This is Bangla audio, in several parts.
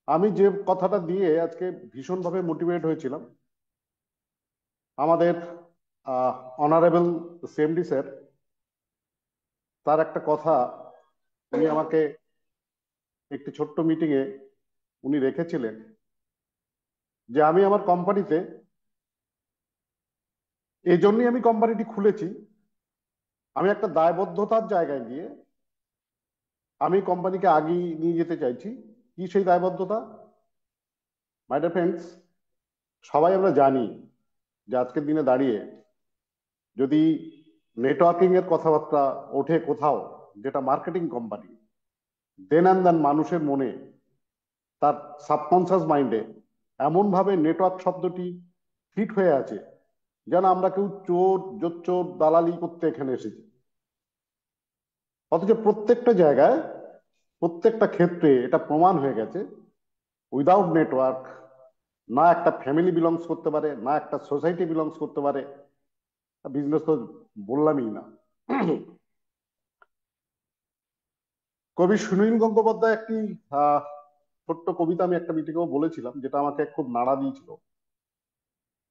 আমি যে কথাটা দিয়ে আজকে ভীষণভাবে মোটিভেট হয়েছিলাম, আমাদের অনারেবল সিএমডি স্যার, তার একটা কথা উনি আমাকে একটি ছোট্ট মিটিং এ উনি রেখেছিলেন, যে আমি আমার কোম্পানিতে, এই জন্যই আমি কোম্পানিটি খুলেছি, আমি একটা দায়বদ্ধতার জায়গায় গিয়ে আমি কোম্পানিকে আগিয়ে নিয়ে যেতে চাইছি। কি সেই দায়বদ্ধতা? মাই ডিয়ার ফ্রেন্ডস, সবাই আমরা জানি যে আজকের দিনে দাঁড়িয়ে যদি নেটওয়ার্কিং এর কথাবার্তা ওঠে কোথাও, যেটা marketing company, then and then মানুষের মনে, তার সাবকনসিয়াস মাইন্ডে এমন ভাবে নেটওয়ার্ক শব্দটি ফিট হয়ে আছে, যেন আমরা কেউ চোর জোচ্চোর দালালি করতে এখানে এসেছি। অথচ প্রত্যেকটা জায়গায়, প্রত্যেকটা ক্ষেত্রে এটা প্রমাণ হয়ে গেছে, উইদাউট নেটওয়ার্ক না একটা ফ্যামিলি বিলংস করতে পারে, না একটা সোসাইটি বিলংস করতে পারে, বিজনেস তো বললামই না। কবি সুনীল গঙ্গোপাধ্যায় একটি আহ ছোট্ট কবিতা আমি একটা মিটিংয়েও বলেছিলাম, যেটা আমাকে খুব নাড়া দিয়েছিল।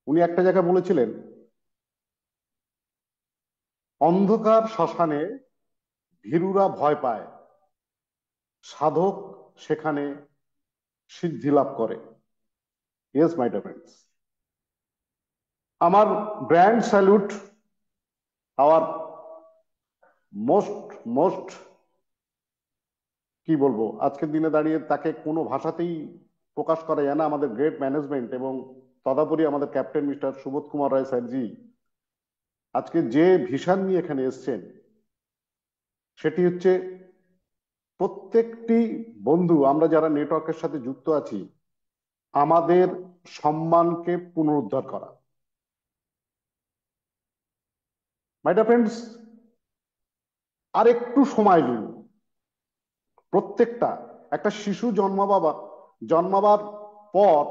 উনি একটা জায়গায় বলেছিলেন, অন্ধকার শ্মশানে ভীরুরা ভয় পায়, সাধক সেখানে সিদ্ধি লাভ করে। ইয়েস মাই ডিয়ার ফ্রেন্ডস, আমার brand salute, hour most most, কি বলবো, আজকের দিনে দাঁড়িয়ে তাকে কোনো ভাষাতেই প্রকাশ করা যায় না। আমাদের গ্রেট ম্যানেজমেন্ট এবং তদাপরি আমাদের ক্যাপ্টেন মিস্টার সুবোধ কুমার রায় স্যারজি আজকে যে ভিশন নিয়ে এখানে এসছেন, সেটি হচ্ছে প্রত্যেকটি বন্ধু, আমরা যারা নেটওয়ার্কের সাথে যুক্ত আছি, আমাদের সম্মানকে পুনরুদ্ধার করা। মাই ডিয়ার ফ্রেন্ডস, আর একটু সময় দিন। প্রত্যেকটা, একটা শিশু জন্মাবার পর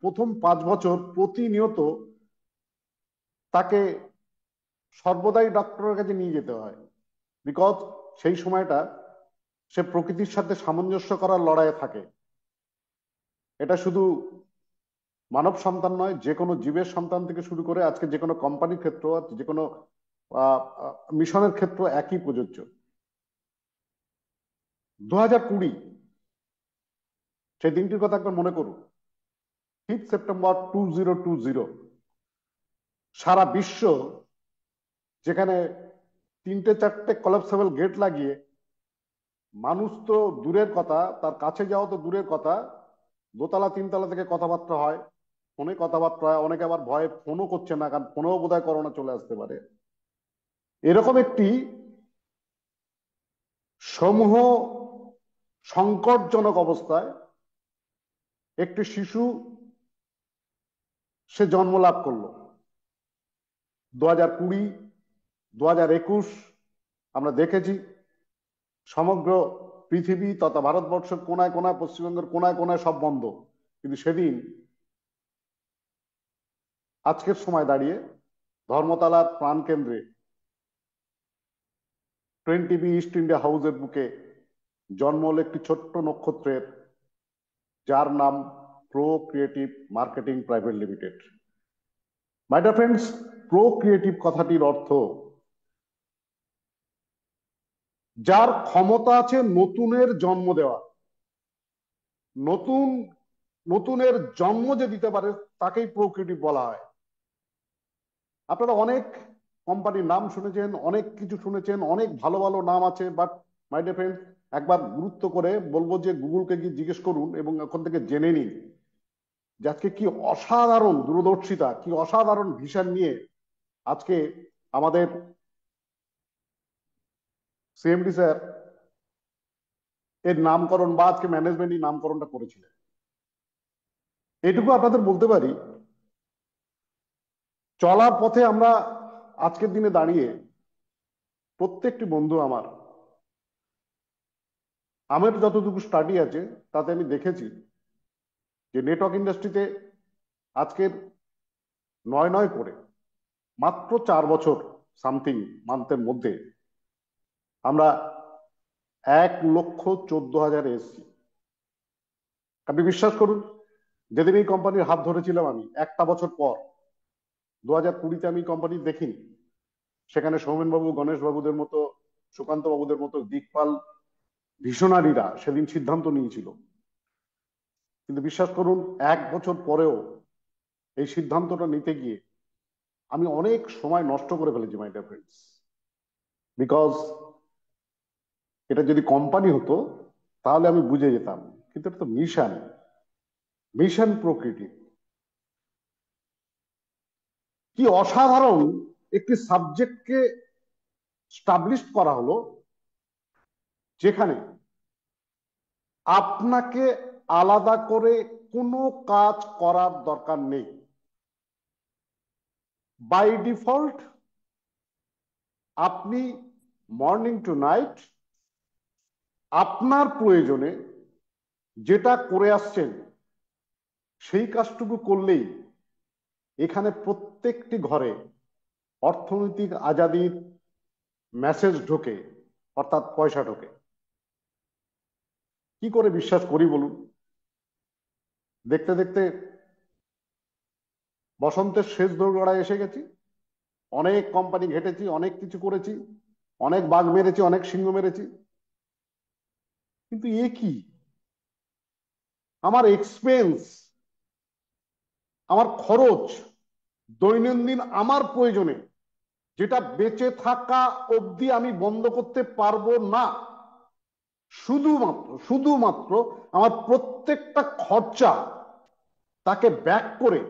প্রথম 5 বছর প্রতিনিয়ত তাকে সর্বদাই ডক্টরের কাছে নিয়ে যেতে হয়, বিকজ সেই সময়টা সে প্রকৃতির সাথে সামঞ্জস্য করার লড়াইয়ে থাকে। এটা শুধু মানব সন্তান নয়, যে কোনো জীবের সন্তান থেকে শুরু করে আজকে যে কোনো কোম্পানির ক্ষেত্র, যে কোনো মিশনের ক্ষেত্র একই প্রযোজ্য। 2020 সেই দিনটির কথা একবার মনে করুন। 5 সেপ্টেম্বর 2020, সারা বিশ্ব, যেখানে 3-4টে কলাপসেবল গেট লাগিয়ে মানুষ তো দূরের কথা, তার কাছে যাওয়া তো দূরের কথা, দোতলা 3তলা থেকে কথাবার্তা হয়, ফোনে কথাবার্তা হয়, অনেকে আবার ভয়ে ফোনও করছে না, কারণ ফোনেও বোধহয় করোনা চলে আসতে পারে। এরকম একটি সমূহ সংকটজনক অবস্থায় একটি শিশু সে জন্ম লাভ করলো। 2020, 2021 আমরা দেখেছি সমগ্র পৃথিবী তথা ভারতবর্ষের কোনায় কোনায়, পশ্চিমবঙ্গের কোনায় কোনায় সব বন্ধ। কিন্তু সেদিন, আজকের সময় দাঁড়িয়ে, ধর্মতলার প্রাণকেন্দ্রে 20B ইস্ট ইন্ডিয়া হাউসের বুকে জন্ম হলো একটি ছোট্ট নক্ষত্রের, যার নাম pro creative marketing private limited. My dear friends, pro creative কথাটির অর্থ, যার ক্ষমতা আছে নতুনের জন্ম দেওয়া। নতুন, নতুনের জন্ম যে দিতে পারে, তাকেই প্রো ক্রিয়েটিভ বলা হয়। আপনারা অনেক কোম্পানির নাম শুনেছেন, অনেক কিছু শুনেছেন, অনেক ভালো ভালো নাম আছে, বাট মাই ডিয়ার ফ্রেন্ড, একবার গুরুত্ব করে বলবো যে গুগলকে গিয়ে জিজ্ঞেস করুন এবং ওখান থেকে জেনে নিন যে আজকে কি অসাধারণ দূরদর্শিতা, কি অসাধারণ ভিশন নিয়ে আজকে আমাদের সিএমডি স্যার এর নামকরণ, বা আজকে ম্যানেজমেন্ট এই নামকরণটা করেছিলেন। এটুকু আপনাদের বলতে পারি, চলার পথে আমরা আজকের দিনে দাঁড়িয়ে প্রত্যেকটি বন্ধু আমার, আমার যতটুকু স্টাডি আছে তাতে আমি দেখেছি যে নেটওয়ার্ক ইন্ডাস্ট্রিতে আজকের 9 9 করে মাত্র 4 বছর সামথিং মান্থের মধ্যে আমরা 1,14,000 এসেছি। আপনি বিশ্বাস করুন, যেদিন এই কোম্পানির হাত ধরেছিলাম আমি, একটা বছর পর 2020-তে আমি কোম্পানি দেখিনি। সেখানে সৌমেন বাবু, গণেশ বাবুদের মতো, সুকান্ত বাবুদের মতো দিকপাল ভিশনারিরা সেদিন সিদ্ধান্ত নিয়েছিল। কিন্তু বিশ্বাস করুন, এক বছর পরেও এই সিদ্ধান্তটা নিতে গিয়ে আমি অনেক সময় নষ্ট করে ফেলেছি, মাই ডিয়ার ফ্রেন্ডস। বিকজ এটা যদি কোম্পানি হতো তাহলে আমি বুঝে যেতাম, কিন্তু এটা তো মিশন, মিশন প্রকৃতি। কি অসাধারণ একটি সাবজেক্টকে স্টাবলিশ করা হলো, যেখানে আপনাকে আলাদা করে কোনো কাজ করার দরকার নেই। বাই ডিফল্ট আপনি মর্নিং টু নাইট আপনার প্রয়োজনে যেটা করে আসছেন সেই কাজটুকু করলেই এখানে প্রত্যেকটি ঘরে অর্থনৈতিক আজাদির মেসেজ ঢোকে, অর্থাৎ পয়সা ঢোকে। কি করে বিশ্বাস করি বলুন? দেখতে দেখতে বসন্তের শেষ দোরগোড়ায় এসে গেছি। অনেক কোম্পানি ঘেটেছি, অনেক কিছু করেছি, অনেক বাঘ মেরেছি, অনেক সিংহ মেরেছি, কিন্তু এ কি? আমার এক্সপেন্স, আমার খরচ, দৈনন্দিন আমার প্রয়োজনে যেটা বেঁচে থাকা অবধি আমি বন্ধ করতে পারবো না, শুধুমাত্র শুধুমাত্র আমার প্রত্যেকটা খরচা তাকে ব্যাক করে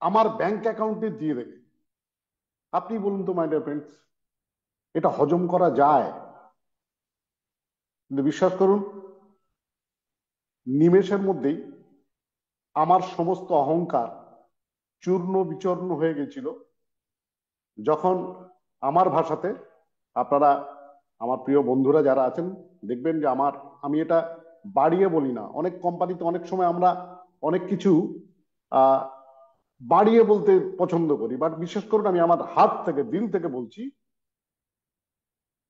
আমার ব্যাংক অ্যাকাউন্টে দিয়ে দেবে। আপনি বলুন তো মাই ডিয়ার ফ্রেন্ডস, এটা হজম করা যায়? কিন্তু বিশ্বাস করুন, নিমেষের মধ্যেই আমার সমস্ত অহংকার চূর্ণ বিচূর্ণ হয়ে গেছিল, যখন আমার ভাষাতে, আপনারা আমার প্রিয় বন্ধুরা যারা আছেন দেখবেন যে আমি এটা বাড়িয়ে বলি না। অনেক কোম্পানিতে অনেক সময় আমরা অনেক কিছু আহ বাড়িয়ে বলতে পছন্দ করি, বাট বিশেষ করুন আমি আমার হাত থেকে, দিল থেকে বলছি,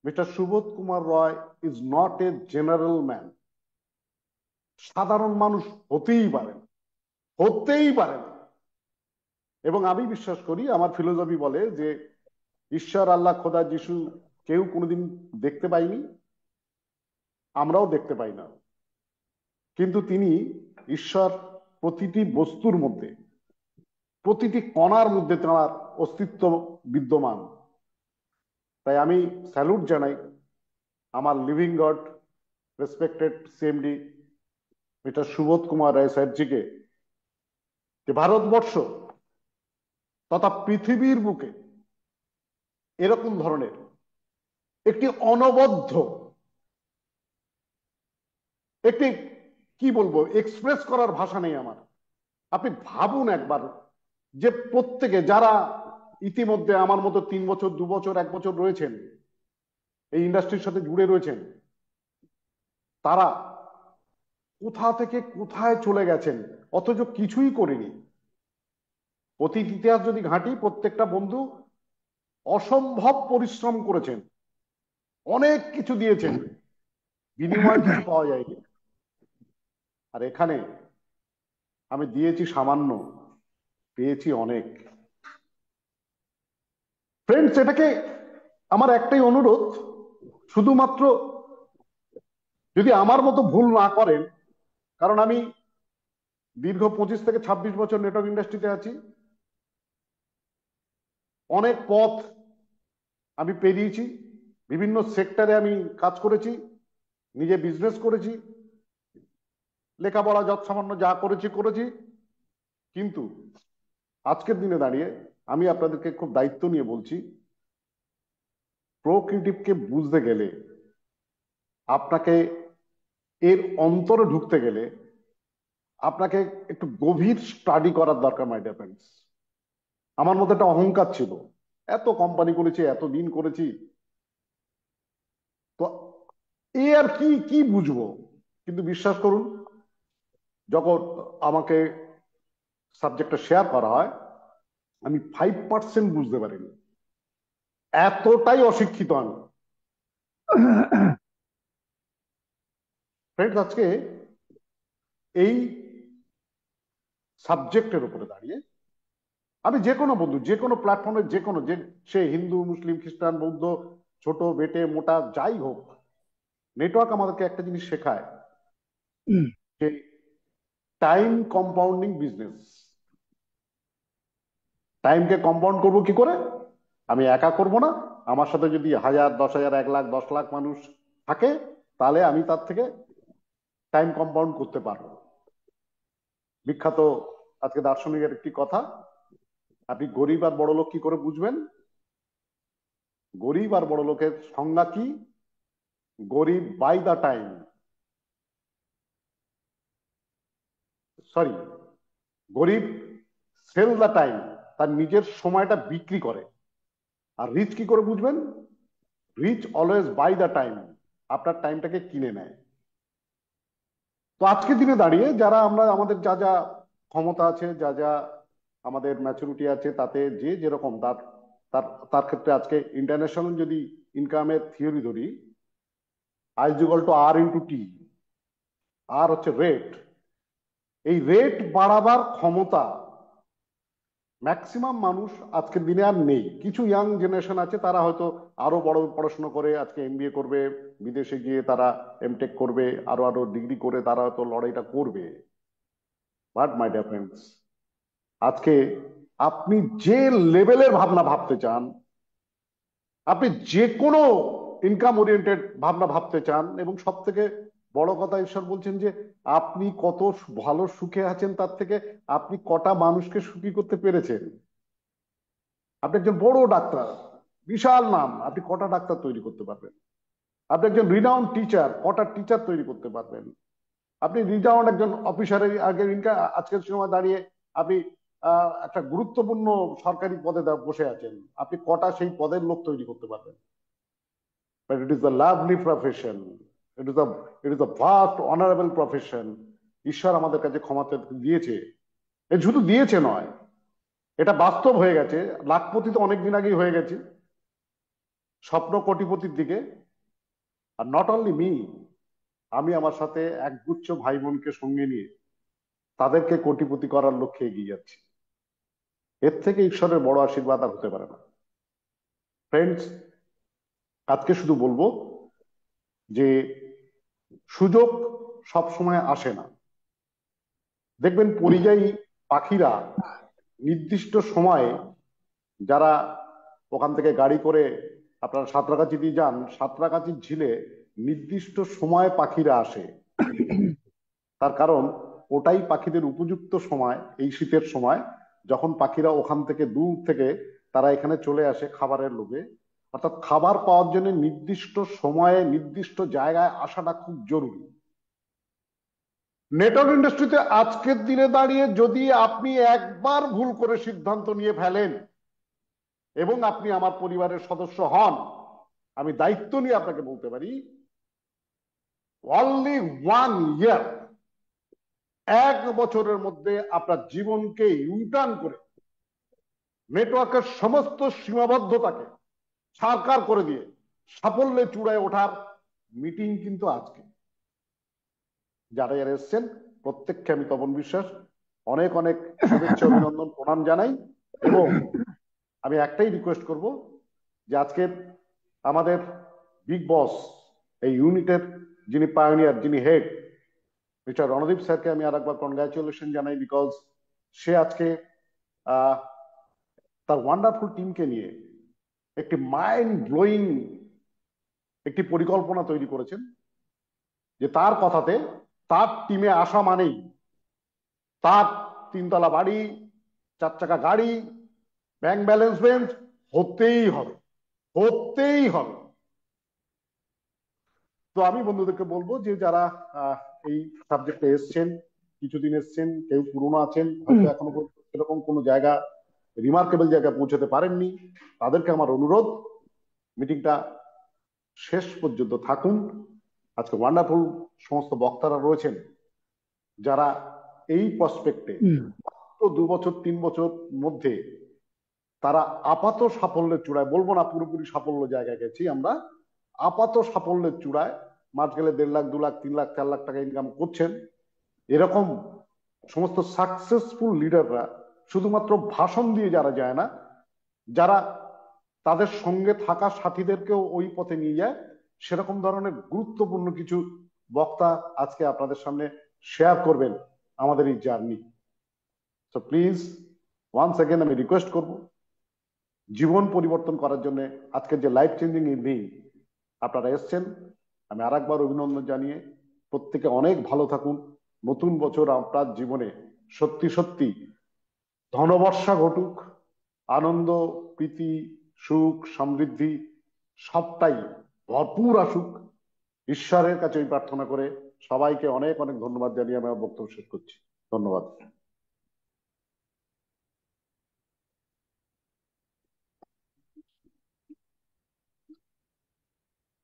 mister Subodh Kumar Roy is not a general man. সাধারণ মানুষ হতেই পারেন, হতেই পারেন। এবং আমি বিশ্বাস করি, আমার ফিলোসফি বলে যে ঈশ্বর, আল্লাহ, খোদা, যিশু কেউ কোনোদিন দেখতে পাইনি, আমরাও দেখতে পাই না, কিন্তু তিনি, ঈশ্বর, প্রতিটি বস্তুর মধ্যে, প্রতিটি কণার মধ্যে তাঁর অস্তিত্ব বিদ্যমান। তাই আমি স্যালুট জানাই আমার living god, respected CMD mister Subodh Kumar Roy স্যারজিকে, যে ভারতবর্ষ তথা পৃথিবীর বুকে এরকম ধরনের একটি অনবদ্য, একটি, কি বলবো, এক্সপ্রেস করার ভাষা নেই আমার। আপনি ভাবুন একবার, যে প্রত্যেকে যারা ইতিমধ্যে আমার মতো 3 বছর, 2 বছর, 1 বছর রয়েছেন, এই ইন্ডাস্ট্রির সাথে জুড়ে রয়েছেন, তারা কোথা থেকে কোথায় চলে গেছেন অথচ কিছুই করেনি। অতীত ইতিহাস যদি ঘাঁটি, প্রত্যেকটা বন্ধু অসম্ভব পরিশ্রম করেছেন, অনেক কিছু দিয়েছেন, বিনিময়ে কিছু পাওয়া যায়নি। আর এখানে আমি দিয়েছি সামান্য, পেয়েছি অনেক। ফ্রেন্ডস, এটাকে আমার একটাই অনুরোধ, শুধুমাত্র যদি আমার মতো ভুল না করেন, কারণ আমি দীর্ঘ 25 থেকে 26 বছর নেটওয়ার্ক ইন্ডাস্ট্রিতে আছি, অনেক পথ আমি পেরিয়েছি, বিভিন্ন সেক্টরে আমি কাজ করেছি, নিজে বিজনেস করেছি, লেখাপড়া যৎসামান্য যা করেছি করেছি। কিন্তু আজকের দিনে দাঁড়িয়ে আমি আপনাদেরকে খুব দায়িত্ব নিয়ে বলছি, প্রো ক্রিয়েটিভকে বুঝতে গেলে, আপনাকে এর অন্তরে ঢুকতে গেলে আপনাকে একটু গভীর স্টাডি করার দরকার, মাই ডিয়ার ফ্রেন্ডস। আমার মধ্যে একটা অহংকার ছিল, এত কোম্পানি করেছি, এত দিন করেছি, তো এ আর কি কি বুঝবো। কিন্তু বিশ্বাস করুন, যখন আমাকে সাবজেক্টটা শেয়ার করা হয়, আমি 5% বুঝতে পারিনি, এতটাই অশিক্ষিত আমি। ফ্রেন্ডস, আজকে এই সাবজেক্টের উপরে দাঁড়িয়ে আমি যে কোনো বন্ধু, যে কোনো প্ল্যাটফর্মে, যে কোনো, যে সে হিন্দু, মুসলিম, খ্রিস্টান, বৌদ্ধ, ছোট বেটে মোটা যাই হোক, নেটওয়ার্ক আমাদেরকে একটা জিনিস শেখায় যে টাইম কম্পাউন্ডিং বিজনেস। টাইমকে কম্পাউন্ড করবো কি করে? আমি একা করব না, আমার সাথে যদি 1000, 10,000, 1 লাখ, 10 লাখ মানুষ থাকে, তাহলে আমি তার থেকে টাইম কম্পাউন্ড করতে পারবো। বিখ্যাত আজকে দার্শনিকের একটি কথা, আপনি গরিব আর বড় লোক কি করে বুঝবেন? গরিব আর বড় লোকের সংজ্ঞা কি? গরিব বাই দা টাইম, সরি, গরিব সেল দা টাইম, তার নিজের সময়টা বিক্রি করে। আর রিচ কি করে বুঝবেন? Rich always by the time, আপনার টাইমটাকে কিনে নেয়। তো আজকের দিনে দাঁড়িয়ে যারা আমরা, আমাদের যা যা ক্ষমতা আছে, যা যা আমাদের ম্যাচুরিটি আছে, তাতে যে যেরকম তার তার তার ক্ষেত্রে আজকে ইন্টারন্যাশনাল যদি ইনকামের থিওরি ধরি, I is equal to R into T. আর হচ্ছে রেট। এই রেট বাড়াবার ক্ষমতা ম্যাক্সিমাম মানুষ আজকের দিনে আর নেই। কিছু ইয়াং জেনারেশন আছে, তারা হয়তো আরো বড় পড়াশোনা করে আজকে এমবিএ করবে, বিদেশে গিয়ে তারা এমটেক করবে, আরো আরো ডিগ্রি করে তারা হয়তো লড়াইটা করবে। বাট মাই ডিয়ার ফ্রেন্ডস, আজকে আপনি যে লেভেলের ভাবনা ভাবতে চান, আপনি যে কোনো ইনকাম ওরিয়েন্টেড ভাবনা ভাবতে চান, এবং সব থেকে বড় কথা ঈশ্বর বলছেন যে আপনি কত ভালো সুখে আছেন তার থেকে আপনি কটা মানুষকে সুখী করতে পেরেছেন। আপনি একজন বড় ডাক্তার, বিশাল নাম, আপনি কটা ডাক্তার তৈরি করতে পারবেন? আপনি একজন রিনাউন্ড টিচার, কটা টিচার তৈরি করতে পারবেন? আপনি রিটাউন্ড একজন অফিসারের আগে আজকের সময় দাঁড়িয়ে আপনি একটা গুরুত্বপূর্ণ সরকারি পদে বসে আছেন, আপনি কটা সেই পদের লোক তৈরি করতে পারবেন? But it is the lovely profession, it is the it is the vast honourable profession. ঈশ্বর আমাদের কাছে ক্ষমা দিয়েছে। এ শুধু দিয়েছে নয়, এটা বাস্তব হয়ে গেছে। লাখপতি তো অনেকদিন আগেই হয়ে গেছে, স্বপ্ন কোটিপতির দিকে। আর নট অনলি মি, আমি আমার সাথে একগুচ্ছ ভাই বোনকে সঙ্গে নিয়ে তাদেরকে কোটিপতি করার লক্ষ্যে এগিয়ে যাচ্ছি। এর থেকে ঈশ্বরের বড় আশীর্বাদ আর হতে পারে না। ফ্রেন্ডস, আজকে শুধু বলবো যে সুযোগ সব সময় আসে না। দেখবেন পরিযায়ী পাখিরা নির্দিষ্ট সময়ে, যারা ওখান থেকে গাড়ি করে আপনারা সাঁতরাগাছি দিয়ে যান, সাঁতরাগাছির ঝিলে নির্দিষ্ট সময়ে পাখিরা আসে। তার কারণ ওটাই পাখিদের উপযুক্ত সময়, এই শীতের সময়, যখন পাখিরা ওখান থেকে দূর থেকে তারা এখানে চলে আসে খাবারের লোভে। অর্থাৎ খাবার পাওয়ার জন্য নির্দিষ্ট সময়ে নির্দিষ্ট জায়গায় আসাটা খুব জরুরি। নেটওয়ার্ক ইন্ডাস্ট্রিতে আজকের দিনে দাঁড়িয়ে যদি আপনি একবার ভুল করে সিদ্ধান্ত নিয়ে ফেলেন এবং আপনি আমার পরিবারের সদস্য হন, আমি দায়িত্ব নিয়ে আপনাকে বলতে পারি, অনলি 1 ইয়ার, 1 বছরের মধ্যে আপনার জীবনকে ইউটার্ন করে নেটওয়ার্কের সমস্ত সীমাবদ্ধতাকে সাকার করে দিয়ে সাফল্যের চূড়ায় ওঠার মিটিং কিন্তু আজকে। যারা যারা এসছেন প্রত্যেককে আমি তপন বিশ্বাস অনেক অনেক শুভেচ্ছা, অভিনন্দন, প্রণাম জানাই। এবং আমি একটাই রিকোয়েস্ট করব যে আজকের আমাদের বিগ বস, এই ইউনিটের যিনি পায়োনিয়ার, যিনি হেড, মিস্টার রণদীপ স্যারকে আমি আর একবার কনগ্রাচুলেশন জানাই, বিকজ সে আজকে তার ওয়ান্ডারফুল টিমকে নিয়ে একটি মাইন্ড ব্লোয়িং একটি পরিকল্পনা তৈরি করেছেন, যে তার কথাতে তার টিমে আসা মানেই তার 3 তলা বাড়ি, 4 চাকা গাড়ি, ব্যাংক ব্যালেন্সমেন্ট হতেই হবে, হতেই হবে। তো আমি বন্ধুদেরকে বলবো যে যারা এই সাবজেক্টে এসছেন, কিছুদিন এসছেন, কেউ পুরনো আছেন, হয়তো এখনো এরকম কোনো জায়গা, রিমার্কেবল জায়গায় পৌঁছতে পারেননি, তাদেরকে আমার অনুরোধ, মিটিংটা শেষ পর্যন্ত থাকুন। আজকে ওয়ান্ডারফুল সমস্ত বক্তারা রয়েছেন যারা এই প্রসপেক্টে মাত্র 2 বছর 3 বছর মধ্যে তারা আপাত সাফল্যের চূড়ায়, বলবো না পুরোপুরি সাফল্য জায়গায় গেছি আমরা, আপাত সাফল্যের চূড়ায়, মাস গেলে 1.5 লাখ, 2 লাখ, 3 লাখ, 4 লাখ টাকা ইনকাম করছেন, এরকম সমস্ত সাকসেসফুল লিডাররা শুধুমাত্র ভাষণ দিয়ে যারা যায় না, যারা তাদের সঙ্গে থাকা সাথীদেরকেও ওই পথে নিয়ে যায়, সেরকম ধরনের গুরুত্বপূর্ণ কিছু বক্তা আজকে আপনাদের সামনে শেয়ার করবেন আমাদের এই জার্নি। তো প্লিজ ওয়ান্স অ্যাগেন আমি রিকোয়েস্ট করব, জীবন পরিবর্তন করার জন্য আজকের যে লাইফ চেঞ্জিং ইভিনিং আপনারা এসছেন, আমি আরেকবার অভিনন্দন জানিয়ে প্রত্যেকে অনেক ভালো থাকুন। নতুন বছর আপনার জীবনে সত্যি সত্যি ধনবর্ষা ঘটুক, আনন্দ, প্রীতি, সুখ, সমৃদ্ধি সবটাই ভরপুর আসুক, ঈশ্বরের কাছে এই প্রার্থনা করে সবাইকে অনেক অনেক ধন্যবাদ জানিয়ে আমি আমার বক্তব্য শেষ করছি। ধন্যবাদ।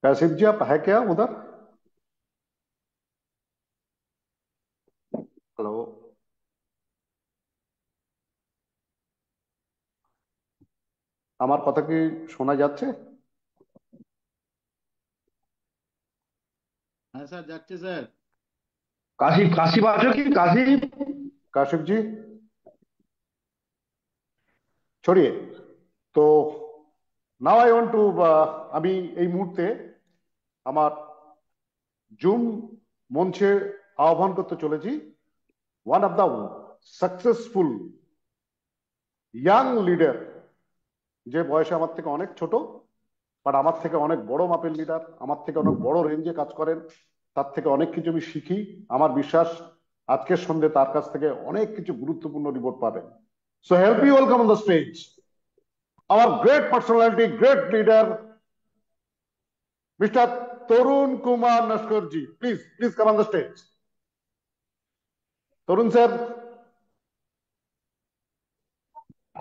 काशिफ जी आप है क्या उधर? हेलो, আমার কথা কি শোনা যাচ্ছে? হ্যাঁ স্যার, যাচ্ছে স্যার। কাশিফ কাশিফ আছো কি কাশিফ? কাशिफ जी ছড়িয়ে। তো নাও আই ওয়ান্ট টু, আমি এই মুহূর্তে আমার জুম মঞ্চে আহ্বান করতে চলেছি one of the successful young leader, যে বয়সে আমার থেকে অনেক ছোট, বাট আমার থেকে অনেক বড় মাপের লিডার, আমার থেকে অনেক বড় রেঞ্জে কাজ করেন, তার থেকে অনেক কিছু আমি শিখি। আমার বিশ্বাস আজকের সন্ধ্যে তার কাছ থেকে অনেক কিছু গুরুত্বপূর্ণ রিপোর্ট পাবেন। So help me welcome on the stage our great personality, great leader, Mr. Torun Kumar Nashkorji. Please come on the stage. Torun sir,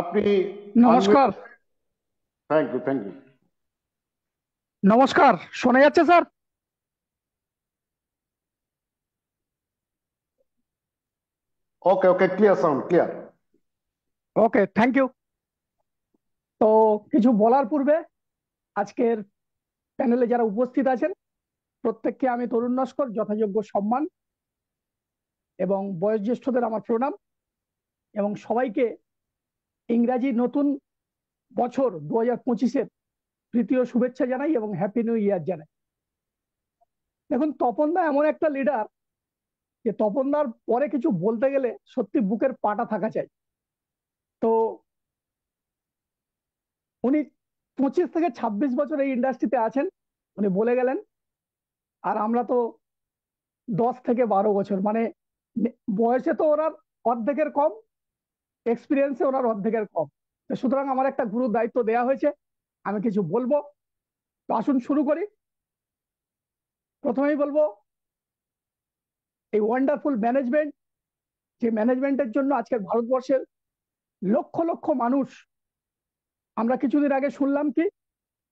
আপনি নমস্কার। Thank you. নমস্কার, শোনা যাচ্ছে sir? Okay clear sound, clear. Okay, thank you. তো কিছু বলার পূর্বে আজকের প্যানেলে যারা উপস্থিত আছেন প্রত্যেককে আমি তরুণ নস্কর যথাযোগ্য সম্মান এবং বয়োজ্যেষ্ঠদের আমার প্রণাম, এবং সবাইকে ইংরাজি নতুন বছর 2025-এর তৃতীয় শুভেচ্ছা জানাই এবং হ্যাপি নিউ ইয়ার জানাই। দেখুন, তপনদা এমন একটা লিডার যে তপনদার পরে কিছু বলতে গেলে সত্যি বুকের পাটা থাকা চাই। তো উনি 25 থেকে 26 বছর এই ইন্ডাস্ট্রিতে আছেন, উনি বলে গেলেন। আর আমরা তো 10 থেকে 12 বছর, মানে বয়সে তো ওনার অর্ধেকের কম, এক্সপিরিয়েন্সে ওনার অর্ধেকের কম। তো সুতরাং আমার একটা গুরু দায়িত্ব দেওয়া হয়েছে, আমি কিছু বলবো। তো আসুন শুরু করি। প্রথমেই বলবো এই ওয়ান্ডারফুল ম্যানেজমেন্ট, যে ম্যানেজমেন্টের জন্য আজকের ভারতবর্ষের লক্ষ লক্ষ মানুষ। আমরা কিছুদিন আগে শুনলাম কি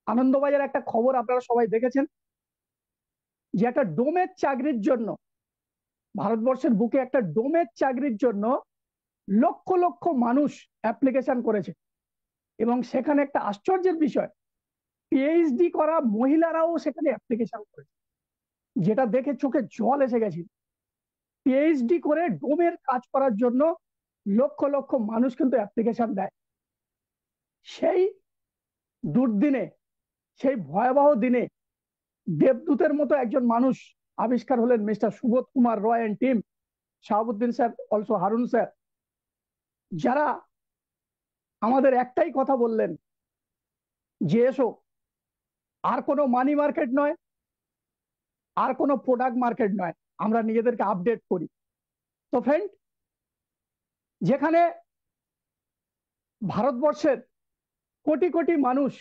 আনন্দবাজার একটা খবর আপনারা সবাই দেখেছেন, যে একটা ডোমের চাকরির জন্য, ভারতবর্ষের বুকে একটা ডোমের চাকরির জন্য লক্ষ লক্ষ মানুষ অ্যাপ্লিকেশন করেছে। এবং সেখানে একটা আশ্চর্যের বিষয়, পিএইচডি করা মহিলারাও সেখানে অ্যাপ্লিকেশন করেছে, যেটা দেখে চোখে জল এসে গেছিল। পিএইচডি করে ডোমের কাজ করার জন্য লক্ষ লক্ষ মানুষ কিন্তু অ্যাপ্লিকেশন দেয়। সেই দুর্দিনে, সেই ভয়াবহ দিনে দেবদূতের মতো একজন মানুষ আবিষ্কার হলেন, mister Subodh Kumar Roy and team, Shahabuddin sir, also Harun sir, যারা আমাদের একটাই কথা বললেন যে এসো, আর কোনো মানি মার্কেট নয়, আর কোনো প্রোডাক্ট মার্কেট নয়, আমরা নিজেদেরকে আপডেট করি। তো ফ্রেন্ড, যেখানে ভারতবর্ষের কোটি কোটি মানুষ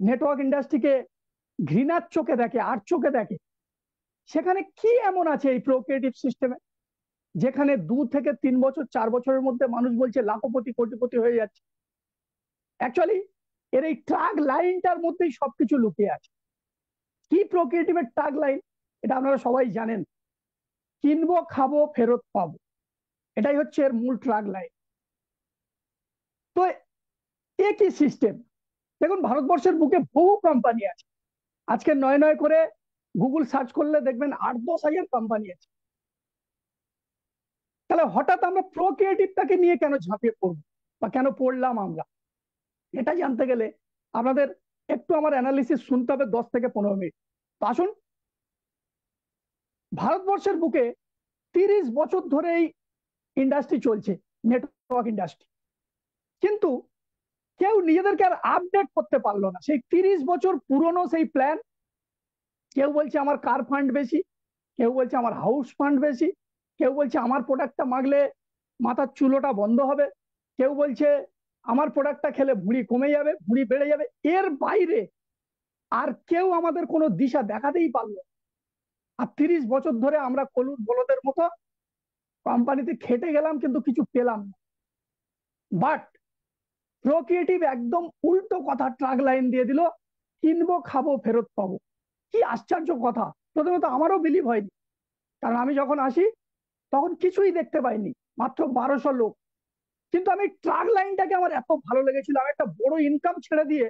নেটওয়ার্ক ইন্ডাস্ট্রিকে ঘৃণার চোখে দেখে, আর চোখে দেখে, সেখানে কি এমন আছে এই প্রোক্রিয়েটিভ সিস্টেমে, যেখানে 2 থেকে 3 বছর 4 বছরের মধ্যে মানুষ বলছে লাখপতি কোটিপতি হয়ে যাচ্ছে। অ্যাকচুয়ালি এর এই ট্রাক লাইনটার মধ্যেই সবকিছু লুকিয়ে আছে। কি প্রোক্রিয়েটিভের ট্রাক লাইন? এটা আপনারা সবাই জানেন, কিনবো, খাবো, ফেরত পাবো, এটাই হচ্ছে এর মূল ট্রাক লাইন। তো এ কি সিস্টেম? দেখুন, ভারতবর্ষের বুকে বহু কোম্পানি আছে। আজকে নয় নয় করে গুগল সার্চ করলে দেখবেন 8-10 হাজার কোম্পানি আছে। তাহলে হঠাৎ আমরা প্রোক্রিয়েটিভটাকে নিয়ে কেন ঝাঁপিয়ে পড়বো বা কেন পড়লাম আমরা, এটা জানতে গেলে আপনাদের একটু আমার অ্যানালিসিস শুনতে হবে 10 থেকে 15 মিনিট। তো আসুন, ভারতবর্ষের বুকে 30 বছর ধরে এই ইন্ডাস্ট্রি চলছে, নেটওয়ার্ক ইন্ডাস্ট্রি, কিন্তু কেউ নিজেদেরকে আর আপডেট করতে পারলো না। সেই 30 বছর পুরনো সেই প্ল্যান, কেউ বলছে আমার কার ফান্ড বেশি, কেউ বলছে আমার হাউস ফান্ড বেশি, কেউ বলছে আমার প্রোডাক্টটা মাগলে মাথার চুলোটা বন্ধ হবে, কেউ বলছে আমার প্রোডাক্টটা খেলে ভুঁড়ি কমে যাবে, ভুঁড়ি বেড়ে যাবে। এর বাইরে আর কেউ আমাদের কোনো দিশা দেখাতেই পারলো না। আর 30 বছর ধরে আমরা কলুর বলদের মতো কোম্পানিতে খেটে গেলাম, কিন্তু কিছু পেলাম না। বাট প্রোক্রিয়েটিভ একদম উল্টো কথা ট্রাক লাইন দিয়ে দিল, কিনবো খাবো ফেরত পাবো। কি আশ্চর্য কথা! প্রথমত আমারও বিলিভ হয়নি, কারণ আমি যখন আসি তখন কিছুই দেখতে পাইনি, মাত্র 1200 লোক। কিন্তু আমি ট্রাক লাইনটাকে আমার এত ভালো লেগেছিল, আমি একটা বড় ইনকাম ছেড়ে দিয়ে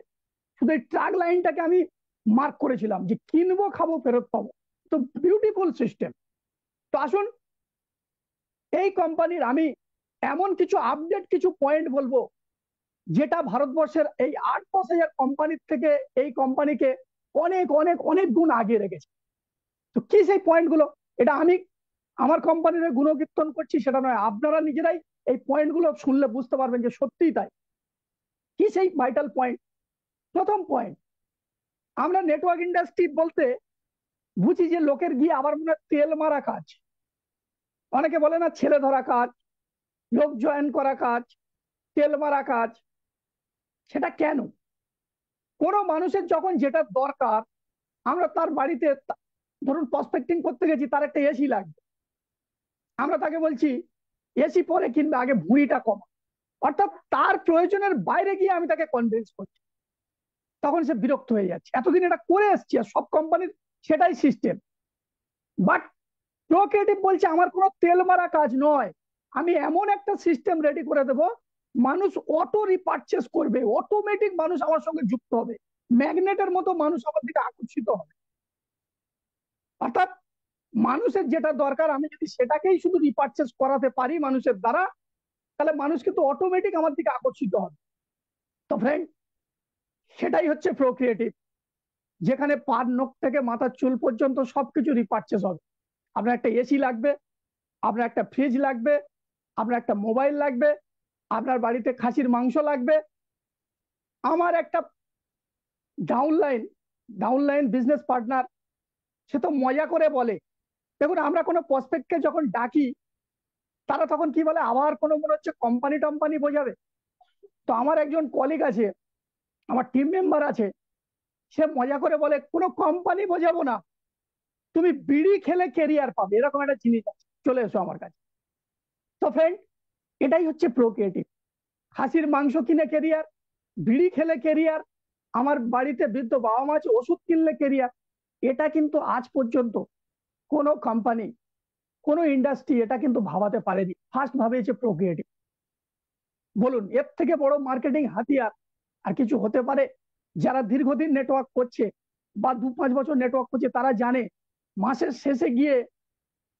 শুধু এই ট্রাক লাইনটাকে আমি মার্ক করেছিলাম যে কিনবো খাবো ফেরত পাবো। তো বিউটিফুল সিস্টেম। তো আসুন, এই কোম্পানির আমি এমন কিছু আপডেট কিছু পয়েন্ট বলবো, যেটা ভারতবর্ষের এই 8-10 হাজার কোম্পানির থেকে এই কোম্পানিকে অনেক অনেক অনেক গুণ আগিয়ে রেখেছে। তো কি সেই পয়েন্টগুলো? এটা আমি আমার কোম্পানির গুণকীর্তন করছি সেটা নয়, আপনারা নিজেরাই এই পয়েন্টগুলো শুনলে বুঝতে পারবেন যে সত্যিই তাই। কি সেই ভাইটাল পয়েন্ট? প্রথম পয়েন্ট, আমরা নেটওয়ার্ক ইন্ডাস্ট্রি বলতে বুঝি যে লোকের গিয়ে আবার মনে হয় তেল মারা কাজ, অনেকে বলে না ছেলে ধরা কাজ, লোক জয়েন করা কাজ, তেল মারা কাজ। সেটা কেন? কোনো মানুষের যখন যেটা দরকার, আমরা তার বাড়িতে ধরুন প্রসপেক্টিং করতে গেছি, তার একটা এসি লাগবে, আমরা তাকে বলছি এসি পরে কিনবে, আগে ভুঁড়িটা কমা। অর্থাৎ তার প্রয়োজনের বাইরে গিয়ে আমি তাকে কনভিন্স করছি, তখন সে বিরক্ত হয়ে যাচ্ছে। এতদিন এটা করে এসছি আর সব কোম্পানির সেটাই সিস্টেম। বাট প্রোক্রিয়েটিভ বলছে আমার কোনো তেল মারা কাজ নয়, আমি এমন একটা সিস্টেম রেডি করে দেব, মানুষ অটো রিপারচেস করবে, অটোমেটিক মানুষ আমার সঙ্গে যুক্ত হবে, ম্যাগনেটের মতো মানুষ আমার দিকে আকর্ষিত হবে। অর্থাৎ মানুষের যেটা দরকার আমি যদি সেটাকেই শুধু রিপারচেস করাতে পারি মানুষের দ্বারা, তাহলে মানুষ কিন্তু অটোমেটিক আমার দিকে আকর্ষিত হবে। তো ফ্রেন্ড, সেটাই হচ্ছে প্রোক্রিয়েটিভ, যেখানে পার নখ থেকে মাথার চুল পর্যন্ত সবকিছু রিপারচেস হবে। আপনার একটা এসি লাগবে, আপনার একটা ফ্রিজ লাগবে, আপনার একটা মোবাইল লাগবে, আপনার বাড়িতে খাসির মাংস লাগবে। আমার একটা ডাউনলাইন ডাউনলাইন বিজনেস পার্টনার, সে তো মজা করে বলে, দেখুন আমরা কোনো প্রসপেক্টকে যখন ডাকি, তারা তখন কি বলে, আবার কোনো মনে হচ্ছে কোম্পানি টম্পানি বোঝাবে। তো আমার একজন কলিগ আছে, আমার টিম মেম্বার আছে, সে মজা করে বলে কোনো কোম্পানি বোঝাবো না, তুমি বিড়ি খেলে কেরিয়ার পাবে, এরকম একটা জিনিস আছে, চলে এসো আমার কাছে। তো ফ্রেন্ড, এটাই হচ্ছে প্রোক্রিয়েটিভ। খাসির মাংস কিনে কেরিয়ার, বিড়ি খেলে কেরিয়ার, আমার বাড়িতে বৃদ্ধ বাবা মা আছে, ওষুধ কিনলে কেরিয়ার। এটা কিন্তু আজ পর্যন্ত কোনো কোম্পানি, কোনো ইন্ডাস্ট্রি এটা কিন্তু ভাবাতে পারেনি। ফার্স্ট ভাবেছে প্রোক্রিয়েটিভ। বলুন, এর থেকে বড় মার্কেটিং হাতিয়ার আর কিছু হতে পারে? যারা দীর্ঘদিন নেটওয়ার্ক করছে বা 2-5 বছর নেটওয়ার্ক করছে, তারা জানে মাসের শেষে গিয়ে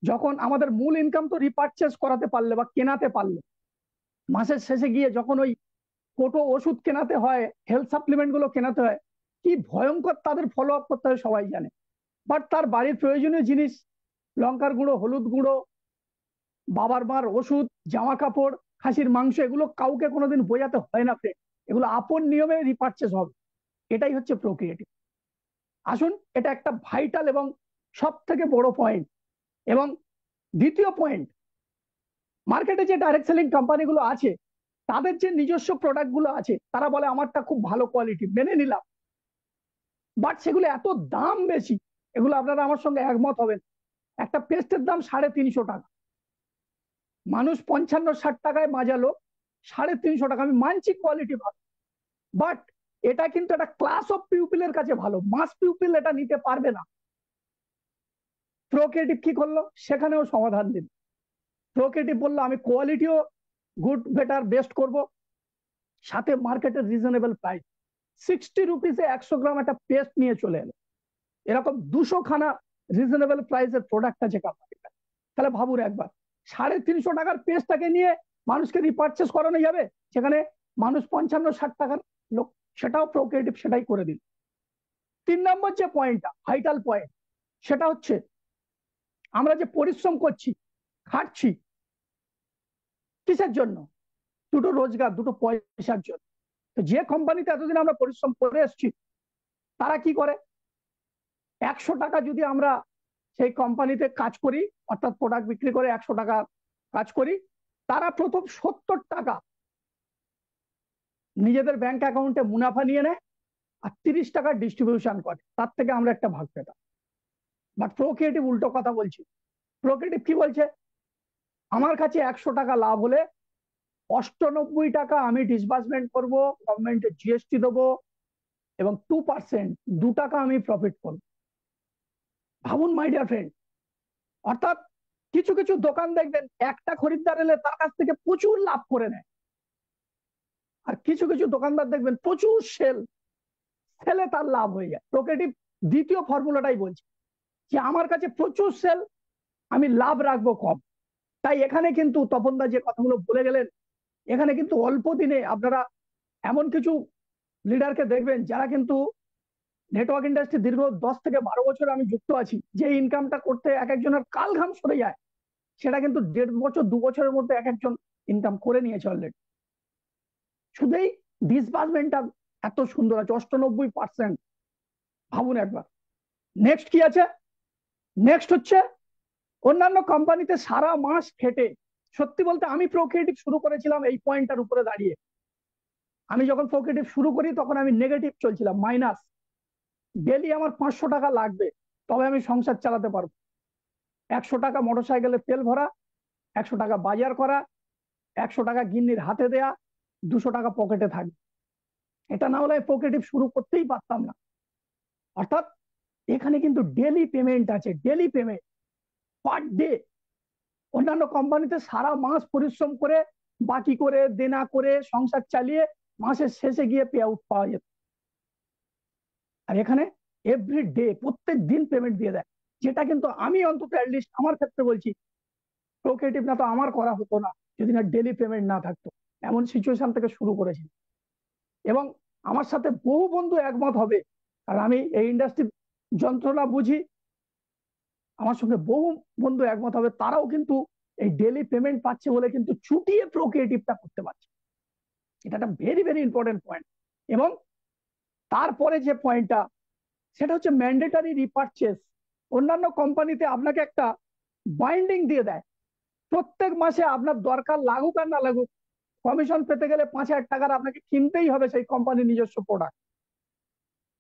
যখন আমাদের মূল ইনকাম তো রিপারচেস করাতে পারলে বা কেনাতে পারলে, মাসের শেষে গিয়ে যখন ওই কোটো ওষুধ কেনাতে হয়, হেলথ সাপ্লিমেন্ট গুলো কেনাতে হয়, কি ভয়ঙ্কর তাদের ফলো আপ করতে হয় সবাই জানে। বাট তার বাড়ির প্রয়োজনীয় জিনিস, লঙ্কার গুঁড়ো, হলুদ গুঁড়ো, বাবার মার ওষুধ, জামা কাপড়, খাসির মাংস, এগুলো কাউকে কোনোদিন বোঝাতে হয় না ফ্রেন্ড, এগুলো আপন নিয়মে রিপারচেস হবে। এটাই হচ্ছে প্রোক্রিয়েটিভ। আসুন, এটা একটা ভাইটাল এবং সব থেকে বড় পয়েন্ট। এবং দ্বিতীয় পয়েন্ট, মার্কেটে যে ডাইরেক্ট সেলিং কোম্পানিগুলো আছে, তাদের যে নিজস্ব প্রোডাক্ট গুলো আছে, তারা বলে আমারটা খুব ভালো কোয়ালিটি, মেনে নিলাম, বাট সেগুলো এত দাম বেশি। এগুলো আপনারা আমার সঙ্গে একমত হবেন। একটা পেস্টের দাম 350 টাকা, মানুষ 55-60 টাকায় মাজালো, 350 টাকা। আমি মানছি কোয়ালিটি ভালো, বাট এটা কিন্তু একটা ক্লাস অফ পিউপিলের কাছে ভালো, মাস পিউপিল এটা নিতে পারবে না। প্রোক্রিয়েটিভ কি করলো? সেখানেও সমাধান দিল। প্রোক্রিয়েটিভ বললো আমি কোয়ালিটিও গুড বেটার বেস্ট করব, সাথে মার্কেটের রিজনেবল প্রাইস, 60 রুপিসে 100 গ্রাম একটা পেস্ট নিয়ে চলে এলো। এরকম 200 খানা রিজনেবল প্রাইসের প্রোডাক্ট আছে কোম্পানির। তাহলে ভাবুন একবার, টাকার পেজটাকে নিয়ে মানুষকে রিপারচেস করানো যাবে, সেখানে মানুষ 55-60 টাকার লোক, সেটাও প্রোক্রিয়েটিভ সেটাই করে দিল। 3 নম্বর যে পয়েন্টটা ভাইটাল পয়েন্ট, সেটা হচ্ছে আমরা যে পরিশ্রম করছি, খাটছি, কিসের জন্য? দুটো রোজগার, দুটো পয়সার জন্য। তো যে কোম্পানিতে এতদিন আমরা পরিশ্রম করে এসেছি, তারা কি করে? 100 টাকা যদি আমরা সেই কোম্পানিতে কাজ করি, অর্থাৎ প্রোডাক্ট বিক্রি করে 100 টাকা কাজ করি, তারা প্রথম 70 টাকা নিজেদের ব্যাংক অ্যাকাউন্টে মুনাফা নিয়ে নেয়, আর 30 টাকা ডিস্ট্রিবিউশন করে, তার থেকে আমরা একটা ভাগ পেতাম। বাট প্রোক্রিয়েটিভ উল্টো কথা বলছি। প্রোক্রিয়েটিভ কি বলছে? আমার কাছে 100 টাকা লাভ হলে 98 টাকা আমি ডিসবার্সমেন্ট করব, গভর্নমেন্টের জিএসটি দেবো, এবং 2%, 2 টাকা আমি প্রফিট করব। ভাবুন মাই ডিয়ার ফ্রেন্ড। অর্থাৎ কিছু কিছু দোকান দেখবেন একটা খরিদ্দার এলে তার কাছ থেকে প্রচুর লাভ করে নেয়, আর কিছু কিছু দোকানদার দেখবেন প্রচুর সেলে তার লাভ হয়ে যায়। প্রোক্রিয়েটিভ দ্বিতীয় ফর্মুলাটাই বলছে যে আমার কাছে প্রচুর সেল, আমি লাভ রাখবো কম। তাই এখানে কিন্তু তপনদা যে কথাগুলো বলে গেলেন, এখানে কিন্তু অল্প দিনে আপনারা এমন কিছু লিডারকে দেখবেন যারা কিন্তু নেটওয়ার্ক ইন্ডাস্ট্রি দীর্ঘ 10 থেকে 12 বছর আমি যুক্ত আছি, যে ইনকামটা করতে এক একজনের কাল ঘাম সরে যায়, সেটা কিন্তু 1.5 বছর 2 বছরের মধ্যে এক একজন ইনকাম করে নিয়েছে অলরেডি। শুধু এই ডিসবার্সমেন্টটা এত সুন্দর আছে, 98%। ভাবুন একবার। নেক্সট কি আছে? নেক্সট হচ্ছে অন্যান্য কোম্পানিতে সারা মাস খেটে, সত্যি বলতে আমি প্রোক্রিয়েটিভ শুরু করেছিলাম এই পয়েন্টটার উপরে দাঁড়িয়ে। আমি যখন প্রোক্রিয়েটিভ শুরু করি তখন আমি নেগেটিভ চলছিলাম, মাইনাস। ডেলি আমার 500 টাকা লাগবে, তবে আমি সংসার চালাতে পারবো। 100 টাকা মোটরসাইকেলে তেল ভরা, 100 টাকা বাজার করা, 100 টাকা গিন্নির হাতে দেয়া, 200 টাকা পকেটে থাকবে। এটা না হলে প্রোক্রিয়েটিভ শুরু করতেই পারতাম না। অর্থাৎ এখানে কিন্তু ডেলি পেমেন্ট আছে, ডেলি পেমেন্ট পার ডে। অন্যান্য কোম্পানিতে সারা মাস পরিশ্রম করে, বাকি করে, দেনা করে, সংসার চালিয়ে মাসের শেষে গিয়ে পে আউট পাওয়া যেত। আর এখানে এভরি ডে, প্রত্যেক দিন পেমেন্ট দিয়ে দেয়, যেটা কিন্তু আমি অন্তত অ্যাটলিস্ট আমার ক্ষেত্রে বলছি, প্রোক্রিয়েটিভ না তো আমার করা হতো না যদি না ডেলি পেমেন্ট না থাকতো। এমন সিচুয়েশন থেকে শুরু করেছি, এবং আমার সাথে বহু বন্ধু একমত হবে, আর আমি এই ইন্ডাস্ট্রির যন্ত্রণা বুঝি। আমার সঙ্গে বহু বন্ধু একমত হবে, তারাও কিন্তু এই ডেলি পেমেন্ট পাচ্ছে বলে কিন্তু ছুটিয়ে প্রোক্রিয়েটিভটা করতে পারছে। এটা একটা ভেরি ভেরি ইম্পর্টেন্ট পয়েন্ট। এবং তারপরে যে পয়েন্টটা, সেটা হচ্ছে ম্যান্ডেটারি রিপারচেস। অন্যান্য কোম্পানিতে আপনাকে একটা বাইন্ডিং দিয়ে দেয়, প্রত্যেক মাসে আপনার দরকার লাগুক আর না লাগুক, কমিশন পেতে গেলে 5,000 টাকার আপনাকে কিনতেই হবে সেই কোম্পানির নিজস্ব প্রোডাক্ট।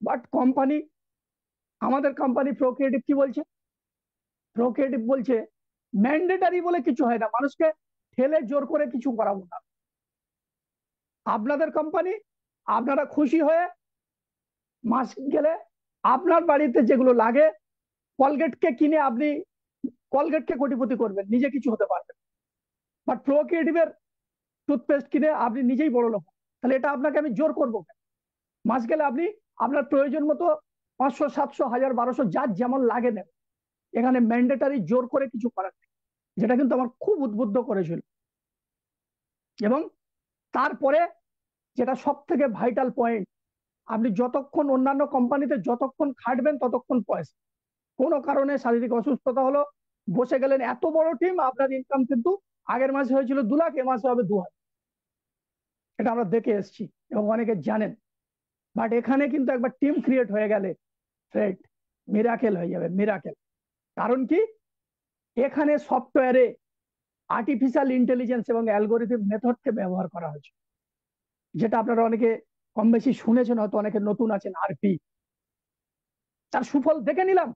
বাট কোম্পানি, আমাদের কোম্পানি প্রোক্রিয়েটিভ কি বলছে? প্রোক্রিয়েটিভ বলছে ম্যান্ডেটারি বলে কিছু হয় না, মানুষকে ঠেলে জোর করে কিছু করাবো না। আপনাদের কোম্পানি, আপনারা খুশি হয়ে মাস গেলে আপনার বাড়িতে যেগুলো লাগে, কলগেটকে কিনে আপনি কলগেটকে কোটিপতি করবেন, নিজে কিছু হতে পারবেন। বাট প্রোক্রিয়েটিভের টুথপেস্ট কিনে আপনি নিজেই বড় লোক। তাহলে এটা আপনাকে আমি জোর করবো কেন? মাস গেলে আপনি আপনার প্রয়োজন মতো 500, 700, 1000, 1200 যার যেমন লাগে নেন। এখানে ম্যান্ডেটারি জোর করে কিছু করার নেই, যেটা কিন্তু আমার খুব উদ্বুদ্ধ করেছিল। এবং তারপরে যেটা সব থেকে ভাইটাল পয়েন্ট, আপনি যতক্ষণ অন্যান্য কোম্পানিতে যতক্ষণ খাটবেন ততক্ষণ পয়সা। কোনো কারণে শারীরিক অসুস্থতা হলো, বসে গেলেন, এত বড় টিম, আপনার ইনকাম কিন্তু আগের মাসে হয়েছিল 2 লাখ, এ মাসে হবে 2,000। এটা আমরা দেখে এসেছি এবং অনেকে জানেন। বাট এখানে কিন্তু একবার টিম ক্রিয়েট হয়ে গেলে ফ্রেড, মিরাকেল হয়ে যাবে, মিরাকেল। কারণ কি? এখানে সফটওয়্যারে আর্টিফিশিয়াল ইন্টেলিজেন্স এবং অ্যালগোরিদম মেথডকে ব্যবহার করা হয়েছে, যেটা আপনারা অনেকে কম বেশি শুনেছেন, হয়তো অনেকে নতুন আছেন, আরপি। তার সুফল দেখে নিলাম।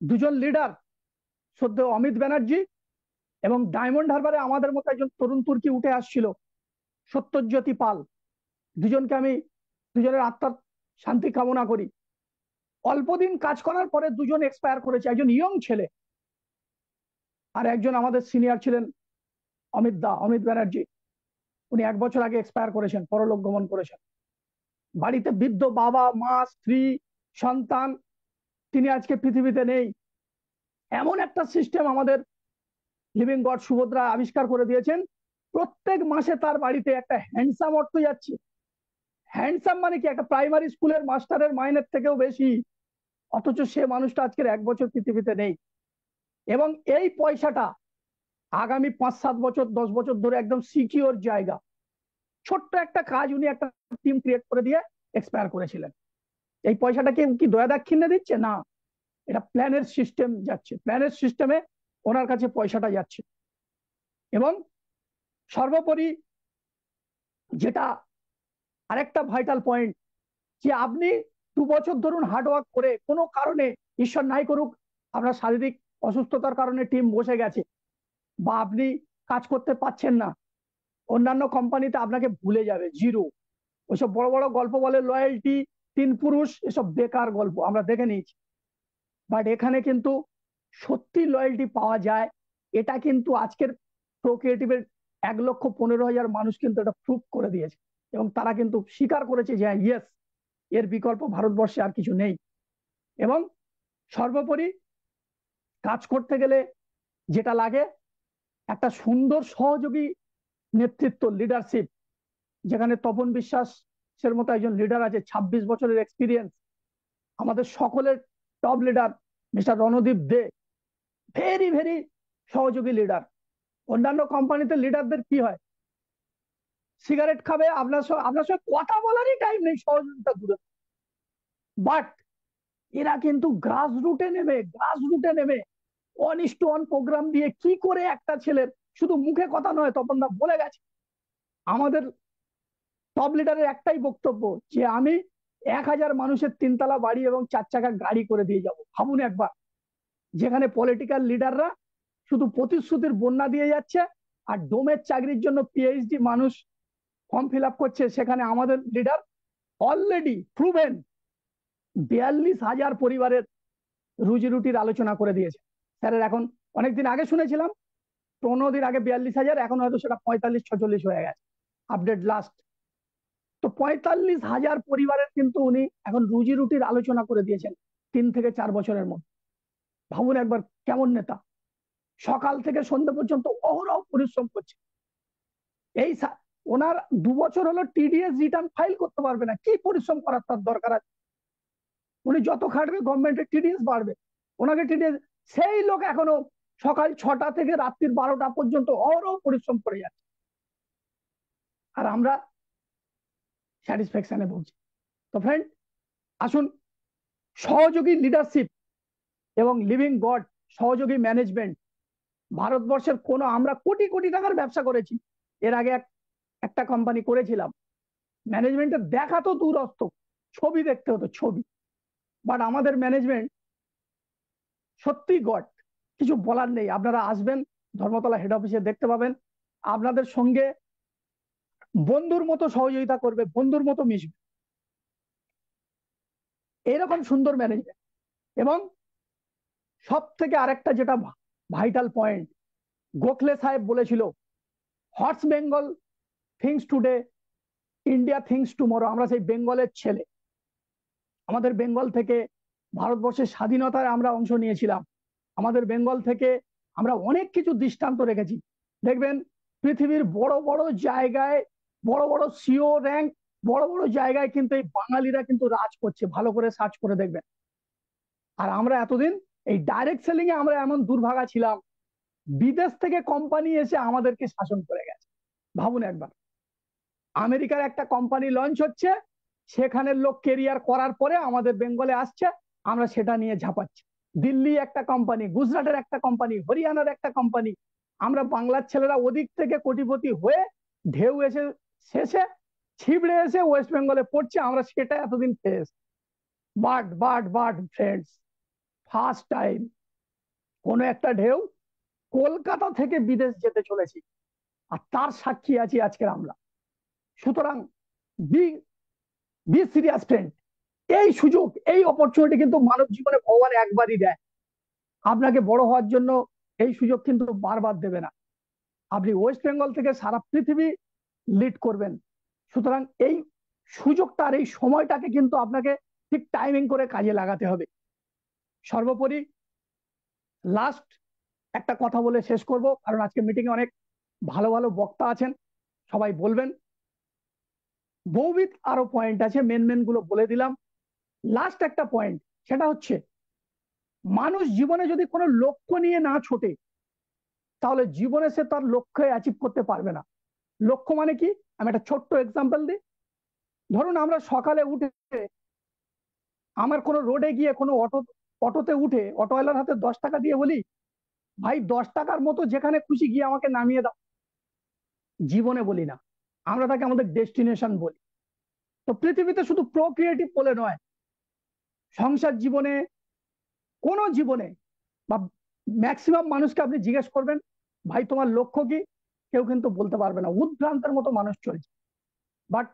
দুজন লিডার, সদ্য অমিত ব্যানার্জি এবং ডায়মন্ড হারবারে আমাদের মতো একজন তরুণ তুর্কি উঠে আসছিল, সত্যজ্যোতি পাল। দুজনকে আমি, দুজনের আত্মার শান্তি কামনা করি। অল্প দিন কাজ করার পরে দুজন এক্সপায়ার করেছে। একজন ইয়ং ছেলে, আর একজন আমাদের সিনিয়র ছিলেন অমিত ব্যানার্জি। উনি 1 বছর আগে এক্সপায়ার করেছেন, পরলোক গমন করেছেন। বাড়িতে বৃদ্ধ বাবা মা, স্ত্রী, সন্তান, তিনি আজকে পৃথিবীতে নেই। এমন একটা সিস্টেম আমাদের লিভিং গড সুভদ্রা আবিষ্কার করে দিয়েছেন, প্রত্যেক মাসে তার বাড়িতে একটা হ্যান্ডসাম অর্থ যাচ্ছে। হ্যান্ডসাম মানে কি? একটা প্রাইমারি স্কুলের মাস্টারের মাইনের থেকেও বেশি। অথচ সে মানুষটা আজকের 1 বছর পৃথিবীতে নেই। এবং এই পয়সাটা আগামী 5-7 বছর 10 বছর ধরে একদম সিকিউর জায়গা। ছোট্ট একটা কাজ উনি একটা টিম ক্রিয়েট করে দিয়ে এক্সপায়ার করেছিলেন। এই পয়সাটাকে কি দয়া দাক্ষিণ্যে দিচ্ছে? না, এটা প্ল্যানের সিস্টেম যাচ্ছে, প্ল্যানের সিস্টেমে ওনার কাছে পয়সাটা যাচ্ছে। এবং সর্বোপরি যেটা আরেকটা ভাইটাল পয়েন্ট, যে আপনি 2 বছর ধরুন হার্ডওয়ার্ক করে কোনো কারণে, ঈশ্বর নাই করুক, আপনার শারীরিক অসুস্থতার কারণে টিম বসে গেছে বা আপনি কাজ করতে পারছেন না, অন্যান্য কোম্পানিতে আপনাকে ভুলে যাবে, জিরো। ওইসব বড় বড় গল্প বলে লয়্যালটি, 3 পুরুষ, এসব বেকার গল্প আমরা দেখে নিয়েছি। বাট এখানে কিন্তু সত্যি লয়্যালটি পাওয়া যায়। এটা কিন্তু আজকের প্রোক্রিয়েটিভের 1,15,000 মানুষ কিন্তু এটা প্রুভ করে দিয়েছে, এবং তারা কিন্তু স্বীকার করেছে যে ইয়েস, এর বিকল্প ভারতবর্ষে আর কিছু নেই। এবং সর্বোপরি কাজ করতে গেলে যেটা লাগে, একটা সুন্দর সহযোগী নেতৃত্ব, লিডারশিপ, যেখানে তপন বিশ্বাসের মতো একজন লিডার আছে, 26 বছরের এক্সপিরিয়েন্স, আমাদের সকলের টপ লিডার মিস্টার রণদীপ দে, ভেরি ভেরি সহযোগী লিডার। অন্যান্য কোম্পানিতে লিডারদের কি হয়? সিগারেট খাবে, আপনার সঙ্গে কথা বলারই টাইম নেই, সহযোগিতা দূরে। বাট এরা কিন্তু গ্রাস রুটে নেমে 1:1 প্রোগ্রাম দিয়ে কি করে একটা ছেলের, শুধু মুখে কথা নয়, তপন দা বলে গেছে, আমাদের টপ লিডারের একটাই বক্তব্য, যে আমি 1,000 মানুষের 3 তলা বাড়ি এবং 4 চাকা গাড়ি করে দিয়ে যাব। ভাবুন একবার, যেখানে পলিটিক্যাল লিডাররা শুধু প্রতিশ্রুতির বন্যা দিয়ে যাচ্ছে, আর ডোমের চাকরির জন্য পিএইচডি মানুষ ফর্ম ফিল আপ করছে, সেখানে আমাদের লিডার অলরেডি প্রুভেন 42,000 পরিবারের রুজি রুটির আলোচনা করে দিয়েছে। স্যারের এখন অনেকদিন আগে শুনেছিলাম, 15 দিন আগে 42,000, এখন হয়তো সেটা 45-46 হয়ে গেছে, আপডেট লাস্ট। তো 45,000 পরিবারের কিন্তু উনি এখন রুজি রুটির আলোচনা করে দিয়েছেন 3 থেকে 4 বছরের মধ্যে। ভাবুন একবার, কেমন নেতা! সকাল থেকে সন্ধ্যে পর্যন্ত অহরহ পরিশ্রম করছে। এই ওনার 2 বছর হলো টিডিএস রিটার্ন ফাইল করতে পারবে না, কি পরিশ্রম করার তার দরকার আছে? উনি যত খাটবে গভর্নমেন্টের টিডিএস বাড়বে, ওনাকে টিডিএস। সেই লোক এখনো সকাল 6টা থেকে রাত্রির 12টা পর্যন্ত অহরহ পরিশ্রম করে যাচ্ছে, আর আমরা স্যাটিসফ্যাকশনে ভুগছি। তো ফ্রেন্ড, আসুন, সহযোগী লিডারশিপ এবং লিভিং গড সহযোগী ম্যানেজমেন্ট, ভারতবর্ষের আমরা কোটি কোটি টাকার ব্যবসা করেছি। এর আগে একটা কোম্পানি করেছিলাম, ম্যানেজমেন্টের দেখা তো দূরস্থ, ছবি দেখতে হতো, ছবি। বাট আমাদের ম্যানেজমেন্ট সত্যি গড, কিছু বলার নেই। আপনারা আসবেন, ধর্মতলা হেড অফিসে দেখতে পাবেন, আপনাদের সঙ্গে বন্ধুর মতো সহযোগিতা করবে, বন্ধুর মতো মিশবে, এরকম সুন্দর ম্যানেজমেন্ট। এবং সব থেকে আরেকটা যেটা ভাইটাল পয়েন্ট, গোখলে সাহেব বলেছিল, horse Bengal things today, India things tomorrow. আমরা সেই বেঙ্গলের ছেলে, আমাদের বেঙ্গল থেকে ভারতবর্ষের স্বাধীনতায় আমরা অংশ নিয়েছিলাম, আমাদের বেঙ্গল থেকে আমরা অনেক কিছু দৃষ্টান্ত রেখেছি। দেখবেন পৃথিবীর বড় বড় জায়গায়, বড় বড় সিও র্যাঙ্ক, বড় বড় জায়গায় কিন্তু এই বাঙালিরা কিন্তু রাজ করছে, ভালো করে সার্চ করে দেখবেন। আর আমরা এতদিন এই ডাইরেক্ট সেলিং এ আমরা এমন দুর্ভাগা ছিলাম, বিদেশ থেকে কোম্পানি এসে আমাদেরকে শাসন করে গেছে। ভাবুন একবার, আমেরিকার একটা কোম্পানি লঞ্চ হচ্ছে, সেখানের লোক কেরিয়ার করার পরে আমাদের বেঙ্গলে আসছে, আমরা সেটা নিয়ে ঝাঁপাচ্ছি। দিল্লি একটা কোম্পানি, গুজরাটের একটা কোম্পানি, হরিয়ানার একটা কোম্পানি, আমরা বাংলার ছেলেরা ওদিক থেকে কোটিপতি হয়ে ঢেউ এসে শেষে ছিবড়ে এসে ওয়েস্ট বেঙ্গলে পড়ছে, আমরা সেটা এতদিন face. But friends, first time কোন একটা ঢেউ কলকাতা থেকে বিদেশ যেতে চলেছি, আর তার সাক্ষী আছি আজকের আমরা। সুতরাং বি বি সিরিয়াস ফ্রেন্ড, এই সুযোগ, এই অপরচুনিটি কিন্তু মানব জীবনে ভগবান একবারই দেয়। আপনাকে বড় হওয়ার জন্য এই সুযোগ কিন্তু বারবার দেবে না। আপনি ওয়েস্ট বেঙ্গল থেকে সারা পৃথিবী লিড করবেন। সুতরাং এই সুযোগটা আর এই সময়টাকে কিন্তু আপনাকে ঠিক টাইমিং করে কাজে লাগাতে হবে। সর্বোপরি লাস্ট একটা কথা বলে শেষ করব, কারণ আজকে মিটিং এ অনেক ভালো ভালো বক্তা আছেন, সবাই বলবেন। বহুবিধ আরো পয়েন্ট আছে, মেন মেন গুলো বলে দিলাম। লাস্ট একটা পয়েন্ট, সেটা হচ্ছে মানুষ জীবনে যদি কোনো লক্ষ্য নিয়ে না ছোটে, তাহলে জীবনে সে তার লক্ষ্য অ্যাচিভ করতে পারবে না। লক্ষ্য মানে কি? আমি একটা ছোট্ট এক্সাম্পল দিই। ধরুন আমরা সকালে উঠে আমার কোনো রোডে গিয়ে কোনো অটোতে উঠে অটোওয়ালার হাতে 10 টাকা দিয়ে বলি, ভাই 10 টাকার মতো যেখানে খুশি গিয়ে আমাকে নামিয়ে দাও। জীবনে বলি না, আমরা তাকে আমাদের ডেস্টিনেশন বলি। তো পৃথিবীতে শুধু প্রক্রিয়েটিভ বলে নয়, সংসার জীবনে, কোন জীবনে বা ম্যাক্সিমাম মানুষকে আপনি জিজ্ঞেস করবেন, ভাই তোমার লক্ষ্য কি? কেউ কিন্তু বলতে পারবে না, উদ্ভ্রান্তের মতো মানুষ চলছে। বাট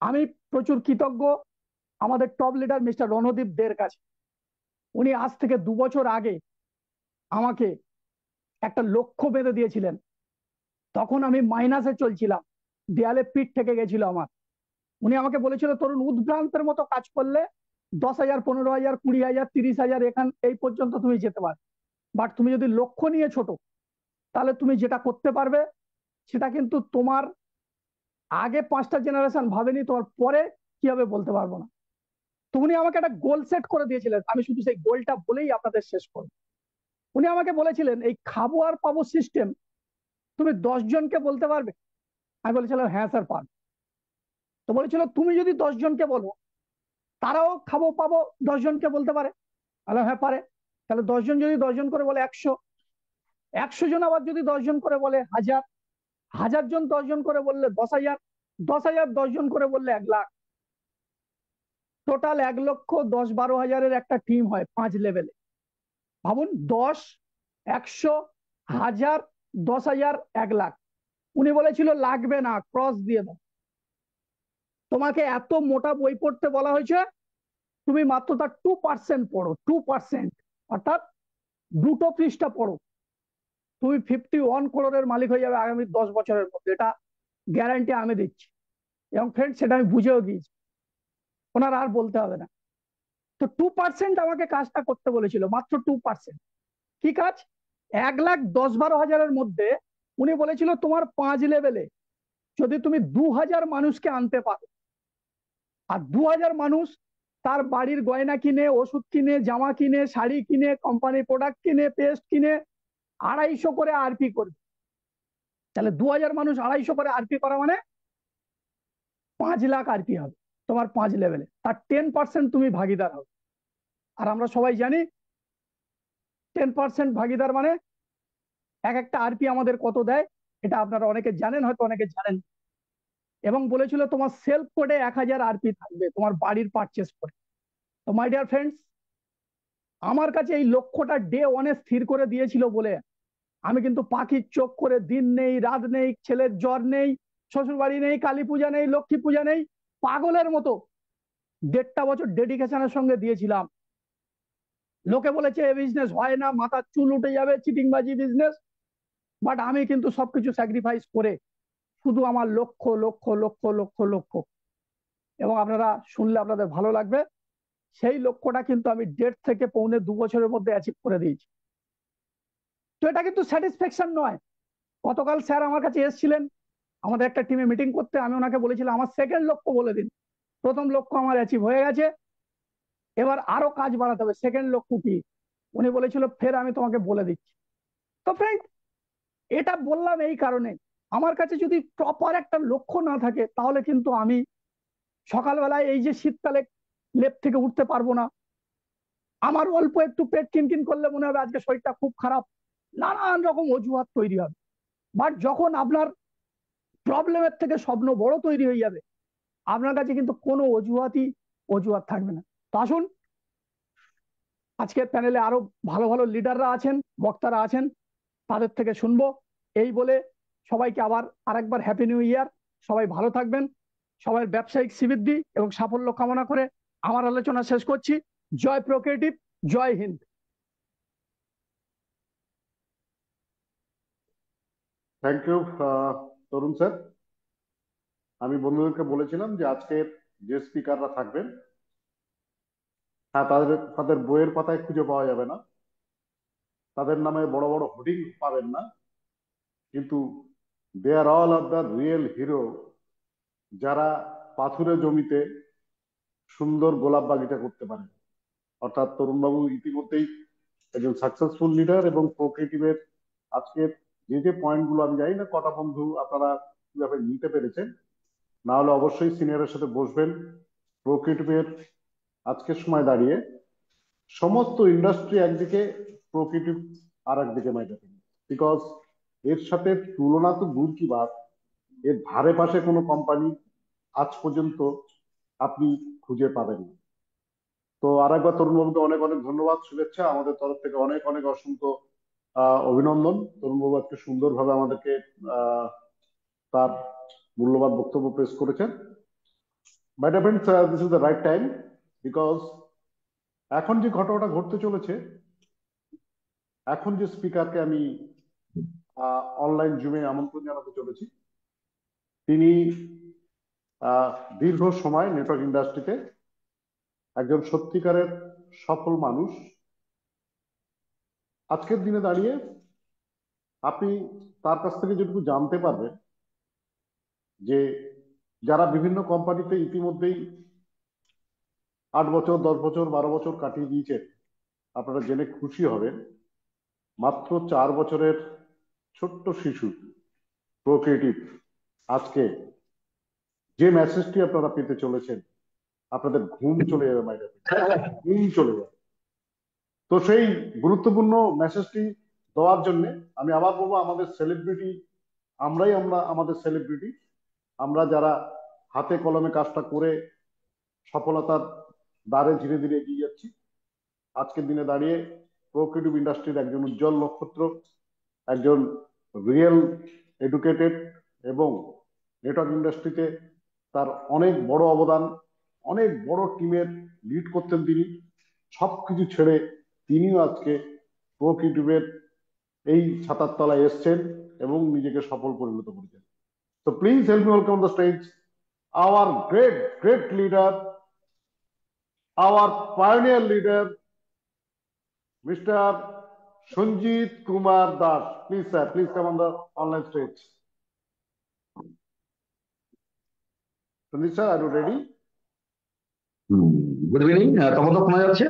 আমি প্রচুর কৃতজ্ঞ আমাদের টপ লিডার মিস্টার রণদীপ দের কাছে। উনি আজ থেকে 2 বছর আগে আমাকে একটা লক্ষ্য বেঁধে দিয়েছিলেন। তখন আমি মাইনাসে চলছিলাম, দেয়ালে পিঠ থেকে গেছিল আমার। উনি আমাকে বলেছিল, তরুণ, উদ্ভ্রান্তের মতো কাজ করলে 10,000, 15,000, 20,000, 30,000 এখান এই পর্যন্ত তুমি যেতে পারবে। বাট তুমি যদি লক্ষ্য নিয়ে ছোট, তাহলে তুমি যেটা করতে পারবে সেটা কিন্তু তোমার আগে 5টা জেনারেশন ভাবেনি, তোমার পরে কি হবে বলতে পারবো না। তো উনি আমাকে একটা গোল সেট করে দিয়েছিলেন, আমি শুধু সেই গোলটা বলেই আপনাদের শেষ করব। উনি আমাকে বলেছিলেন, এই খাবো আর পাবো সিস্টেম তুমি 10 জনকে বলতে পারবে? আমি বলেছিলাম, হ্যাঁ স্যার পারবো। তো বলেছিল, তুমি যদি 10 জনকে বলো, তারাও খাবো পাবো 10 জনকে বলতে পারে? বললাম, হ্যাঁ পারে। তাহলে 10 জন যদি 10 জন করে বলে 100, 100 জন আবার যদি 10 জন করে বলে 1000, 1000 জন 10 জন করে বললে 10,000, 10,000 10 জন করে বললে 1 লাখ, টোটাল 1 লক্ষ 10-12 হাজারের একটা টিম হয় 5 লেভেলে। ভাবুন, 10, 100, 1000, 10,000, 1 লাখ। উনি বলেছিল লাগবে না, ক্রস দিয়ে দাও। তোমাকে এত মোটা বই পড়তে বলা হয়েছে, তুমি মাত্র তার 2% পড়ো, 2%, অর্থাৎ 2টো পৃষ্ঠা পড়ো, তুমি 51 crore মালিক হয়ে যাবে আগামী 10 বছরের মধ্যে। এটা গ্যারান্টি আমি দিচ্ছি। এবং ফ্রেন্ড, সেটা আমি বুঝেও দিয়েছি, ওনার আর বলতে হবে না। তো 2% আমাকে কাজটা করতে বলেছিল, মাত্র 2%। কি কাজ? 1,10,12,000-এর মধ্যে উনি বলেছিল তোমার 5 লেভেলে যদি তুমি 2,000 মানুষকে আনতে পারো, আর 2,000 মানুষ তার বাড়ির গয়না কিনে, ওষুধ কিনে, জামা কিনে, শাড়ি কিনে, কোম্পানি প্রোডাক্ট কিনে, পেস্ট কিনে 250 করে আরপি করবে, তাহলে 2,000 মানুষ 250 করে আরপি করা মানে 5 লাখ আরপি হবে তোমার 5 লেভেলে। তার 10% তুমি ভাগিদার হবে। আর আমরা সবাই জানি 10% ভাগিদার মানে এক একটা আরপি আমাদের কত দেয়, এটা আপনারা অনেকে জানেন, হয়তো অনেকে জানেন। এবং বলেছিল তোমার সেলফ কোডে 1,000 আরপি থাকবে তোমার বাড়ির পারচেস করে। তো মাই ডিয়ার ফ্রেন্ডস, আমার কাছে এই লক্ষ্যটা ডে 1-এ স্থির করে দিয়েছিল বলে আমি কিন্তু পাখির চোখ করে দিন নেই রাত নেই, ছেলের জ্বর নেই, শ্বশুর বাড়ি নেই, কালী পূজা নেই, লক্ষ্মী পূজা নেই, পাগলের মতো 1.5 বছর ডেডিকেশনের সঙ্গে দিয়েছিলাম। লোকে বলেছে এ বিজনেস হয় না, মাথার চুল উঠে যাবে, চিটিংবাজি বিজনেস। বাট আমি কিন্তু সবকিছু স্যাক্রিফাইস করে শুধু আমার লক্ষ্য, লক্ষ্য, লক্ষ্য, লক্ষ্য, লক্ষ্য। এবং আপনারা শুনলে আপনাদের ভালো লাগবে, সেই লক্ষ্যটা কিন্তু আমি 1.5 থেকে 2.25 বছরের মধ্যে অ্যাচিভ করে দিয়েছি। তো এটা কিন্তু স্যাটিসফ্যাকশন নয়। গতকাল স্যার আমার কাছে এসেছিলেন আমাদের একটা টিমে মিটিং করতে, আমি ওনাকে বলেছিলাম আমার সেকেন্ড লক্ষ্য বলে দিন। প্রথম লক্ষ্য আমার অ্যাচিভ হয়ে গেছে, এবার আরো কাজ বাড়াতে হবে, সেকেন্ড লক্ষ্য কি? উনি বলেছিল ফের আমি তোমাকে বলে দিচ্ছি। তো ফ্রেন্ড, এটা বললাম এই কারণে, আমার কাছে যদি প্রপার একটা লক্ষ্য না থাকে, তাহলে কিন্তু আমি সকালবেলায় এই যে শীতকালে লেপ থেকে উঠতে পারবো না, আমার অল্প একটু পেট কিনকিন করলে মনে হবে আজকে শরীরটা খুব খারাপ, নানান রকম অজুহাত তৈরি হবে। বাট যখন আপনার প্রবলেমের থেকে স্বপ্ন বড় তৈরি হয়ে যাবে, আপনার কাছে কিন্তু কোনো অজুহাত থাকবে না। তো আসুন, আজকের প্যানেলে আরো ভালো ভালো লিডাররা আছেন, বক্তারা আছেন, তাদের থেকে শুনবো। এই বলে সবাইকে আবার আরেকবার হ্যাপি নিউ ইয়ার। সবাই ভালো থাকবেন। সবাই ব্যবসায়িক শ্রীবৃদ্ধি এবং সাফল্য কামনা করে আমার আলোচনা শেষ করছি। জয় প্রোক্রিয়েটিভ, জয় Hind. Thank you Tarun sir. আমি বন্ধুদেরকে বলেছিলাম যে আজকে যে স্পিকাররা থাকবেন, হ্যাঁ, তাদের তাদের বইয়ের পাতায় খুঁজে পাওয়া যাবে না। তাদের নামে বড় বড় হোর্ডিং পাবেন না, কিন্তু they are all of the real hero, যারা পাথুরে জমিতে সুন্দর গোলাপ বাগিচা করতে পারে। অর্থাৎ তরুণবাবু ইতিমধ্যেই একজন সাকসেসফুল লিডার এবং প্রোক্রিয়েটিভের আজকের যে যে পয়েন্ট গুলো, আমি জানি না কটা বন্ধু আপনারা কিভাবে নিতে পেরেছেন, না হলে অবশ্যই সিনিয়রের সাথে বসবেন। প্রোক্রিয়েটিভের আজকের সময় দাঁড়িয়ে সমস্ত ইন্ডাস্ট্রি একদিকে, প্রোক্রিয়েটিভ আর একদিকে মাইন্ড, বিকজ এর সাথে তুলনা তো দূর কি বাত, এর ধারে পাশে কোনো কোম্পানি আজ পর্যন্ত আপনি খুঁজে পাবেন না। তো আরেকবার তরুণবাবুকে অনেক অনেক ধন্যবাদ, শুভেচ্ছা আমাদের তরফ থেকে, অনেক অনেক অসংখ্য অভিনন্দন। তরুণবাবু আজকে সুন্দরভাবে আমাদেরকে আহ, তার মূল্যবান বক্তব্য পেশ করেছেন। By friends, this is the right time, because এখন যে ঘটনাটা ঘটতে চলেছে, এখন যে স্পিকারকে আমি অনলাইন জুমে আমন্ত্রণ জানাতে চলেছি, তিনি আহ, দীর্ঘ সময় নেটওয়ার্ক ইন্ডাস্ট্রিতে একজন সত্যিকারের সফল মানুষ। আজকের দিনে দাঁড়িয়ে আপনি তার কাছ থেকে যেটুকু জানতে পারবেন, যে যারা বিভিন্ন কোম্পানিতে ইতিমধ্যেই 8 বছর, 10 বছর, 12 বছর কাটিয়ে দিয়েছেন, আপনারা জেনে খুশি হবেন, মাত্র 4 বছরের ছোট্ট শিশু প্রোক্রিয়েটিভ আজকে যে মেসেজটি আপনারা পেতে চলেছেন, আপনাদের ঘুম চলে যাবে মাইন্ড, ঘুম চলে যাবে। তো সেই গুরুত্বপূর্ণ মেসেজটি দেওয়ার জন্য আমি আবার বলবো, আমাদের সেলিব্রিটি, আমরা আমাদের সেলিব্রিটি, আমরা যারা হাতে কলমে কাজটা করে সফলতার দ্বারে ধীরে ধীরে এগিয়ে যাচ্ছি, আজকের দিনে দাঁড়িয়ে প্রোক্রিয়েটিভ ইন্ডাস্ট্রির একজন উজ্জ্বল নক্ষত্র, একজন রিয়েল এডুকেটেড, এবং নেটওয়ার্ক ইন্ডাস্ট্রিতে তার অনেক বড় অবদান, অনেক বড় টিমের লিড করতেন তিনি, সবকিছু ছেড়ে তিনিও আজকে প্রোক্রিয়েটিভের এই ছাতার তলায় এসছেন এবং নিজেকে সফল পরিণত করেছেন। So please help me welcome on the stage our great, great leader, our pioneer leader, Mr. Sanjeet Kumar Das. Please, sir, please come on the online stage. Sanjeet sir, are you ready? Good evening. তখন তো শোনা যাচ্ছে?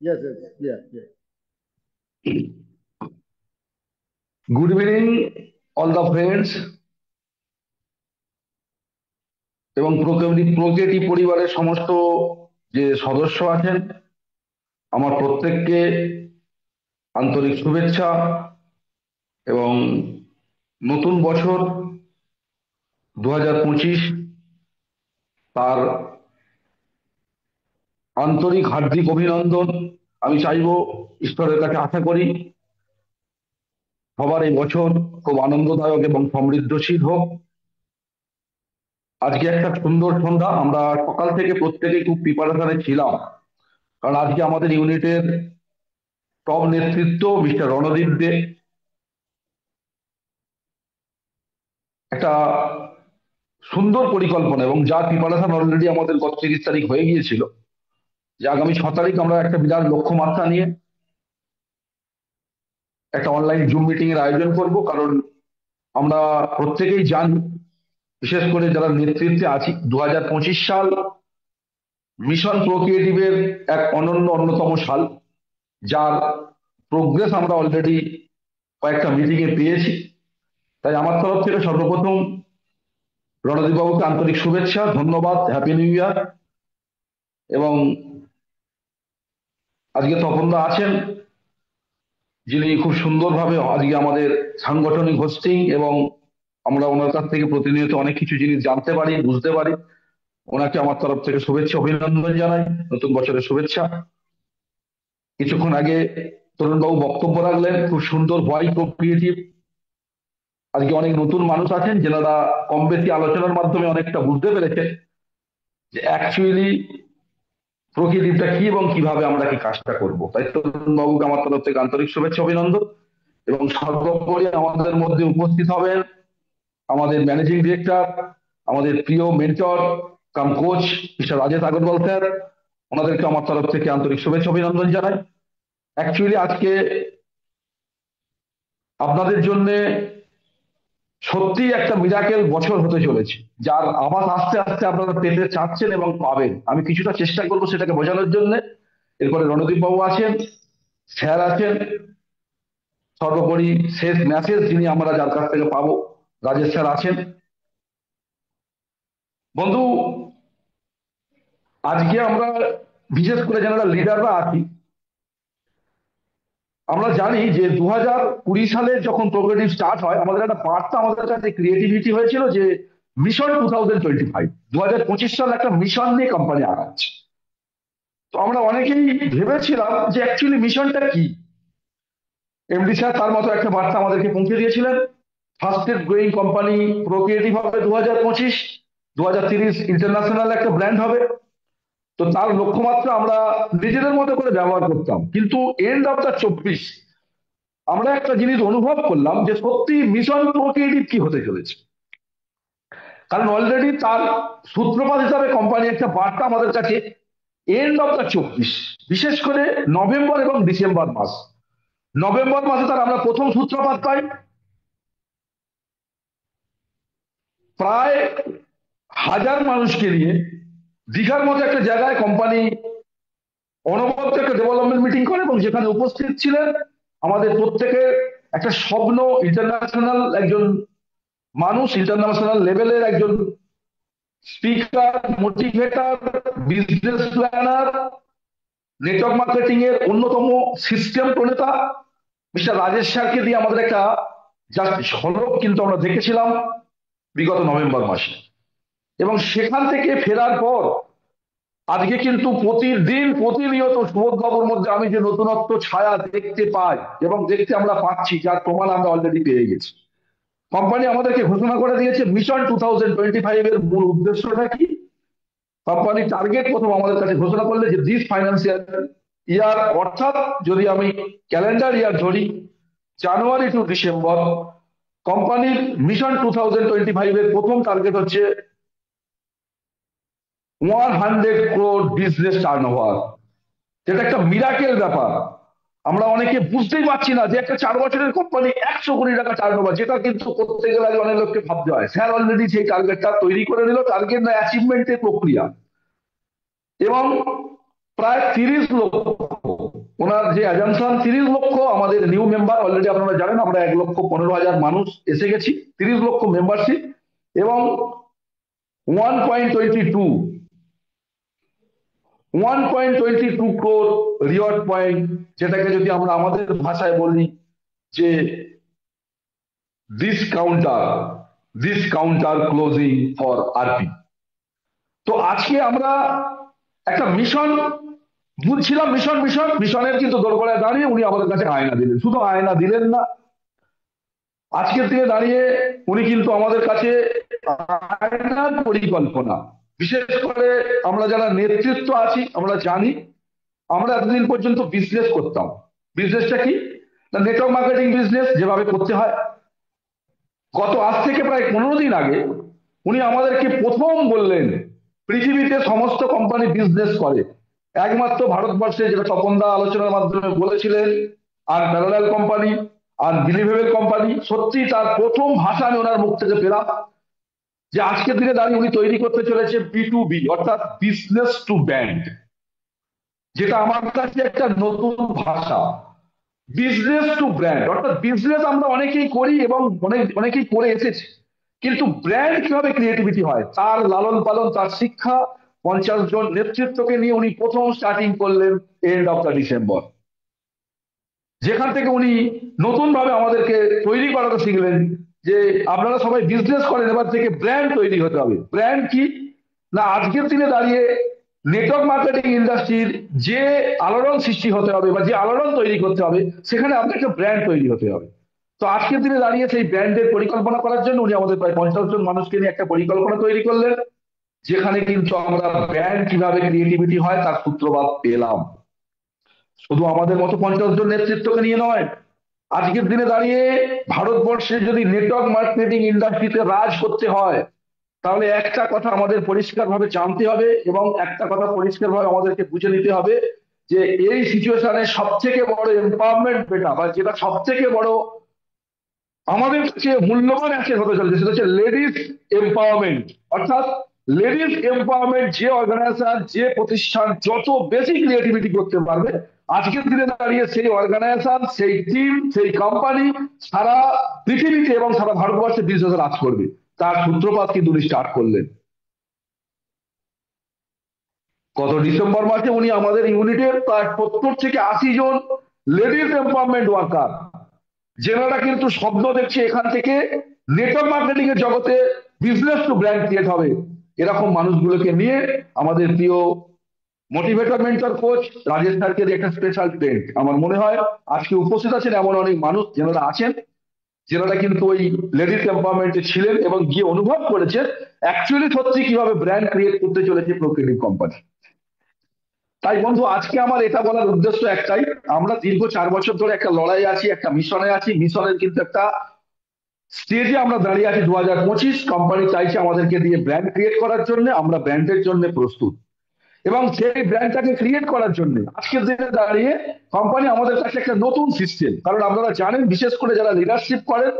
Yes, yes, yeah, yeah. Good evening all the friends এবং প্রোক্রিয়েটিভ পরিবারের সমস্ত যে সদস্য আছেন, আমার প্রত্যেককে আন্তরিক শুভেচ্ছা এবং নতুন বছর 2025 তার আন্তরিক হার্দিক অভিনন্দন। আমি চাইবো, ঈশ্বরের কাছে আশা করি সবার এই বছর খুব আনন্দদায়ক এবং সমৃদ্ধশীল হোক। আজকে একটা সুন্দর সন্ধ্যা, আমরা সকাল থেকে প্রত্যেকেই খুব প্রিপারেশনে ছিলাম, কারণ আজকে আমাদের ইউনিটের টপ নেতৃত্ব মিস্টার রণদীপ দে একটা সুন্দর পরিকল্পনা এবং যার প্রিপারেশন অলরেডি আমাদের গত 30 তারিখ হয়ে গিয়েছিল, যে আগামী 6 তারিখ আমরা একটা বিরাট লক্ষ্যমাত্রা নিয়ে একটা অনলাইন জুম মিটিং এর আয়োজন করব। কারণ আমরা প্রত্যেকেই জানি, বিশেষ করে যারা নেতৃত্বে আছি, 2025 সাল মিশন প্রোক্রিয়েটিভের এক অনন্য অন্যতম সাল, যার প্রোগ্রেস আমরা অলরেডি কয়েকটা মিটিং এ পেয়েছি। তাই আমার তরফ থেকে সর্বপ্রথম রণদীপ বাবুকে আন্তরিক শুভেচ্ছা, ধন্যবাদ, হ্যাপি নিউ ইয়ার। এবং আজকে তপনদা আছেন, যিনি খুব সুন্দরভাবে আজকে আমাদের সাংগঠনিক হোস্টিং, এবং আমরা ওনার কাছ থেকে প্রতিনিয়ত অনেক কিছু জিনিস জানতে পারি, বুঝতে পারি। ওনাকে আমার তরফ থেকে শুভেচ্ছা অভিনন্দন জানাই, নতুন বছরের শুভেচ্ছা। কিছুক্ষণ আগে তরুণবাবু বক্তব্য রাখলেন, খুব সুন্দর, হোয়াই প্রোক্রিয়েটিভ। আজকে অনেক নতুন মানুষ আছেন যারা কম বেশি আলোচনার মাধ্যমে অনেকটা বুঝতে পেরেছেন যে অ্যাকচুয়ালি প্রোক্রিয়েটিভটা কি এবং কিভাবে আমরা কি কাজটা করব। তাই তরুণবাবুকে আমার তরফ থেকে আন্তরিক শুভেচ্ছা অভিনন্দন। এবং সর্বোপরি আমাদের মধ্যে উপস্থিত হবেন আমাদের ম্যানেজিং ডিরেক্টর, আমাদের প্রিয় mentor cum coach mister Rajesh Agarwal sir. ওনাদেরকে আমার তরফ থেকে আন্তরিক শুভেচ্ছা অভিনন্দন জানাই। অ্যাকচুয়ালি আজকে আপনাদের জন্য সত্যি একটা মিরাকেল বছর হতে চলেছে, যার আভাস আস্তে আস্তে আপনারা পেতে চাচ্ছেন এবং পাবেন। আমি কিছুটা চেষ্টা করবো সেটাকে বোঝানোর জন্য। এরপরে রণদীপ বাবু আছেন, স্যার আছেন, সর্বোপরি শেষ মেসেজ যিনি আমরা যার কাছ থেকে পাবো, রাজেশ স্যার আছেন। বন্ধু, আজকে আমরা বিশেষ করে যারা লিডাররা আছি, আমরা জানি যে 2020 সালে যখন প্রোগ্রেটিভ স্টার্ট হয়, আমাদের একটা বার্তা আমাদের কাছে ক্রিয়েটিভিটি হয়েছিল যে মিশন 2025, 2025 সাল একটা মিশন নিয়ে কোম্পানি আগাচ্ছে। তো আমরা অনেকেই ভেবেছিলাম যে অ্যাকচুয়ালি মিশনটা কি। এমডি স্যার তার মতো একটা বার্তা আমাদেরকে পৌঁছে দিয়েছিলেন, ফাস্টেস্ট গ্রোয়িং কোম্পানি প্রোক্রিয়েটিভ হবে 2025, 2030 ইন্টারন্যাশনাল একটা ব্র্যান্ড হবে। তো তার লক্ষ্যমাত্রা আমরা নিজেদের মতো করে ব্যবহার করতাম, কিন্তু এন্ড অফ দ্য 24 আমরা একটা জিনিস অনুভব করলাম যে সত্যি মিশন প্রোক্রিয়েটিভ কি হতে চলেছে। কারণ অলরেডি তার সূত্রপাত হিসাবে কোম্পানি একটা বার্তা আমাদের কাছে এন্ড অফ দ্য 24, বিশেষ করে নভেম্বর এবং ডিসেম্বর মাস। নভেম্বর মাসে তার আমরা প্রথম সূত্রপাত পাই, প্রায় 1000 মানুষকে নিয়ে দীঘার মতো একটা জায়গায় কোম্পানি অনবদ্য একটা ডেভেলপমেন্ট মিটিং করে, এবং যেখানে উপস্থিত ছিলেন আমাদের প্রত্যেকের একটা স্বপ্ন, ইন্টারন্যাশনাল একজন মানুষ, ইন্টারন্যাশনাল লেভেলের একজন speaker, motivator, business planner, network marketing এর অন্যতম সিস্টেম প্রণেতা মিস্টার রাজেশ স্যারকে দিয়ে আমাদের একটা জাস্ট ঝলক কিন্তু আমরা দেখেছিলাম বিগত নভেম্বর মাসে। এবং সেখান থেকে ফেরার পর আজকে কিন্তু প্রতিদিন প্রতিনিয়ত সুবোধবাবুর মধ্যে আমি যে নতুনত্ব ছায়া দেখতে পাই এবং দেখতে আমরা পাচ্ছি, যার প্রমাণ আমরা অলরেডি পেয়ে গেছি। কোম্পানি আমাদেরকে ঘোষণা করে দিয়েছে মিশন 2025 এর মূল উদ্দেশ্যটা কি। কোম্পানি টার্গেট প্রথম আমাদের কাছে ঘোষণা করলে যে দিস ফাইন্যান্সিয়াল ইয়ার, অর্থাৎ যদি আমি ক্যালেন্ডার ইয়ার ধরি জানুয়ারি টু ডিসেম্বর, কোম্পানির মিশন 2025 এর প্রথম টার্গেট হচ্ছে 100 crore বিজনেস টার্নওভার, যেটা একটা মিরাকেল ব্যাপার। আমরা অনেকে বুঝতেই পারছি না যে একটা 4 বছরের কোম্পানি 100 কোটি টাকা টার্নওভার, যেটা কিন্তু করতে গেলে আগে অনেক লোককে ভাবতে হয়। স্যার অলরেডি সেই টার্গেটটা তৈরি করে নিল, টার্গেট না অ্যাচিভমেন্টের প্রক্রিয়া। এবং প্রায় 30 লক্ষ, ওনার যে অ্যাজামশন 30 লক্ষ আমাদের নিউ মেম্বার, অলরেডি আপনারা জানেন আমরা 1,15,000 মানুষ এসে গেছি, 30 লক্ষ মেম্বারশিপ এবং 1.22 crore রিওয়ার্ড পয়েন্ট, যেটাকে যদি আমরা আমাদের ভাষায় বলি যে this counter closing for RP. তো আজকে আমরা একটা মিশন বুঝছিলাম, মিশন মিশন মিশনের কিন্তু দোরগোড়ায় দাঁড়িয়ে উনি আমাদের কাছে আয়না দিলেন। শুধু আয়না দিলেন না, আজকের দিনে দাঁড়িয়ে উনি কিন্তু আমাদের কাছে আয়নার পরিকল্পনা, বিশেষ করে আমরা যারা নেতৃত্ব আছি আমরা জানি আমরা এতদিন পর্যন্ত বিজনেস করতাম। বিজনেসটা কি না, নেটওয়ার্ক মার্কেটিং বিজনেস যেভাবে করতে হয়। গত আজ থেকে প্রায় 15 দিন আগে উনি আমাদেরকে প্রথম বললেন পৃথিবীতে সমস্ত কোম্পানি বিজনেস করে, একমাত্র ভারতবর্ষে, যেটা তপনদা আলোচনার মাধ্যমে বলেছিলেন, are parallel company, R believable company. সত্যি তার প্রথম ভাষা আমি ওনার মুখ থেকে পেলাম যে আজকের দিনে দাঁড়িয়ে উনি তৈরি করতে চলেছে B2B, অর্থাৎ বিজনেস টু ব্র্যান্ড, যেটা আমার কাছে একটা নতুন ভাষা। বিজনেস টু ব্র্যান্ড অর্থাৎ বিজনেস আমরা অনেকেই করি এবং অনেকেই করে এসেছি, কিন্তু ব্র্যান্ড কিভাবে ক্রিয়েটিভিটি হয় তার লালন পালন, তার শিক্ষা 50 জন নেতৃত্বকে নিয়ে উনি প্রথম স্টার্টিং করলেন এন্ড অফ দ্য ডিসেম্বর, যেখান থেকে উনি নতুন ভাবে আমাদেরকে তৈরি করাতে শিখলেন যে আপনারা সবাই বিজনেস করেন, এবার থেকে ব্র্যান্ড তৈরি হতে হবে। ব্র্যান্ড কি না, আজকের দিনে দাঁড়িয়ে নেটওয়ার্ক মার্কেটিং ইন্ডাস্ট্রির যে আলোড়ন সৃষ্টি হতে হবে বা যে আলোড়ন তৈরি করতে হবে, সেখানে আপনাকে ব্র্যান্ড তৈরি হতে হবে। তো আজকের দিনে দাঁড়িয়ে সেই ব্র্যান্ডের পরিকল্পনা করার জন্য উনি আমাদের প্রায় 50 জন মানুষকে নিয়ে একটা পরিকল্পনা তৈরি করলেন, যেখানে কিন্তু আমরা ব্র্যান্ড কিভাবে ক্রিয়েটিভিটি হয় তার সূত্রপাত পেলাম। শুধু আমাদের মতো 50 জন নেতৃত্বকে নিয়ে নয়, আজকের দিনে দাঁড়িয়ে ভারতবর্ষে যদি নেটওয়ার্ক মার্কেটিং ইন্ডাস্ট্রিতে রাজ করতে হয়, তাহলে একটা কথা আমাদের পরিষ্কারভাবে জানতে হবে এবং একটা কথা পরিষ্কারভাবে আমাদেরকে বুঝে নিতে হবে যে এই সিচুয়েশনে সব থেকে বড় এম্পাওয়ারমেন্ট বেটা বা যেটা সব থেকে বড় আমাদের কাছে মূল্যবান অ্যাসেট হতে চলেছে, সেটা হচ্ছে লেডিস এম্পাওয়ারমেন্ট। অর্থাৎ লেডিস এম্পাওয়ারমেন্ট, যে অর্গানাইজেশন, যে প্রতিষ্ঠান যত বেশি ক্রিয়েটিভিটি করতে পারবে, আজকের দিনে দাঁড়িয়ে সেই অর্গানাইজেশন, সেই টিম, সেই কোম্পানি সারা পৃথিবীতে এবং সারা ভারতবর্ষে বিজনেস রাজ করবে। তার সূত্রপাত কিন্তু উনি স্টার্ট করলেন গত ডিসেম্বর মাসে। উনি আমাদের ইউনিটের প্রায় 70 থেকে 80 জন লেডিস এম্পাওয়ারমেন্ট ওয়ার্কার, যেনারা কিন্তু স্বপ্ন দেখছে এখান থেকে নেটওয়ার্ক মার্কেটিং এর জগতে বিজনেস টু ব্র্যান্ড ক্রিয়েট হবে, এরকম মানুষগুলোকে নিয়ে আমাদের প্রিয় মোটিভেটর মেন্টর কোচ রাজেশ স্যারকে একটা স্পেশাল ট্রেন্ড। আমার মনে হয় আজকে উপস্থিত আছেন এমন অনেক মানুষ যেনারা আছেন, যেনারা কিন্তু ওই লেডিস এম্পাওয়ারমেন্টে ছিলেন এবং গিয়ে অনুভব করেছেন অ্যাকচুয়ালি সত্যি কিভাবে ব্র্যান্ড ক্রিয়েট করতে চলেছে প্রোক্রিয়েটিভ কোম্পানি। তাই বন্ধু, আজকে আমার এটা বলার উদ্দেশ্য একটাই, আমরা দীর্ঘ 4 বছর ধরে একটা লড়াই আছি, একটা মিশনে আছি। মিশনের কিন্তু একটা স্টেজে আমরা দাঁড়িয়ে আছি। 2025 কোম্পানি চাইছে আমাদেরকে দিয়ে ব্র্যান্ড ক্রিয়েট করার জন্য, আমরা ব্র্যান্ডের জন্য প্রস্তুত। এবং সেই ব্র্যান্ডটাকে ক্রিয়েট করার জন্য আজকের দিনে দাঁড়িয়ে কোম্পানি আমাদের কাছে একটা নতুন সিস্টেম, কারণ আপনারা জানেন বিশেষ করে যারা লিডারশিপ করেন,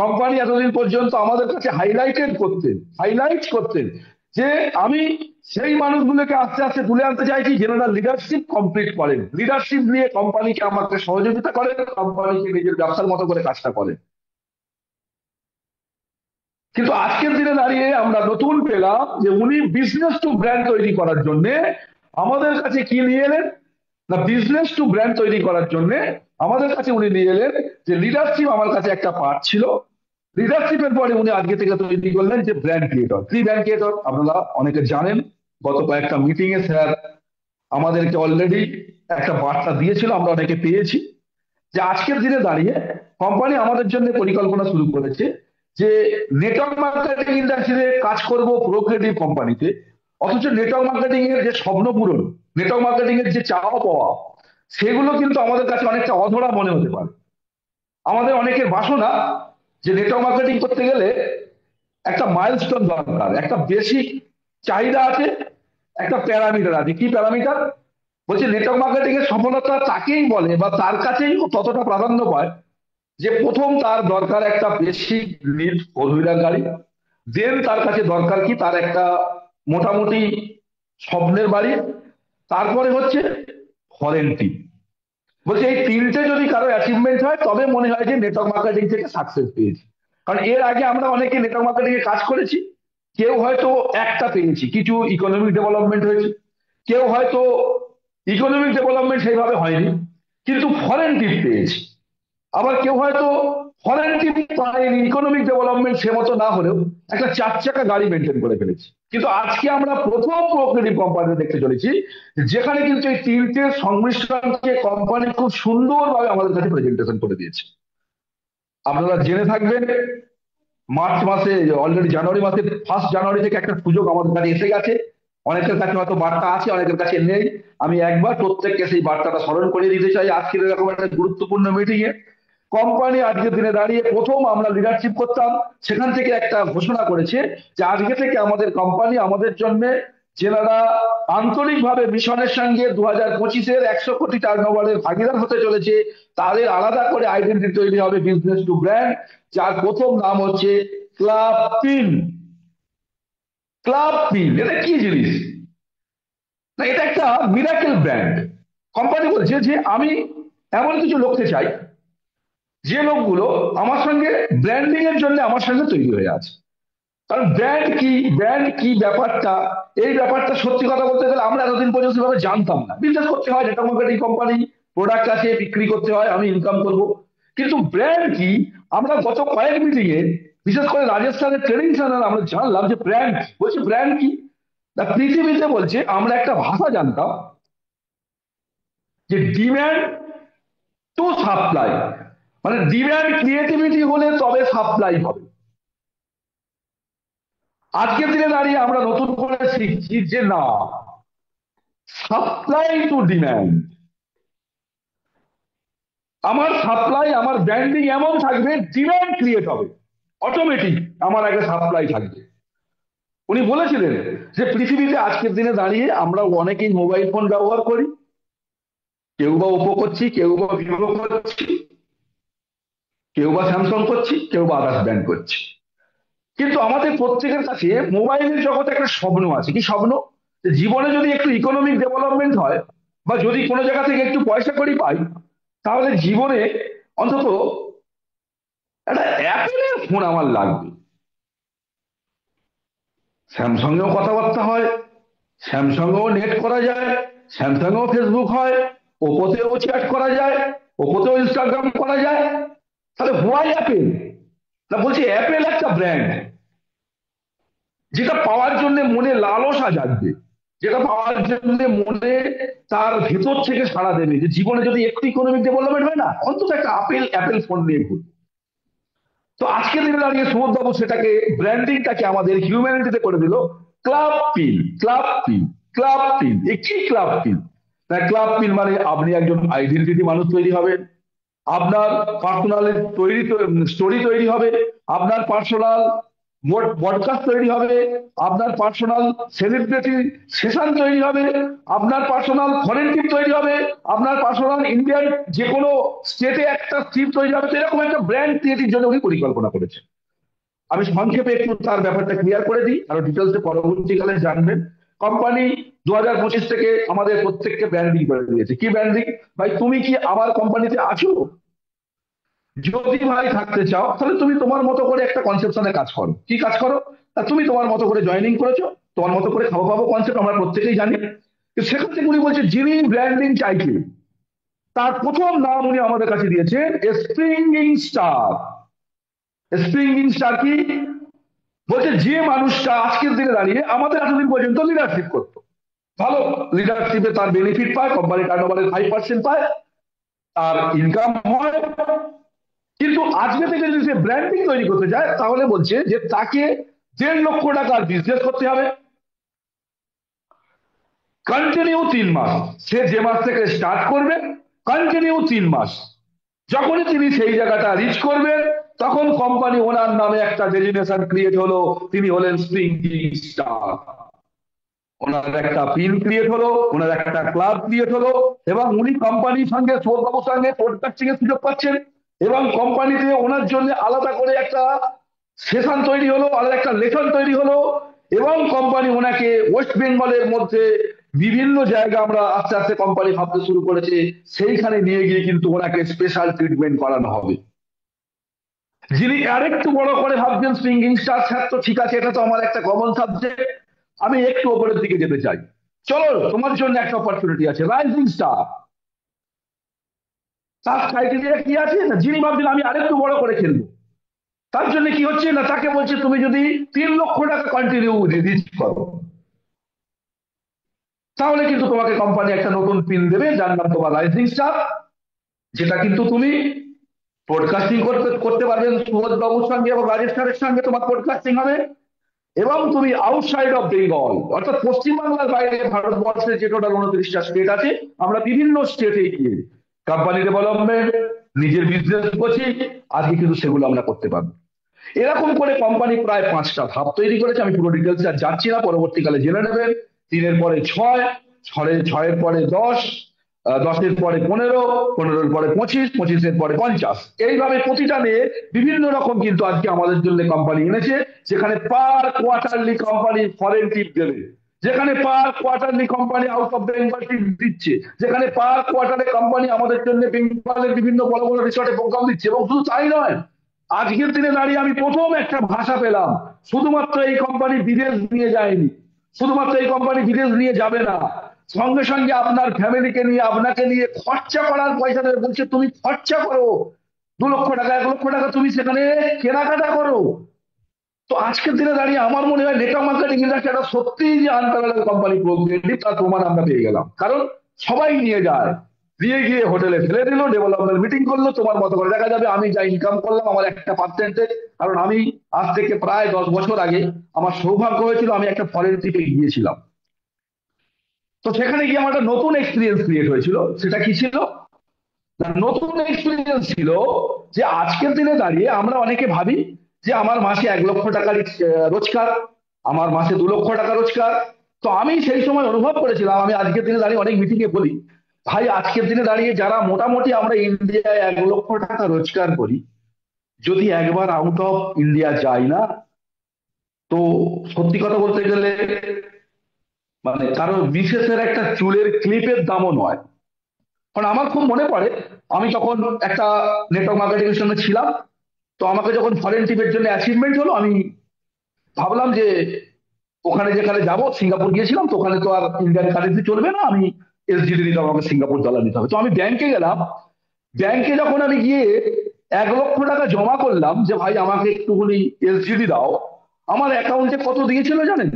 কোম্পানি এতদিন পর্যন্ত আমাদের কাছে হাইলাইট করতেন যে আমি সেই মানুষগুলোকে আস্তে আস্তে তুলে আনতে চাইছি যারা লিডারশিপ কমপ্লিট করেন, লিডারশিপ নিয়ে কোম্পানিকে আমাকে সহযোগিতা করেন, কোম্পানিকে নিজের ব্যবসার মতো করে কাজটা করেন। কিন্তু আজকের দিনে দাঁড়িয়ে আমরা নতুন পেলাম যে উনি বিজনেস টু ব্র্যান্ড তৈরি করার জন্য আমাদের কাছে কি নিয়ে এলেন না, বিজনেস টু ব্র্যান্ড তৈরি করার জন্য আমাদের কাছে উনি নিয়ে এলেন যে লিডারশিপ আমার কাছে একটা পার্ট ছিল, লিডারশিপের পরে উনি আজকে থেকে তৈরি করলেন যে ব্র্যান্ড ক্রিয়েটর। কি ব্র্যান্ড ক্রিয়েটর আপনারা অনেকে জানেন, গত কয়েকটা মিটিং এ স্যার আমাদেরকে অলরেডি একটা বার্তা দিয়েছিল, আমরা অনেকে পেয়েছি যে আজকের দিনে দাঁড়িয়ে কোম্পানি আমাদের জন্য পরিকল্পনা শুরু করেছে যে নেটওয়ার্ক মার্কেটিং ইন্ডাস্ট্রিতে কাজ করব প্রোক্রিয়েটিভ কোম্পানিতে, অথচ নেটওয়ার্ক মার্কেটিং এর যে স্বপ্ন পূরণ, নেটওয়ার্ক মার্কেটিং এর যে চাওয়া পাওয়া, সেগুলো কিন্তু আমাদের কাছে অনেকটা অধরা মনে হতে পারে। আমাদের অনেকের বাসনা যে নেটওয়ার্ক মার্কেটিং করতে গেলে একটা মাইলস্টোন দরকার, একটা বেসিক চাহিদা আছে, একটা প্যারামিটার আছে। কি প্যারামিটার? বলছে নেটওয়ার্ক মার্কেটিং এর সফলতা তাকেই বলে বা তার কাছেই ততটা প্রাধান্য পায় যে প্রথম তার দরকার একটা বেসিক নিড, ফোর হুইলার গাড়ি। দেন তার কাছে দরকার কি, তার একটা মোটামুটি স্বপ্নের বাড়ি। তারপরে হচ্ছে ওয়ারেন্টি। বলছে এই তিনটে যদি কারো অ্যাচিভমেন্ট হয় তবে মনে হয় যে নেটওয়ার্ক মার্কেটিং থেকে সাকসেস পেয়েছি। কারণ এর আগে আমরা অনেকে নেটওয়ার্ক মার্কেটিং এ কাজ করেছি, কেউ হয়তো একটা পেয়েছি, কিছু ইকোনমিক ডেভেলপমেন্ট হয়েছে, কেউ হয়তো ইকোনমিক ডেভেলপমেন্ট সেইভাবে হয়নি কিন্তু ফরেন টিপ পেয়েছি, আবার কেউ হয়তো ফরেন টিপ পায়নি, ইকোনমিক ডেভেলপমেন্ট সে মতো না হলেও একটা 4 চাকা গাড়ি মেনটেন করে ফেলেছি। কিন্তু আজকে আমরা প্রথম প্রোক্রিয়েটিভ কোম্পানি দেখতে চলেছি যেখানে কিন্তু এই তিনটে সংমিশ্রণকে কোম্পানি খুব সুন্দরভাবে আমাদের কাছে প্রেজেন্টেশন করে দিয়েছে। আপনারা জেনে থাকবেন মার্চ মাসে, অলরেডি জানুয়ারি মাসে 1 জানুয়ারি থেকে একটা সুযোগ আমাদের কাছে এসে গেছে। অনেকের কাছে হয়তো বার্তা আছে, অনেকের কাছে নেই। আমি একবার প্রত্যেককে সেই বার্তাটা স্মরণ করে দিতে চাই আজকের এরকম একটা গুরুত্বপূর্ণ মিটিং এ। কোম্পানি আজকের দিনে দাঁড়িয়ে প্রথম আমরা লিডারশিপ করতাম, সেখান থেকে একটা ঘোষণা করেছে যে আজকে থেকে আমাদের কোম্পানি আমাদের জন্য যেনারা আন্তরিকভাবে মিশনের সঙ্গে 2025-এর 100 কোটি টার্নওভারের ভাগিদার হতে চলেছে, তাদের আলাদা করে আইডেন্টিটি তৈরি হবে বিজনেস টু ব্র্যান্ড, যার প্রথম নাম হচ্ছে ক্লাব পিন। ক্লাব পিন এটা কি জিনিস না, এটা একটা মিরাকেল ব্র্যান্ড। কোম্পানি বলছে যে আমি এমন কিছু লোককে চাই যে লোকগুলো আমার সঙ্গে ব্র্যান্ডিং এর জন্য আমার সঙ্গে তৈরি হয়ে আছে। কারণ ব্র্যান্ড কি ব্যাপারটা, এই ব্যাপারটা সত্যি কথা বলতে গেলে আমরা এতদিন পর্যন্ত সেভাবে জানতাম না। বিজনেস করতে হয়, নেটওয়ার্ক মার্কেটিং কোম্পানি, প্রোডাক্ট আছে, বিক্রি করতে হয়, আমি ইনকাম করব। কিন্তু ব্র্যান্ড কি, আমরা গত কয়েক মিটিং এ বিশেষ করে রাজস্থানের ট্রেনিং চ্যানেল আমরা জানলাম যে ব্র্যান্ড বলছে ব্র্যান্ড কি না, পৃথিবীতে বলছে আমরা একটা ভাষা জানতাম যে ডিম্যান্ড টু সাপ্লাই, মানে ডিম্যান্ড ক্রিয়েটিভিটি হলে তবে সাপ্লাই হবে। আজকের দিনে দাঁড়িয়ে আমরা নতুন করে শিখছি যে না, সাপ্লাই টু ডিম্যান্ড। আমার সাপ্লাই, আমার ব্র্যান্ডিং এমন থাকবে, ডিম্যান্ড ক্রিয়েট হবে অটোমেটিক, আমার আগে সাপ্লাই থাকবে। উনি বলেছিলেন যে পৃথিবীতে আজকের দিনে দাঁড়িয়ে আমরা অনেকেই মোবাইল ফোন ব্যবহার করি, কেউ বা ওপো করছি, কেউ বা ভিভো করছি, কেউ বা স্যামসাং করছি, কেউ বা আদার্স ব্র্যান্ড করছি। কিন্তু আমাদের প্রত্যেকের কাছে মোবাইলের জগতে একটা স্বপ্ন আছে। কি স্বপ্ন? যে জীবনে যদি একটু ইকোনমিক ডেভেলপমেন্ট হয়, বা যদি কোনো জায়গা থেকে একটু পয়সা কড়ি পাই, তাহলে জীবনে অন্তত একটা অ্যাপেলের ফোন আমার লাগবে। স্যামসংয়েও কথাবার্তা হয়, স্যামসংয়েও নেট করা যায়, স্যামসাংয়েও ফেসবুক হয়, ওপোতেও চ্যাট করা যায়, ওপোতেও ইনস্টাগ্রাম করা যায়। তাহলে হোয়াই অ্যাপেল? না, বলছি অ্যাপেল একটা ব্র্যান্ড যেটা পাওয়ার জন্য মনে লালসা জাগবে, যেটা পাওয়ার জন্য মনে তার ভেতর থেকে সাড়া দেবে, যে জীবনে যদি একটু ইকোনমিক ডেভেলপমেন্ট হয় না, অন্তত একটা অ্যাপেল ফোন নিয়ে ঘুরবে। তো আজকের দিনে দাঁড়িয়ে সুবোধ বাবু সেটাকে, ব্র্যান্ডিংটাকে আমাদের হিউম্যানিটিতে করে দিল ক্লাব পিল। ক্লাব পিল, ক্লাব পিল, কি ক্লাব পিল? ক্লাব পিল মানে আপনি একজন আইডেন্টিটি মানুষ তৈরি হবেন, আপনার পার্সোনাল স্টোরি তৈরি হবে, আপনার পার্সোনাল পডকাস্ট তৈরি হবে, আপনার পার্সোনাল সেলিব্রিটি সেশন তৈরি হবে, আপনার পার্সোনাল ফরেন ট্রিপ তৈরি হবে, আপনার পার্সোনাল ইন্ডিয়ান যে কোনো স্টেটে একটা ট্রিপ তৈরি হবে। তো এরকম একটা ব্র্যান্ড ক্রিয়েটিভ জন্য উনি পরিকল্পনা করেছে। আমি সংক্ষেপে একটু তার ব্যাপারটা ক্লিয়ার করে দিই, আরো ডিটেলসে পরবর্তীকালে জানবেন। কোম্পানি 2025 থেকে আমাদের প্রত্যেককে ব্র্যান্ডিং করে দিয়েছে। কি ব্র্যান্ডিং? ভাই তুমি কি আমার কোম্পানিতে আছো? যদি ভাই থাকতে চাও, তাহলে তুমি তোমার মতো করে একটা কনসেপশনে কাজ করো। কি কাজ করো? তুমি তোমার মতো করে জয়েনিং করেছো, তোমার মতো করে খাবো খাবো কনসেপ্ট আমরা প্রত্যেকেই জানি। তো সেখান থেকে উনি বলছে, যিনি ব্র্যান্ডিং চাইছে তার প্রথম নাম উনি আমাদের কাছে দিয়েছেন স্প্রিঙ্গিং স্টার। স্প্রিঙ্গিং স্টার কি? বলছে যে মানুষটা আজকের দিনে দাঁড়িয়ে আমাদের এতদিন পর্যন্ত লিডারশিপ করতো, ভালো লিডারশিপে তার বেনিফিট পায়, কোম্পানি টার্নওভারের 5% পায়, তার ইনকাম হয়, কিন্তু আজকে থেকে যদি সে ব্র্যান্ডিং তৈরি করতে চায়, তাহলে বলছে যে তাকে 1.5 লক্ষ টাকার বিজনেস করতে হবে, কন্টিনিউ 3 মাস। সে যে মাস থেকে স্টার্ট করবে, কন্টিনিউ 3 মাস। যখনই তিনি সেই জায়গাটা রিচ করবেন, তখন কোম্পানি ওনার নামে একটা ডেজিগনেশন ক্রিয়েট হলো, তিনি হলেন স্প্রিঙ্গিং স্টার। ওনার একটা পিন ক্রিয়েট হলো, ওনার একটা ক্লাব ক্রিয়েট হলো, এবং উনি কোম্পানির সঙ্গে সৌরভবাবুর সঙ্গে পডকাস্টিং এর সুযোগ পাচ্ছেন, এবং কোম্পানিতে ওনার জন্য আলাদা করে একটা সেশন তৈরি হলো, আলাদা একটা লেসন তৈরি হলো, এবং কোম্পানি ওনাকে ওয়েস্ট বেঙ্গলের মধ্যে বিভিন্ন জায়গা আমরা আস্তে আস্তে কোম্পানি ভাবতে শুরু করেছে, সেইখানে নিয়ে গিয়ে কিন্তু ওনাকে স্পেশাল ট্রিটমেন্ট করানো হবে। যিনি আরেকটু বড় করে ভাবছেন স্প্রিঙ্গিং স্টার, স্যার তো ঠিক আছে, এটা তো আমার একটা কমন সাবজেক্ট, আমি একটু ওপরের দিকে যেতে চাই, চলো তোমার জন্য একটা অপরচুনিটি আছে, রাইজিং স্টার। তার ক্রাইটেরিয়া কি আছে? না, যিনি ভাবছেন আমি আরেকটু বড় করে খেলবো, তার জন্য কি হচ্ছে না, তাকে বলছে তুমি যদি 3 লক্ষ টাকা কন্টিনিউ রিচ করো, তাহলে কিন্তু তোমাকে কোম্পানি একটা নতুন পিন দেবে, যার নাম তোমার রাইজিং স্টার, যেটা কিন্তু তুমি পডকাস্টিং করতে করতে পারবেন সুবোধ বাবুর সঙ্গে এবং রাজেশ স্যারের সঙ্গে তোমার পডকাস্টিং হবে, এবং তুমি আউটসাইড অফ বেঙ্গল, অর্থাৎ পশ্চিমবাংলার বাইরে ভারতবর্ষের যে টোটাল 29টা স্টেট আছে, আমরা বিভিন্ন স্টেটে গিয়ে কোম্পানি ডেভেলপমেন্ট, নিজের বিজনেস করছি, আজকে কিন্তু সেগুলো আমরা করতে পারবো। এরকম করে কোম্পানি প্রায় 5টা ধাপ তৈরি করেছে। আমি পুরো ডিটেলস আর যাচ্ছি না, পরবর্তীকালে জেনে নেবেন। 3-এর পরে 6, 6-এর পরে 10, 10-এর পরে 15, 15-এর পরে 25, 25-এর পরে 50, এইভাবে প্রতিটা নিয়ে বিভিন্ন রকম কিন্তু আজকে আমাদের জন্য কোম্পানি এনেছে, যেখানে per quarterly company foreign trip দেবে, যেখানে per quarterly company out of Bengal trip দিচ্ছে, যেখানে পার কোয়ার্টারে কোম্পানি আমাদের জন্য বেঙ্গলের বিভিন্ন বড় বড় রিসর্টে প্রোগ্রাম দিচ্ছে। এবং শুধু তাই নয়, আজকের দিনে দাঁড়িয়ে আমি প্রথম একটা ভাষা পেলাম, শুধুমাত্র এই কোম্পানি বিদেশ নিয়ে যায়নি, শুধুমাত্র এই কোম্পানি বিদেশ নিয়ে যাবে না, সঙ্গে সঙ্গে আপনার ফ্যামিলিকে নিয়ে, আপনাকে নিয়ে খরচা করার পয়সা দেবে। বলছে তুমি খরচা করো 2 লক্ষ টাকা, 1 লক্ষ টাকা, তুমি সেখানে কেনাকাটা করো। তো আজকের দিনে দাঁড়িয়ে আমার মনে হয় নেটওয়ার্ক মার্কেটিং ইন্ডাস্ট্রি সত্যিই যে আনপ্যারালাল কোম্পানি প্রোগ্রেসিভ, তার প্রমাণ আমরা পেয়ে গেলাম। কারণ সবাই নিয়ে যায়, দিয়ে গিয়ে হোটেলে ফেলে দিল, ডেভেলপমেন্ট মিটিং করলো, তোমার মতো করে দেখা যাবে আমি যা ইনকাম করলাম আমার একটা পার্সেন্টেজ। কারণ আমি আজ থেকে প্রায় 10 বছর আগে আমার সৌভাগ্য হয়েছিল, আমি একটা ফরেন ট্রিপে গিয়েছিলাম। তো সেখানে গিয়ে আমার একটা নতুন এক্সপিরিয়েন্স ক্রিয়েট হয়েছিল। সেটা কি ছিল? না, নতুন এক্সপিরিয়েন্স ছিল যে আজকের দিনে দাঁড়িয়ে আমরা অনেকে ভাবি যে আমার মাসে 1 লক্ষ টাকা রোজগার, আমার মাসে 2 লক্ষ টাকা রোজগার। তো আমি সেই সময় অনুভব করেছিলাম, আমি আজকের দিনে দাঁড়িয়ে অনেক মিটিং এ বলি, ভাই আজকের দিনে দাঁড়িয়ে যারা মোটামুটি আমরা ইন্ডিয়ায় 1 লক্ষ টাকা রোজগার করি, যদি একবার আউট অফ ইন্ডিয়া যাই না, তো সত্যি কথা বলতে গেলে মানে কারো বিশেষের একটা চুলের ক্লিপের দামও নয়। কারণ আমার খুব মনে পড়ে, আমি তখন একটা নেটওয়ার্ক মার্কেটিং এর সঙ্গে ছিলাম। তো আমাকে যখন ফরেন ট্রিপের জন্য অ্যাচিভমেন্ট হলো, আমি ভাবলাম যে ওখানে যেখানে যাব, সিঙ্গাপুর গিয়েছিলাম, তো ওখানে তো আর ইন্ডিয়ান কারেন্সি চলবে না, আমি এসজিডি নিতে হবে, আমাকে সিঙ্গাপুর ডলার নিতে হবে। তো আমি ব্যাংকে গেলাম। ব্যাংকে যখন আমি গিয়ে 1 লক্ষ টাকা জমা করলাম যে ভাই আমাকে একটুখানি এসজিডি দাও, আমার অ্যাকাউন্টে কত দিয়েছিল জানেন?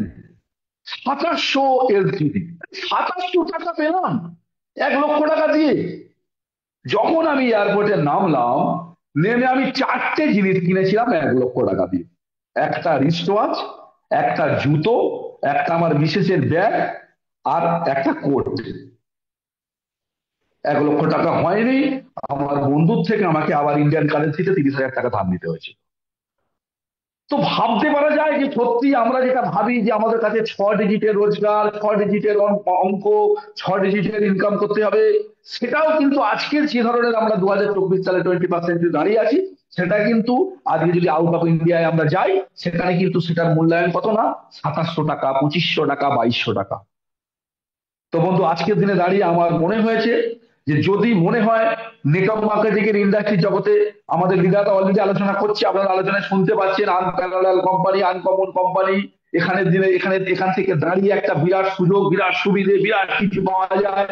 2700 এসজিডি। 2700 টাকা পেলাম 1 লক্ষ টাকা দিয়ে। যখন আমি এয়ারপোর্টে নামলাম, নেমে আমি 4টে জিনিস কিনেছিলাম 1 লক্ষ টাকা দিয়ে। একটা রিস্ট ওয়াচ, একটা জুতো, একটা আমার মিসেসের ব্যাগ, আর একটা কোট। 1 লক্ষ টাকা হয়নি, আমার বন্ধুর থেকে আমাকে আবার ইন্ডিয়ান কারেন্সিতে 30,000 টাকা ধার নিতে হয়েছে। তো ভাবতে পারা যায় যে সত্যি আমরা যেটা ভাবি যে আমাদের কাছে 6 ডিজিটের রোজগার, 6 ডিজিটের অঙ্ক, 6 ডিজিটের ইনকাম করতে হবে, সেটাও কিন্তু আজকের যে ধরনের আমরা 2024 সালে 21st সেঞ্চুরি দাঁড়িয়ে আছি, সেটা কিন্তু আজকে যদি আউট অফ ইন্ডিয়ায় আমরা যাই, সেখানে কিন্তু সেটার মূল্যায়ন কত না, 2700 টাকা, 2500 টাকা, 2200 টাকা। তো বন্ধু, আজকের দিনে দাঁড়িয়ে আমার মনে হয়েছে যে যদি মনে হয় নেটওয়ার্ক মার্কেটিং এর ইন্ডাস্ট্রি জগতে আমাদের লিডাররা অলরেডি আলোচনা করছে, আপনারা আলোচনায় শুনতে পাচ্ছেন, আনপ্যারালাল কোম্পানি, আনকমন কোম্পানি, এখানের দিনে এখান থেকে দাঁড়িয়ে একটা বিরাট সুযোগ, বিরাট সুবিধে, বিরাট কিছু পাওয়া যায়।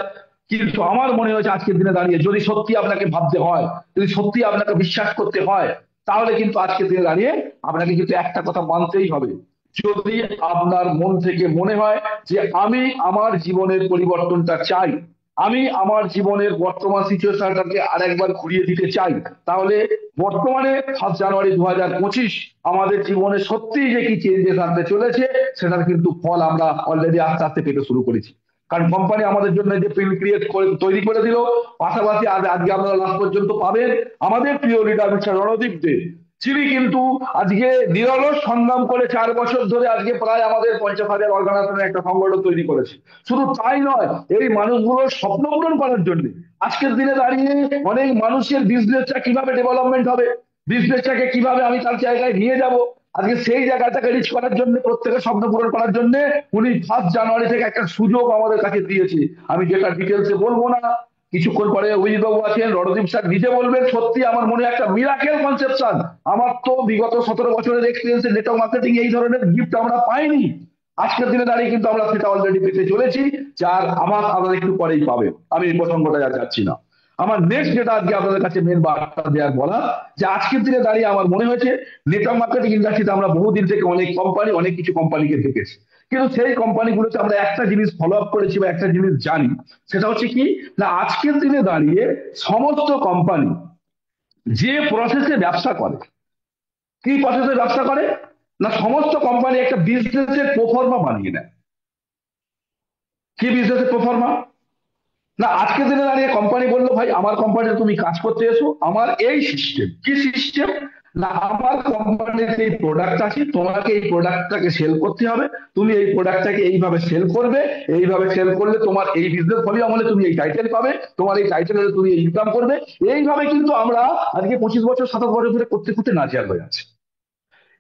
কিন্তু আমার মনে হয়েছে আজকের দিনে দাঁড়িয়ে যদি সত্যি আপনাকে ভাবতে হয়, যদি সত্যি আপনাকে বিশ্বাস করতে হয়, তাহলে কিন্তু আজকের দিনে দাঁড়িয়ে আপনাকে কিন্তু একটা কথা মানতেই হবে। যদি আপনার মন থেকে মনে হয় যে আমি আমার জীবনের পরিবর্তনটা চাই, আমি আমার জীবনের বর্তমান সিচুয়েশনটাকে আরেকবার ঘুরিয়ে দিতে চাই, তাহলে বর্তমানে 1 জানুয়ারি 2025 আমাদের জীবনে সত্যিই যে কি চেঞ্জেস আনতে চলেছে, সেটার কিন্তু ফল আমরা অলরেডি আস্তে আস্তে পেতে শুরু করেছি। কারণ কোম্পানি আমাদের জন্য যে প্রিন্ট ক্রিয়েট করে তৈরি করে দিল, পাশাপাশি আজকে আপনারা লাস্ট পর্যন্ত পাবেন আমাদের প্রিয় লিডার মিস্টার রণদীপ দে, যিনি কিন্তু আজকে নিরলস সংগ্রাম করে 4 বছর ধরে আজকে প্রায় আমাদের 50,000 অর্গানাইজেশনের একটা সংগঠন তৈরি করেছে। শুধু তাই নয়, এই মানুষগুলোর স্বপ্ন পূরণ করার জন্য আজকের দিনে দাঁড়িয়ে অনেক মানুষের বিজনেসটা কিভাবে ডেভেলপমেন্ট হবে, বিজনেসটাকে কিভাবে আমি তার জায়গায় নিয়ে যাব, আজকে সেই জায়গাটাকে রিচ করার জন্য, প্রত্যেকের স্বপ্ন পূরণ করার জন্য উনি 1 জানুয়ারি থেকে একটা সুযোগ আমাদের কাছে দিয়েছে। আমি যেটা ডিটেলসে বলবো না, কিছুক্ষণ পরে অভিজিৎবাবু আছেন, রণদীপ স্যার নিজে বলবেন। সত্যি আমার মনে একটা মিরাকেল কনসেপশন। আমার তো বিগত 17 বছরের এক্সপিরিয়েন্স নেটওয়ার্ক মার্কেটিং এই ধরনের গিফট আমরা পাইনি। আজকের দিনে দাঁড়িয়ে কিন্তু আমরা সেটা অলরেডি পেতে চলেছি, যার আমার আপনারা একটু পরেই পাবে। আমি এই প্রসঙ্গটা আর যাচ্ছি না। আমার নেক্সট যেটা আজকে আপনাদের কাছে মেন বার্তা দেওয়ার বলা, যে আজকের দিনে দাঁড়িয়ে আমার মনে হয়েছে নেটওয়ার্ক মার্কেটিং ইন্ডাস্ট্রিতে আমরা বহুদিন থেকে অনেক কোম্পানি, অনেক কিছু কোম্পানিকে দেখেছি, কিন্তু সেই কোম্পানিগুলোতে আমরা একটা জিনিস ফলো আপ করেছি বা একটা জিনিস জানি, সেটা হচ্ছে কি না, আজকের দিনে দাঁড়িয়ে সমস্ত কোম্পানি যে প্রসেসে ব্যবসা করে, কি প্রসেসে ব্যবসা করে না, সমস্ত কোম্পানি একটা বিজনেসের প্রোফর্মা বানিয়ে নেয়। কি বিজনেসের প্রোফর্মা? না, আজকের দিনে দাঁড়িয়ে কোম্পানি বললো ভাই আমার কোম্পানিতে তুমি কাজ করতে এসো, আমার এই সিস্টেম। কি সিস্টেম? না, আমার কোম্পানির এই প্রোডাক্ট আছে, তোমাকে এই প্রোডাক্টটাকে সেল করতে হবে, তুমি এই প্রোডাক্টটাকে এইভাবে সেল করবে, এইভাবে সেল করলে তোমার এই বিজনেস ভলিউম হলে তুমি এই টাইটেল পাবে, তোমার এই টাইটেল হলে তুমি ইনকাম করবে। এইভাবে কিন্তু আমরা আজকে 25 বছর 27 বছর ধরে করতে করতে নাচিয়ার হয়ে যাচ্ছে।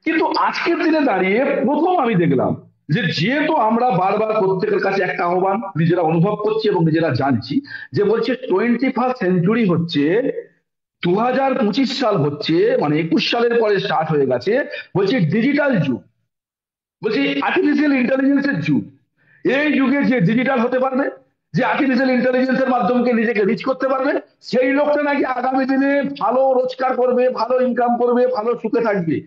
কিন্তু আজকের দিনে দাঁড়িয়ে প্রথম আমি দেখলাম যে যেহেতু আমরা বারবার প্রত্যেকের কাছে একটা আহ্বান নিজেরা অনুভব করছি এবং নিজেরা জানছি, যে বলছে 21st সেঞ্চুরি হচ্ছে, 2025 সাল হচ্ছে, মানে 21 সালের পরে স্টার্ট হয়ে গেছে, বলছে ডিজিটাল যুগ, বলছে আর্টিফিশিয়াল ইন্টেলিজেন্সের যুগ। এই যুগে যে ডিজিটাল হতে পারবে, যে আর্টিফিশিয়াল ইন্টেলিজেন্সের মাধ্যমে নিজেকে রিচ করতে পারবে, সেই লোকটা নাকি আগামী দিনে ভালো রোজগার করবে, ভালো ইনকাম করবে, ভালো সুখে থাকবে,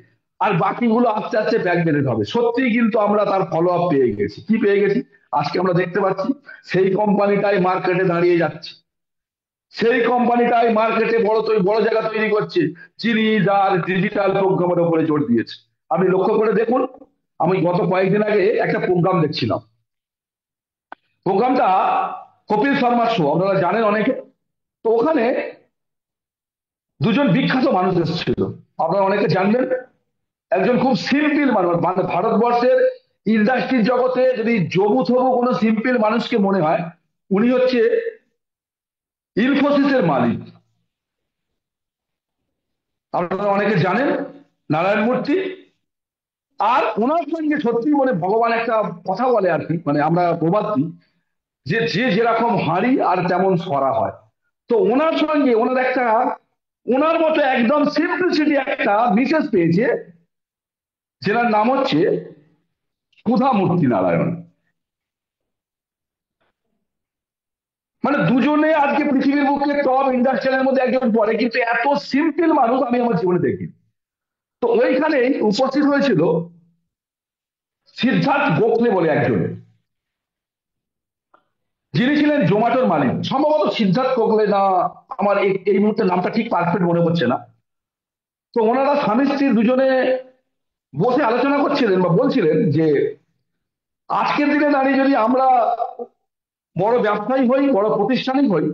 আর বাকিগুলো আস্তে আস্তে ব্যাক বেনিফিট হবে। সত্যি কিন্তু আমরা তার ফলো আপ পেয়ে গেছি। কি পেয়ে গেছি? আজকে আমরা দেখতে পাচ্ছি সেই কোম্পানিটাই মার্কেটে দাঁড়িয়ে যাচ্ছে, সেই কোম্পানিটাই মার্কেটে বড় জায়গা তৈরি করছে, যিনি যার ডিজিটাল প্রোগ্রামের উপরে জোর দিয়েছে। আপনি লক্ষ্য করে দেখুন, আমি গত কয়েকদিন আগে একটা প্রোগ্রাম দেখছিলাম। প্রোগ্রামটা কপিল শর্মার শো, আপনারা জানেন অনেকে। তো ওখানে দুজন বিখ্যাত মানুষ এসেছিল, আপনারা অনেকে জানবেন। একজন খুব সিম্পল মানুষ, মানে ভারতবর্ষের ইন্ডাস্ট্রির জগতে যদি জবু থবু কোনো সিম্পল মানুষকে মনে হয়, উনি হচ্ছে ইনফোসিসের মালিক। আপনারা অনেকে জানেন নারায়ণ মূর্তি। আর ওনার সঙ্গে সত্যি মানে ভগবান একটা কথা বলে আর কি, মানে আমরা প্রবাদ দিই যে যে যেরকম হাঁড়ি আর তেমন সরা হয়। তো ওনার সঙ্গে ওনার একটা, ওনার মতো একদম সিম্পলিসিটি একটা বিশেষ পেয়েছে, যেনার নাম হচ্ছে সুধা মূর্তি নারায়ণ। মানে দুজনে আজকে পৃথিবীর বুকে টপ ইন্ডাস্ট্রিয়ালের মধ্যে একজন পড়ে, কিন্তু এত সিম্পল মানুষ আমি আমার জীবনে দেখি। তো ওইখানে উপস্থিত হয়েছিল সিদ্ধার্থ গোখলে বলে একজন, যিনি ছিলেন জোম্যাটোর মালিক, সম্ভবত সিদ্ধার্থ গোখলে না, আমার এই মুহূর্তে নামটা ঠিক পারফেক্ট মনে হচ্ছে না। তো ওনারা স্বামী স্ত্রী দুজনে বসে আলোচনা করছিলেন বা বলছিলেন যে আজকের দিনে দাঁড়িয়ে যদি আমরা বড় ব্যবসায়ী হই, বড় প্রতিষ্ঠানিক হই,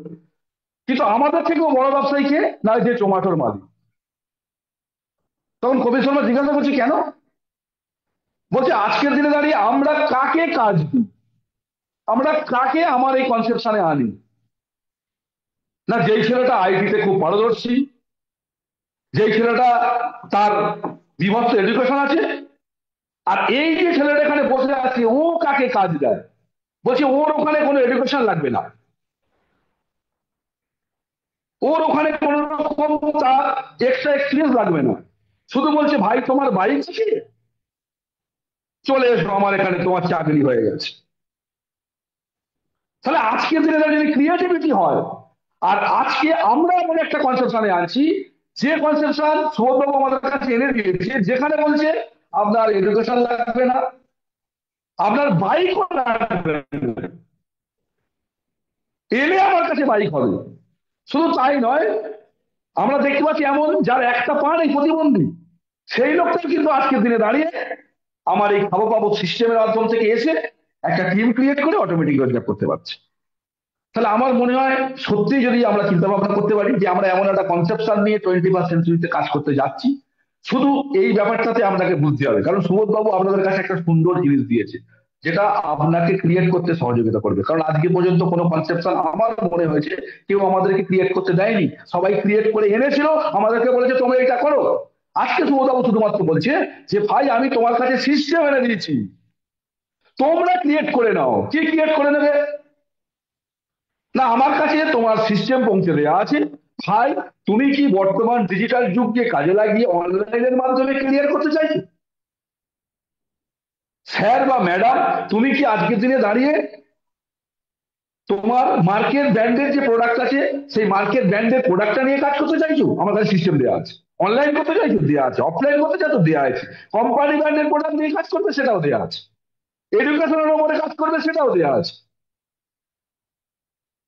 কিন্তু আমাদের থেকেও বড় ব্যবসায়ী কে না, যে জোম্যাটোর মালিক। তখন কবির শর্মা জিজ্ঞাসা করছি কেন, বলছে আজকের দিনে দাঁড়িয়ে আমরা কাকে কাজ দিই, আমরা কাকে আমার এই কনসেপশনে আনি, না যেই ছেলেটা আইটিতে খুব পারদর্শী, যেই ছেলেটা তার বিভৎস এডুকেশন আছে, আর এই যে ছেলেটা এখানে বসে আছে ও কাকে কাজ দেয়। বলছে ওর ওখানে কোনো এডুকেশন লাগবে না, ওর ওখানে কোন রকম তার এক্সট্রা এক্সপিরিয়েন্স লাগবে না, শুধু বলছে ভাই তোমার বাইক আছে, চলে এসো আমার এখানে, তোমার চাকরি হয়ে গেছে। তাহলে আজকের দিনে যদি ক্রিয়েটিভিটি হয়, আর আজকে আমরা এমন একটা কনসেপশনে আছি, যে কনসেপশন সৌরভ আমাদের কাছে এনে দিয়েছে, যেখানে বলছে আপনার এডুকেশন লাগবে না, আপনার বাইকও লাগবে না, এলে আমার কাছে বাইক হবে। শুধু তাই নয়, আমরা দেখতে পাচ্ছি এমন যার একটা পা নেই, প্রতিবন্ধী, সেই লোকটাই কিন্তু আজকের দিনে দাঁড়িয়ে আমার এই খাবো পাবো সিস্টেমের মাধ্যম থেকে এসে একটা টিম ক্রিয়েট করে অটোমেটিক রোজগার করতে পারছে। তাহলে আমার মনে হয় সত্যি যদি আমরা চিন্তা ভাবনা করতে পারি যে আমরা এমন একটা কনসেপশন নিয়ে 21st সেঞ্চুরিতে কাজ করতে যাচ্ছি, শুধু এই ব্যাপারটাতে আপনাকে বুঝতে হবে, কারণ সুবোধ বাবু আপনাদের কাছে একটা সুন্দর জিনিস দিয়েছে যেটা আপনাকে ক্রিয়েট করতে সহযোগিতা করবে। কারণ আজকে পর্যন্ত কোনো কনসেপশন আমার মনে হয়েছে কেউ আমাদেরকে ক্রিয়েট করতে দেয়নি, সবাই ক্রিয়েট করে এনেছিল, আমাদেরকে বলেছে তোমরা এটা করো। আজকে সুবোধ বাবু শুধুমাত্র বলছে যে ভাই আমি তোমার কাছে সিস্টেম এনে দিয়েছি, তোমরা ক্রিয়েট করে নাও। কি ক্রিয়েট করে নেবে, না আমার কাছে তোমার সিস্টেম পৌঁছে দেওয়া আছে, ভাই তুমি কি বর্তমান ডিজিটাল যুগকে কাজে লাগিয়ে অনলাইনের মাধ্যমে ক্লিয়ার করতে চাইছো, স্যার বা ম্যাডাম তুমি কি আজকের দিনে দাঁড়িয়ে তোমার মার্কেট ব্র্যান্ডের যে প্রোডাক্ট আছে সেই মার্কেট ব্র্যান্ডের প্রোডাক্টটা নিয়ে কাজ করতে চাইছো, আমার কাছে সিস্টেম দেওয়া আছে। অনলাইন করতে চাইছো, দেওয়া আছে। অফলাইন করতে চাইছো, দেওয়া আছে। কোম্পানি ব্র্যান্ডের প্রোডাক্ট নিয়ে কাজ করবে, সেটাও দেওয়া আছে। এডুকেশনের উপরে কাজ করবে, সেটাও দেওয়া আছে।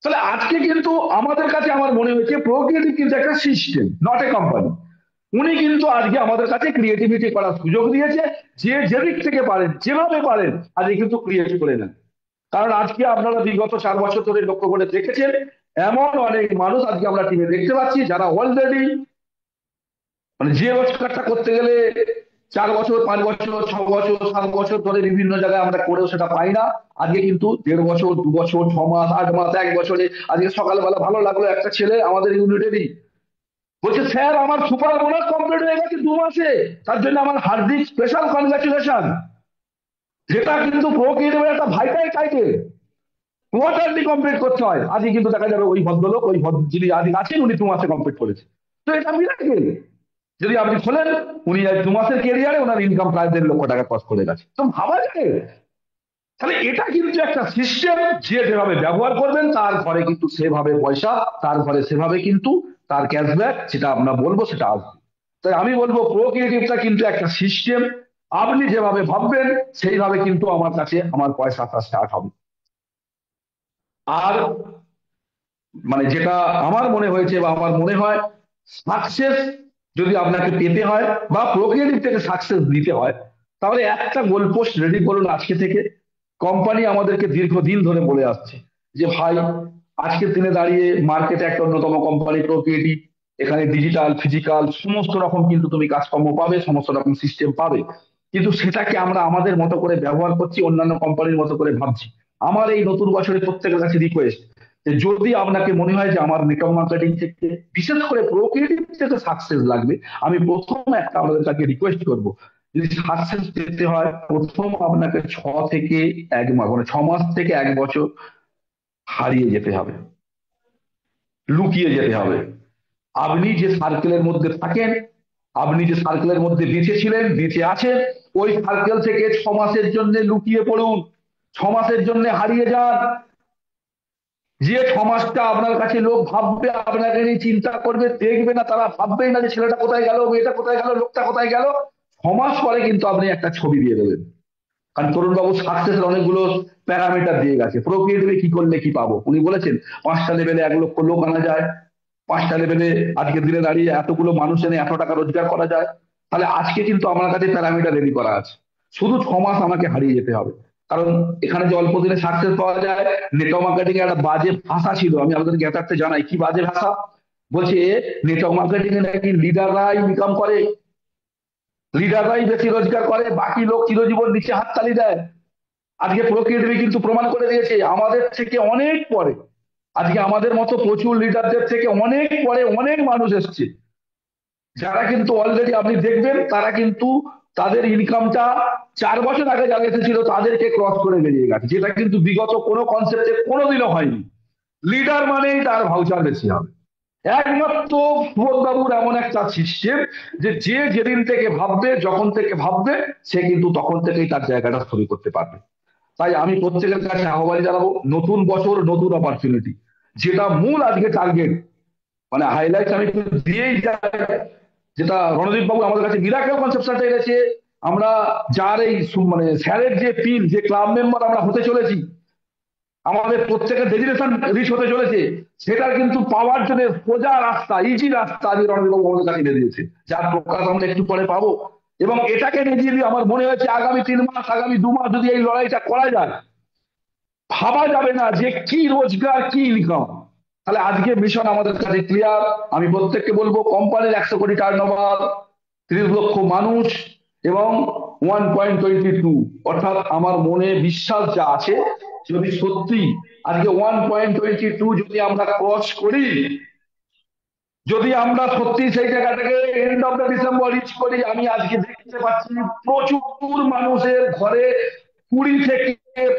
তাহলে আজকে কিন্তু আমাদের কাছে আমার মনে হয়েছে প্রোক্রিয়েটিভ কিন্তু একটা সিস্টেম, নট এ কোম্পানি। উনি কিন্তু আজকে আমাদের কাছে ক্রিয়েটিভিটি করার সুযোগ দিয়েছে, যে যেদিক থেকে পারেন যেভাবে পারেন আজকে কিন্তু ক্রিয়েট করে নেন। কারণ আজকে আপনারা বিগত 4 বছর ধরে লক্ষ্য করে দেখেছেন এমন অনেক মানুষ আজকে আমরা টিমে দেখতে পাচ্ছি যারা অলরেডি মানে যে রোজগারটা করতে গেলে 4 বছর 5 বছর 6 বছর 7 বছর ধরে বিভিন্ন জায়গায় আমরা করেও সেটা পাই না, আজকে কিন্তু 1.5 বছর 2 বছর 6 মাস 8 মাস 1 বছরে। আজকে সকালবেলা ভালো লাগলো একটা ছেলে আমাদের ইউনিটেরই বলছে স্যার আমার সুপার বোনাস কমপ্লিট হয়ে গেছে 2 মাসে, তার জন্য আমার হার্দিক স্পেশাল কনগ্রাচুলেশন। যেটা কিন্তু প্রোক্রিয়েটিভের একটা ভাইটাল টাইটেল, কোয়ার্টারলি কমপ্লিট করতে হয়। আজকে কিন্তু দেখা যাবে ওই ভদ্রলোক, ওই যিনি আজকে আছেন উনি 2 মাসে কমপ্লিট করেছে। তো এটা মিরাকেল। যদি আপনি খোলেন উনি 2 মাসের কেরিয়ারে ওনার ইনকাম প্রায় 1.5 লক্ষ টাকা ক্রস করে গেছে, তো ভাবা যায়। তাহলে এটা কিন্তু একটা সিস্টেম, যে যেভাবে ব্যবহার করবেন তার ঘরে কিন্তু সেভাবে পয়সা, তার ঘরে সেভাবে কিন্তু তার ক্যাশব্যাক যেটা আমরা বলবো সেটা আসবে। তাই আমি বলবো প্রো ক্রিয়েটিভটা কিন্তু একটা সিস্টেম, আপনি যেভাবে ভাববেন সেইভাবে কিন্তু আমার কাছে আমার পয়সা আসা স্টার্ট হবে। আর মানে যেটা আমার মনে হয়েছে বা আমার মনে হয়, সাকসেস যদি আপনাকে পেতে হয় বা প্রক্রিয়েটিভ থেকে সাকসেস দিতে হয়, তাহলে একটা গোল পোস্ট রেডি করুন আজকে থেকে। কোম্পানি আমাদেরকে দীর্ঘদিন ধরে বলে আসছে যে ভাই আজকের দিনে দাঁড়িয়ে মার্কেটে একটা অন্যতম কোম্পানি প্রক্রিয়েটিভ, এখানে ডিজিটাল ফিজিক্যাল সমস্ত রকম কিন্তু তুমি কাজকর্ম পাবে, সমস্ত রকম সিস্টেম পাবে, কিন্তু সেটাকে আমরা আমাদের মতো করে ব্যবহার করছি, অন্যান্য কোম্পানির মতো করে ভাবছি। আমার এই নতুন বছরে প্রত্যেকের কাছে রিকোয়েস্ট, যে যদি আপনাকে মনে হয় যে আমার নেটওয়ার্ক মার্কেটিং থেকে বিশেষ করে প্রোক্রিয়েটিভ থেকে সাকসেস লাগবে, আমি প্রথম একটা আপনাদের কাছে রিকোয়েস্ট করব, যদি সাকসেস পেতে হয় প্রথম আপনাকে 6 থেকে 1 মাস, মানে 6 মাস থেকে 1 বছর হারিয়ে যেতে হবে, লুকিয়ে যেতে হবে। আপনি যে সার্কেলের মধ্যে থাকেন, আপনি যে সার্কেলের মধ্যে বেঁচে ছিলেন, বেঁচে আছেন, ওই সার্কেল থেকে 6 মাসের জন্য লুকিয়ে পড়ুন, 6 মাসের জন্য হারিয়ে যান। যে 6 মাসটা আপনার কাছে লোক ভাববে, আপনাকে নিয়ে চিন্তা করবে, দেখবে না, তারা ভাববেই না যে ছেলেটা কোথায় গেল, মেয়েটা কোথায় গেল, লোকটা কোথায় গেল। 6 মাস পরে কিন্তু আপনি একটা ছবি দিয়ে দেবেন। কারণ তরুণবাবু সাকসেসের অনেকগুলো প্যারামিটার দিয়ে গেছে, প্রক্রিয়েটিভে কি করলে কি পাবো উনি বলেছেন। 5টা লেভেলে 1 লক্ষ লোক আনা যায়, 5টা লেভেলে আজকের দিনে দাঁড়িয়ে এতগুলো মানুষ এনে এত টাকা রোজগার করা যায়। তাহলে আজকে কিন্তু আমার কাছে প্যারামিটার রেডি করা আছে, শুধু 6 মাস আমাকে হারিয়ে যেতে হবে। কারণ এখানে যে অল্প দিনে সাকসেস পাওয়া যায়, নেটওয়ার্ক মার্কেটিং এর একটা বাজে ভাষা ছিল, আমি আপনাদের জ্ঞাতার্থে জানাই কি বাজে ভাষা। বলছে নেটওয়ার্ক মার্কেটিং এ নাকি লিডাররাই ইনকাম করে, লিডাররাই বেশি রোজগার করে, বাকি লোক চিরজীবন নিচে হাততালি দেয়। আজকে প্রক্রিয়েটিভ কিন্তু প্রমাণ করে দিয়েছে আমাদের থেকে অনেক পরে, আজকে আমাদের মতো প্রচুর লিডারদের থেকে অনেক পরে অনেক মানুষ এসছে, যারা কিন্তু অলরেডি আপনি দেখবেন তারা কিন্তু তাদের ইনকামটা 4 বছর আগে যারা এসেছিল তাদেরকে ক্রস করে বেরিয়ে গেছে, যেটা কিন্তু বিগত কোনো কনসেপ্টে কোনোদিনও হয়নি। লিডার মানেই তার ভাউচার বেশি হবে। একমাত্র সুবোধবাবুর এমন একটা সিস্টেম যে যে যেদিন থেকে ভাববে, যখন থেকে ভাববে, সে কিন্তু তখন থেকেই তার জায়গাটা তৈরি করতে পারবে। তাই আমি প্রত্যেকের কাছে আহ্বান জানাবো, নতুন বছর নতুন অপরচুনিটি, যেটা মূল আজকে টার্গেট, মানে হাইলাইট আমি একটু দিয়েই যাই, যেটা রণদীপ বাবু আমাদের কাছে মিরাকেল কনসেপ্টটা এনেছে। আমরা যার এই মানে স্যারের যে পিন, যে ক্লাব মেম্বার আমরা হতে চলেছি, আমাদের প্রত্যেকের ডেজিনেশন রিচ হতে চলেছে, সেটার কিন্তু পাওয়ার জন্য সোজা রাস্তা, ইজি রাস্তা আমি রণদীপ বাবু আমাদের কাছে এনে দিয়েছে, যার প্রকাশ আমরা একটু পরে পাবো। এবং এটাকে নিয়ে যদি আমার মনে হয়েছে আগামী 3 মাস, আগামী 2 মাস যদি এই লড়াইটা করা যায়, ভাবা যাবে না যে কি রোজগার কি ইনকাম। তাহলে আজকে মিশন আমাদের কাছে ক্লিয়ার। আমি প্রত্যেককে বলবো, কোম্পানির 100 কোটি টার্নওভার, 30 লক্ষ মানুষ এবং 1.22, অর্থাৎ আমার মনে বিশ্বাস যা আছে, যদি সত্যি আজকে 1.22 যদি আমরা ক্রস করি, যদি আমরা সত্যি সেই জায়গাটাকে end of the December reach করি, আমি আজকে দেখতে পাচ্ছি প্রচুর মানুষের ঘরে 20 থেকে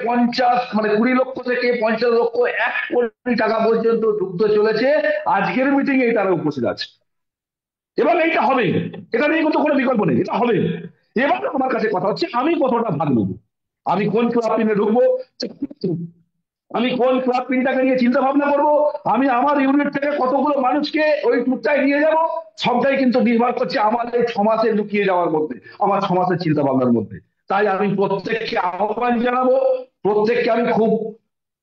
50, মানে 20 লক্ষ থেকে 50 লক্ষ, 1 কোটি টাকা পর্যন্ত ঢুকতে চলেছে আজকের মিটিং এ, তারা উপস্থিত আছে। এবং এইটা হবে, এটা নিয়ে কিন্তু কোনো বিকল্প নেই, এটা হবে। এবার আমার কাছে কথা হচ্ছে আমি কতটা ভাগ নেবো, আমি কোন ক্লাব টিমে ঢুকবো, আমি কোন ক্লাব পিনটাকে নিয়ে চিন্তা ভাবনা করবো, আমি আমার ইউনিট থেকে কতগুলো মানুষকে ওই টুকটায় নিয়ে যাব, সবটাই কিন্তু নির্ভর করছে আমার এই 6 মাসে লুকিয়ে যাওয়ার মধ্যে, আমার 6 মাসের চিন্তা ভাবনার মধ্যে। তাই আমি প্রত্যেককে আহ্বান জানাবো, প্রত্যেককে আমি খুব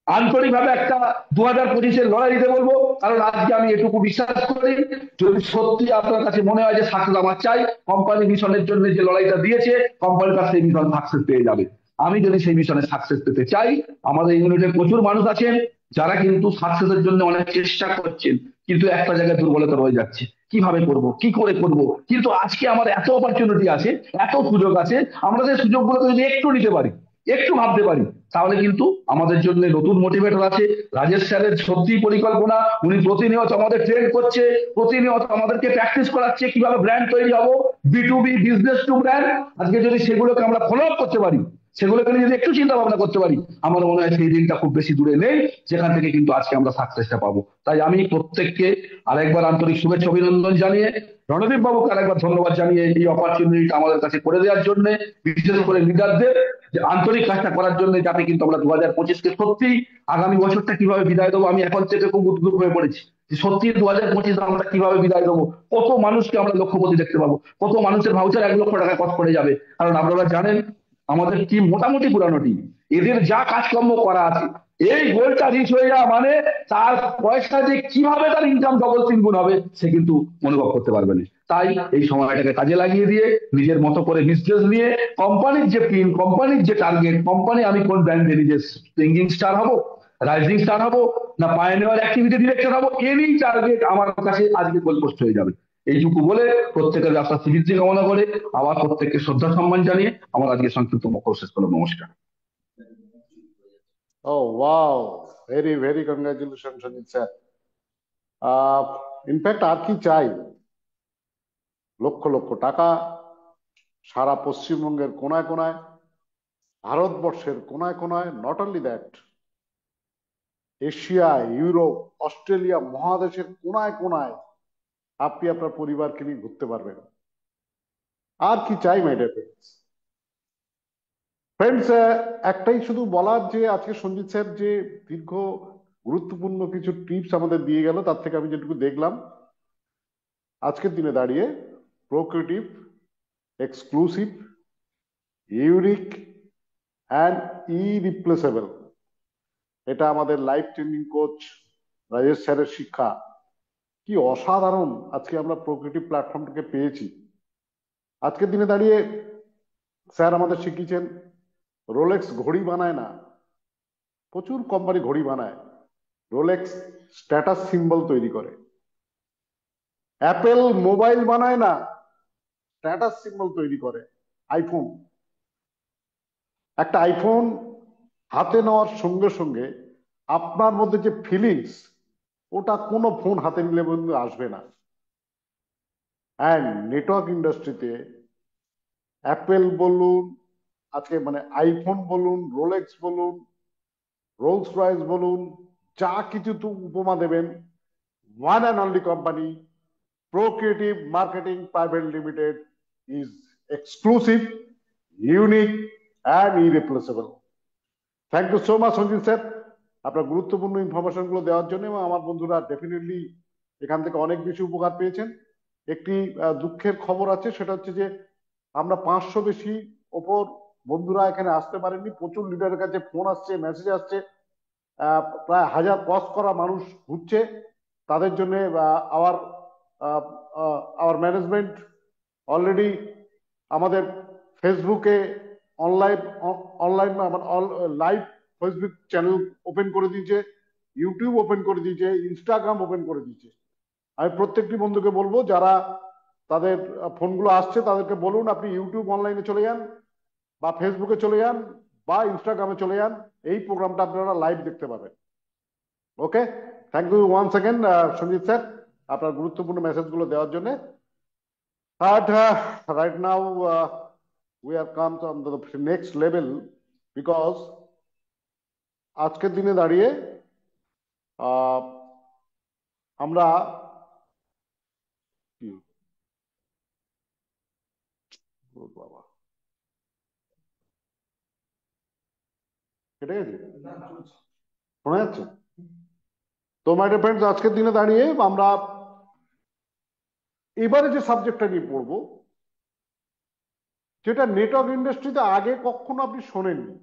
আন্তরিকভাবে একটা 2025-এর লড়াই দিতে বলবো। কারণ আজকে আমি এটুকু বিশ্বাস করি, যদি সত্যি আপনার কাছে মনে হয় যে সাকসেস আমার চাই, কোম্পানি মিশনের জন্য যে লড়াইটা দিয়েছে, কোম্পানির কাছে সেই মিশন সাকসেস পেয়ে যাবে। আমি যদি সেই মিশনে সাকসেস পেতে চাই, আমাদের ইউনিটে প্রচুর মানুষ আছেন যারা কিন্তু সাকসেসের জন্য অনেক চেষ্টা করছেন, কিন্তু একটা জায়গায় দুর্বলতা রয়ে যাচ্ছে, কিভাবে করব, কি করে করব। কিন্তু আজকে আমার এত অপরচুনিটি আছে, এত সুযোগ আছে, আমরা যে সুযোগগুলোকে যদি একটু নিতে পারি, একটু ভাবতে পারি, তাহলে কিন্তু আমাদের জন্য নতুন মোটিভেটর আছে। রাজেশ স্যারের সত্যি পরিকল্পনা, উনি প্রতিনিয়ত আমাদের ট্রেন করছে, প্রতিনিয়ত আমাদেরকে প্র্যাকটিস করাচ্ছে কিভাবে ব্র্যান্ড তৈরি হবো, B2B, বিজনেস টু ব্র্যান্ড। আজকে যদি সেগুলোকে আমরা ফলো আপ করতে পারি, সেগুলোকে নিয়ে যদি একটু চিন্তা ভাবনা করতে পারি, আমার মনে হয় সেই দিনটা খুব বেশি দূরে নেই যেখান থেকে কিন্তু আজকে আমরা সাকসেসটা পাবো। তাই আমি প্রত্যেককে আরেকবার আন্তরিক শুভেচ্ছা অভিনন্দন জানিয়ে, রণদীপ বাবুকে আরেকবার ধন্যবাদ জানিয়ে এই অপরচুনিটিটা আমাদের কাছে করে দেওয়ার জন্য, বিশেষ করে লিডারদের যে আন্তরিক কাজটা করার জন্য, যাতে কিন্তু আমরা 2025-কে সত্যি আগামী বছরটা কিভাবে বিদায় দেবো, আমি এখন থেকে খুব উদ্গ্রীব হয়ে পড়েছি যে সত্যি 2025 আমরা কিভাবে বিদায় দেবো, কত মানুষকে আমরা লক্ষপতি দেখতে পাবো, কত মানুষের ভাউচার 1 লক্ষ টাকা কত পড়ে যাবে। কারণ আপনারা জানেন আমাদের টিম মোটামুটি পুরানো টিম, এদের যা কাজকর্ম করা আছে, এই গোলটা রিচ হয়ে যাওয়া মানে তার পয়সা যে কিভাবে তার ইনকাম ডবল 3 গুণ হবে সে কিন্তু অনুভব করতে পারবে না। তাই এই সময়টাকে কাজে লাগিয়ে দিয়ে নিজের মতো করে বিজনেস নিয়ে, কোম্পানির যে পিন, কোম্পানির যে টার্গেট, কোম্পানি আমি কোন ব্র্যান্ডে নিজের সিঙ্গিং স্টার হবো, রাইজিং স্টার হবো, না পায়োনিয়ার অ্যাক্টিভিটি ডিরেক্টর হবো, এরই টার্গেট আমার কাছে আজকে গোলপোস্ট হয়ে যাবে। এইটুকু বলে প্রত্যেকের রাস্তা শ্রীবৃদ্ধি কামনা করে আবার প্রত্যেককে শ্রদ্ধা সম্মান জানিয়ে আমার আজকে সংক্ষিপ্ত বক্তব্য শেষ করলাম। নমস্কার। Oh wow, very very congratulation Sanjit sir. In fact আর কি চাই, লক্ষ লক্ষ টাকা সারা পশ্চিমবঙ্গের কোনায় কোনায়, ভারতবর্ষের কোনায় কোনায়, not only that, Asia, Europe, Australia মহাদেশের কোনায় কোনায় আপনি আপনার পরিবারকে নিয়ে ঘুরতে পারবেন। আর কি চাই মাই ডিয়ার ফ্রেন্ডস। ফ্রেন্ডস, একটাই শুধু বলার, যে আজকে সঞ্জিত স্যার যে দীর্ঘ গুরুত্বপূর্ণ কিছু টিপস আমাদের দিয়ে গেল, তার থেকে আমি যেটুকু দেখলাম, আজকের দিনে দাঁড়িয়ে প্রোক্রিয়েটিভ, এক্সক্লুসিভ, ইউনিক অ্যান্ড ইরিপ্লেসেবল, এটা আমাদের লাইফ ট্রেনিং কোচ রাজেশ স্যারের শিক্ষা। কি অসাধারণ আজকে আমরা প্রোক্রিয়েটিভ প্ল্যাটফর্মটাকে পেয়েছি। আজকের দিনে দাঁড়িয়ে স্যার আমাদের শিখিয়েছেন, রোলেক্স ঘড়ি বানায় না, প্রচুর কোম্পানি ঘড়ি বানায়, রোলেক্স স্ট্যাটাস সিম্বল তৈরি করে। অ্যাপেল মোবাইল বানায় না, স্ট্যাটাস সিম্বল তৈরি করে। আইফোন, একটা আইফোন হাতে নেওয়ার সঙ্গে সঙ্গে আপনার মধ্যে যে ফিলিংস, ওটা কোনো ফোন হাতে নিলে বন্ধু আসবে না। অ্যান্ড নেটওয়ার্ক ইন্ডাস্ট্রিতে অ্যাপেল বলুন, আজকে মানে আইফোন বলুন, রোলেক্স বলুন, রোলস রয়েস বলুন, যা কিছু তো উপমা দেবেন, one and only company Procreative marketing private limited is exclusive, unique and irreplaceable. Thank you so much Sanjit sir, আপনার গুরুত্বপূর্ণ ইনফরমেশন গুলো দেওয়ার জন্য, এবং আমার বন্ধুরা ডেফিনেটলি এখান থেকে অনেক বেশি উপকার পেয়েছেন। একটি দুঃখের খবর আছে, সেটা হচ্ছে যে আমরা 500 বেশি ওপর বন্ধুরা এখানে আসতে পারেননি। প্রচুর লিডারের কাছে ফোন আসছে, মেসেজ আসছে, প্রায় 1000 ক্রস করা মানুষ ঘুরছে। তাদের জন্য আওয়ার আওয়ার ম্যানেজমেন্ট অলরেডি আমাদের ফেসবুকে online online live Facebook channel open করে দিয়েছে, ইউটিউব ওপেন করে দিয়েছে, ইনস্টাগ্রাম ওপেন করে দিয়েছে। আমি প্রত্যেকটি বন্ধুকে বলবো, যারা তাদের ফোনগুলো আসছে তাদেরকে বলুন, আপনি ইউটিউব অনলাইনে চলে যান, বা ফেসবুকে চলে যান, বা ইনস্টাগ্রামে চলে যান, এই প্রোগ্রামটা আপনারা লাইভ দেখতে পাবেন। Okay, thank you one second Sanjit sir, আপনার গুরুত্বপূর্ণ মেসেজগুলো দেওয়ার জন্য। But right now we are come to the next level, because আজকের দিনে দাঁড়িয়ে আহ, আমরা কি বাবা কেটে গেছে, শোনা যাচ্ছে তো? মাই ডিয়ার ফ্রেন্ডস, আজকের দিনে দাঁড়িয়ে আমরা এবারে যে সাবজেক্টটা নিয়ে পড়বো, যেটা নেটওয়ার্ক ইন্ডাস্ট্রিতে আগে কখনো আপনি শোনেননি,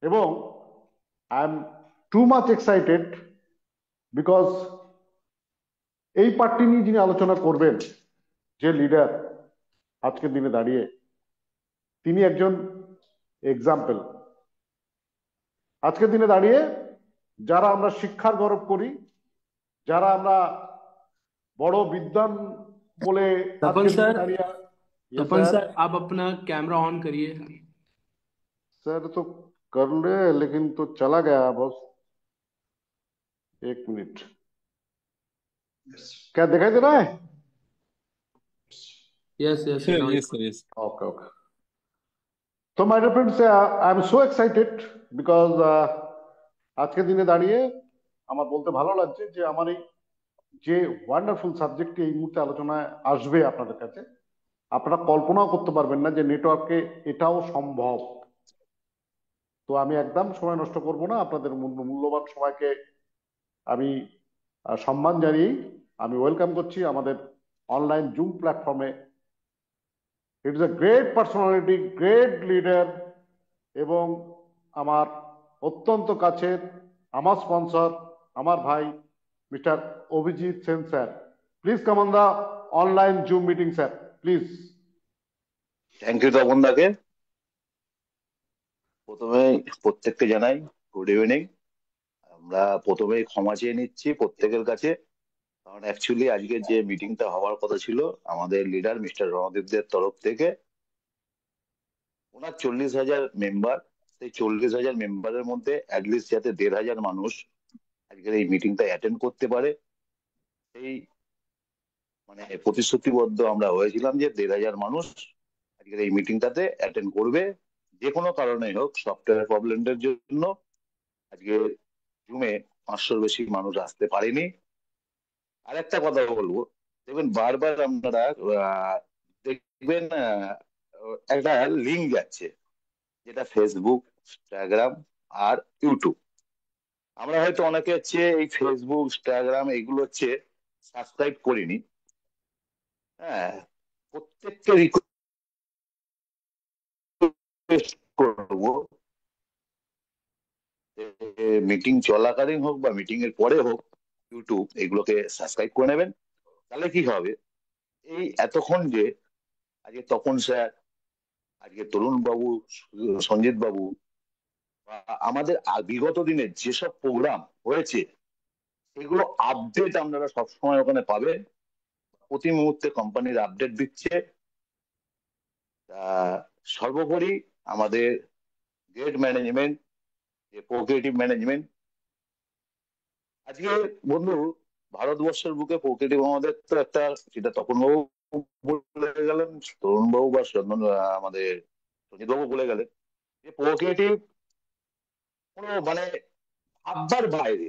এবং I am too much excited, because এই পার্টটি নিয়ে যিনি আলোচনা করবেন, যে লিডার আজকের দিনে দাঁড়িয়ে, তিনি একজন এক্সাম্পল। আজকের দিনে দাঁড়িয়ে যারা আমরা শিক্ষার গৌরব করি, যারা আমরা বড় বিদ্বান বলে तपन আজকের দিনে सर দাঁড়িয়ে, तपन सर आप अपना कैमरा ऑन करिए। सर तो कर ले, लेकिन तो चला गया बस। एक मिनट, क्या दिखाई दे रहा है? Yes yes Sir, now yes, sir, yes. Okay okay. तो my dear friends, I am so excited, because আজকের দিনে দাঁড়িয়ে আমার বলতে ভালো লাগছে যে আমার এই যে ওয়ান্ডারফুল সাবজেক্টটি এই মুহূর্তে আলোচনায় আসবে আপনাদের কাছে, আপনারা কল্পনাও করতে পারবেন না যে নেটওয়ার্কে এটাও সম্ভব। তো আমি একদম সময় নষ্ট করব না, আপনাদের মূল্যবান সময়কে আমি সম্মান জানিয়ে আমি ওয়েলকাম করছি আমাদের অনলাইন জুম প্ল্যাটফর্মে। It is a great personality, great leader, এবং আমার অত্যন্ত কাছের, আমার স্পন্সর, আমার ভাই mister Abhijit Sen sir. Please come on the online zoom meeting sir, please. Thank you Tapan দাকে। প্রথমে প্রত্যেককে জানাই গুড ইভিনিং। আমরা প্রথমেই ক্ষমা চেয়ে নিচ্ছি প্রত্যেকের কাছে, কারণ অ্যাকচুয়ালি আজকে যে মিটিংটা হওয়ার কথা ছিল আমাদের লিডার মিস্টার রণদীপ দের তরফ থেকে, ওনার 40,000 মেম্বার সেই 40,000 মেম্বারের মধ্যে অ্যাটলিস্ট যাতে 1,500 মানুষ আজকের এই মিটিংটা অ্যাটেন্ড করতে পারে, সেই মানে প্রতিশ্রুতিবদ্ধ আমরা হয়েছিলাম যে 1,500 মানুষ আজকের এই মিটিংটাতে অ্যাটেন্ড করবে। যে কোনো কারণেই হোক, সফটওয়্যার প্রবলেমের জন্য আজকে জুমে 500-র বেশি মানুষ আসতে পারেনি। আর একটা কথা বলবো, দেখবেন বারবার আপনারা দেখবেন একটা লিঙ্ক যাচ্ছে, যেটা ফেসবুক, ইনস্টাগ্রাম আর ইউটিউব। আমরা হয়তো অনেকে হচ্ছে এই ফেসবুক, ইনস্টাগ্রাম এগুলো হচ্ছে সাবস্ক্রাইব করিনি। হ্যাঁ, প্রত্যেককে রিকোয়েস্ট করবো, মিটিং চলাকালীন হোক বা মিটিং এর পরে হোক, ইউটিউব এগুলোকে সাবস্ক্রাইব করে নেবেন। তাহলে কি হবে, এই এতক্ষণ যে আজকে তপন স্যার, আজকে তরুণ বাবু, সঞ্জিত বাবু, বা আমাদের বিগত দিনের যেসব প্রোগ্রাম হয়েছে, সেগুলো আপডেট আপনারা সবসময় ওখানে পাবেন। প্রতি মুহূর্তে কোম্পানির আপডেট দিচ্ছে। সর্বোপরি আমাদের গ্রেট ম্যানেজমেন্ট, যে প্রোগ্রেটিভ ম্যানেজমেন্ট, আজকে বন্ধু ভারতবর্ষের বুকে প্রোগ্রেটিভ আমাদের তো একটা, যেটা তপন বাবু বলে গেলেন, তরুণ বাবু বা আমাদের সঞ্জিত বাবু বলে গেলেন, যে প্রোগ্রেটিভ কোনো মানে ভাববার বাইরে।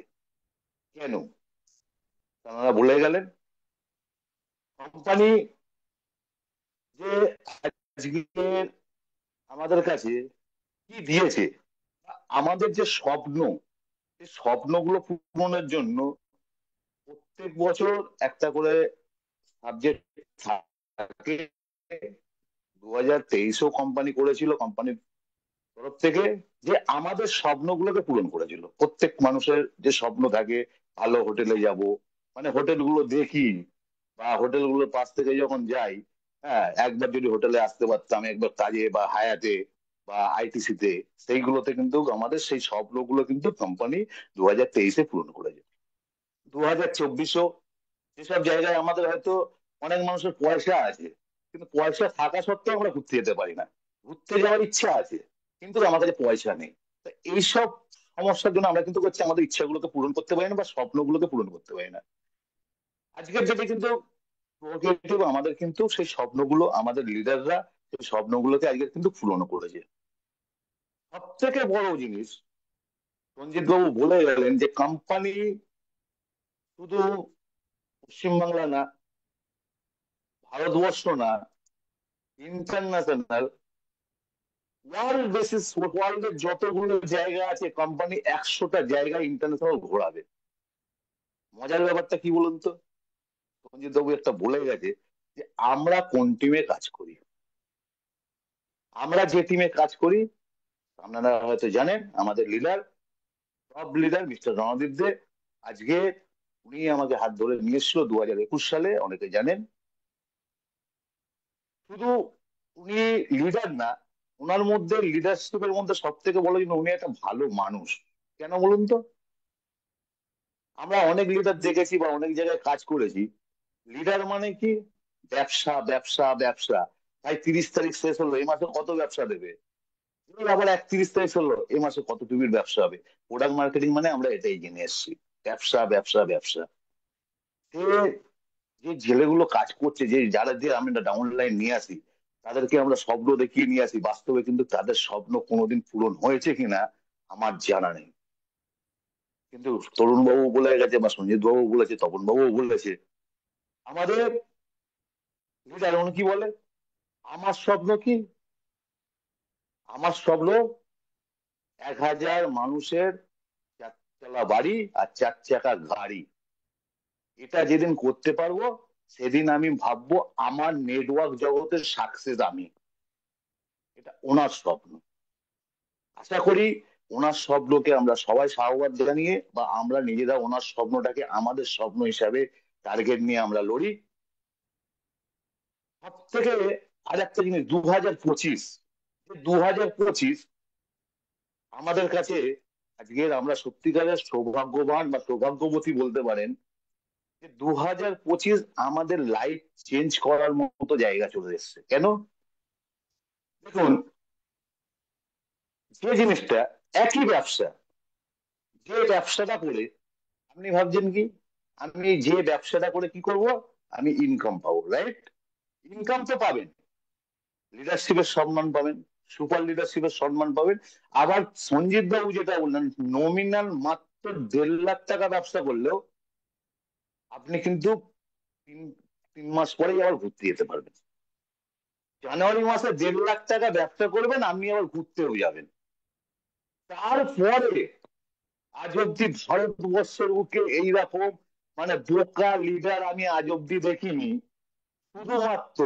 কেন তারা বলে গেলেন? কোম্পানি যে আজকে আমাদের কাছে কি দিয়েছে, আমাদের যে স্বপ্ন, সেই স্বপ্নগুলো পূরণের জন্য প্রত্যেক বছর একটা করে সাবজেক্ট থাকে। 2023-ও কোম্পানি করেছিল, কোম্পানির তরফ থেকে, যে আমাদের স্বপ্নগুলোকে পূরণ করেছিল। প্রত্যেক মানুষের যে স্বপ্ন থাকে, ভালো হোটেলে যাব, মানে হোটেলগুলো দেখি বা হোটেলগুলোর পাশ থেকে যখন যাই, হ্যাঁ, একবার যদি হোটেলে আসতে পারতাম, একবার কাজে বা হায়াতে বা আইটিসিতে, সেইগুলোতে কিন্তু আমাদের সেই স্বপ্নগুলো কিন্তু কোম্পানি 2023-এ পূরণ করেছে। 2024-ও যেসব জায়গায় আমাদের হয়তো অনেক মানুষের পয়সা আছে, কিন্তু পয়সা থাকা সত্ত্বেও আমরা ঘুরতে যেতে পারি না। ঘুরতে যাওয়ার ইচ্ছা আছে, কিন্তু আমার কাছে পয়সা নেই। তো এইসব সমস্যার জন্য আমরা কিন্তু করছি আমাদের ইচ্ছাগুলোকে পূরণ করতে পারি না বা স্বপ্নগুলোকে পূরণ করতে পারি না। আজকের ডেটে কিন্তু প্রোগ্রেটিভ আমাদের কিন্তু সেই স্বপ্নগুলো, আমাদের লিডাররা সেই স্বপ্নগুলোকে আজকে কিন্তু পূরণ করেছে। সব থেকে বড় জিনিস, রঞ্জিত বাবু বলে গেলেন যে কোম্পানি শুধু পশ্চিমবাংলা না, ভারতবর্ষ না, ইন্টারন্যাশনাল, ওয়ার্ল্ড বেসিস, ওয়ার্ল্ডের যতগুলো জায়গা আছে, কোম্পানি 100টা জায়গা ইন্টারন্যাশনাল ঘোরাবে। মজার ব্যাপারটা কি বলুন তো, রঞ্জিত বাবু একটা বলে গেছে যে আমরা কোন টিমে কাজ করি। আমরা যে টিমে কাজ করি, আপনারা হয়তো জানেন, আমাদের leader, top leader mister Randeep Dey, আজকে উনি আমাকে হাত ধরে নিয়ে এসেছিল 2021 সালে, অনেকে জানেন। শুধু উনি লিডার না, ওনার মধ্যে লিডারশিপের মধ্যে সব থেকে বড় জিনিস, উনি একটা ভালো মানুষ। কেন বলুন তো, আমরা অনেক লিডার দেখেছি বা অনেক জায়গায় কাজ করেছি, লিডার মানে কি, ব্যবসা ব্যবসা ব্যবসা। তাই 30 তারিখ শেষ হলো, এই মাসে কত ব্যবসা দেবে, এবার আবার 31 তারিখ হলো, এই মাসে কত টিভির ব্যবসা হবে। প্রোডাক্ট মার্কেটিং মানে আমরা এটাই জেনে এসেছি, ব্যবসা ব্যবসা ব্যবসা। সে যে ছেলেগুলো কাজ করছে, যে যারা দিয়ে আমরা ডাউন লাইন নিয়ে আসি, তাদেরকে আমরা স্বপ্ন দেখিয়ে নিয়ে আসি, বাস্তবে কিন্তু তাদের স্বপ্ন কোনোদিন পূরণ হয়েছে কিনা আমার জানা নেই। কিন্তু তরুণ বাবু বলে গেছে বা সঞ্জিত বাবু বলেছে, তপন বাবু বলেছে, আমাদের লিডার উনি কি বলে, আমার স্বপ্ন কি, আমার স্বপ্ন 1,000 মানুষের 4 তলা বাড়ি আর 4 চাকা গাড়ি। এটা যেদিন করতে পারবো, সেদিন আমি ভাববো আমার নেটওয়ার্ক জগতের সাকসেস আমি। এটা ওনার স্বপ্ন। আশা করি ওনার স্বপ্নকে আমরা সবাই সাধুবাদ জানিয়ে বা আমরা নিজেরা ওনার স্বপ্নটাকে আমাদের স্বপ্ন হিসাবে টার্গেট নিয়ে আমরা লড়ি। সব থেকে আর একটা জিনিস, 2025, 2025 আমাদের কাছে আজকের আমরা সত্যিকারের সৌভাগ্যবান বা সৌভাগ্যবতী বলতে পারেন, যে 2025 আমাদের লাইফ চেঞ্জ করার মতো জায়গা চলে এসেছে। কেন, দেখুন, যে জিনিসটা একই ব্যবসা, যে ব্যবসাটা করে আপনি ভাবছেন কি আমি যে ব্যবসাটা করে কি করব, আমি ইনকাম পাবো, রাইট? ইনকাম তো পাবেন, লিডারশিপের সম্মান পাবেন, সুপার লিডারশিপের সম্মান পাবেন। আবার সঞ্জিত বাবু যেটা বললেন, নমিনাল মাত্র 1.5 লাখ টাকা ব্যবসা করলেও আপনি কিন্তু তিন 3 মাস পরেই আবার ঘুরতে যেতে পারবেন। জানুয়ারি মাসে 1.5 লাখ টাকা ব্যবসা করবেন, আপনি আবার ঘুরতেও যাবেন। তারপরে আজ অব্দি ভারতবর্ষের বুকে এইরকম মানে বোকা লিডার আমি আজ অব্দি দেখিনি। শুধুমাত্র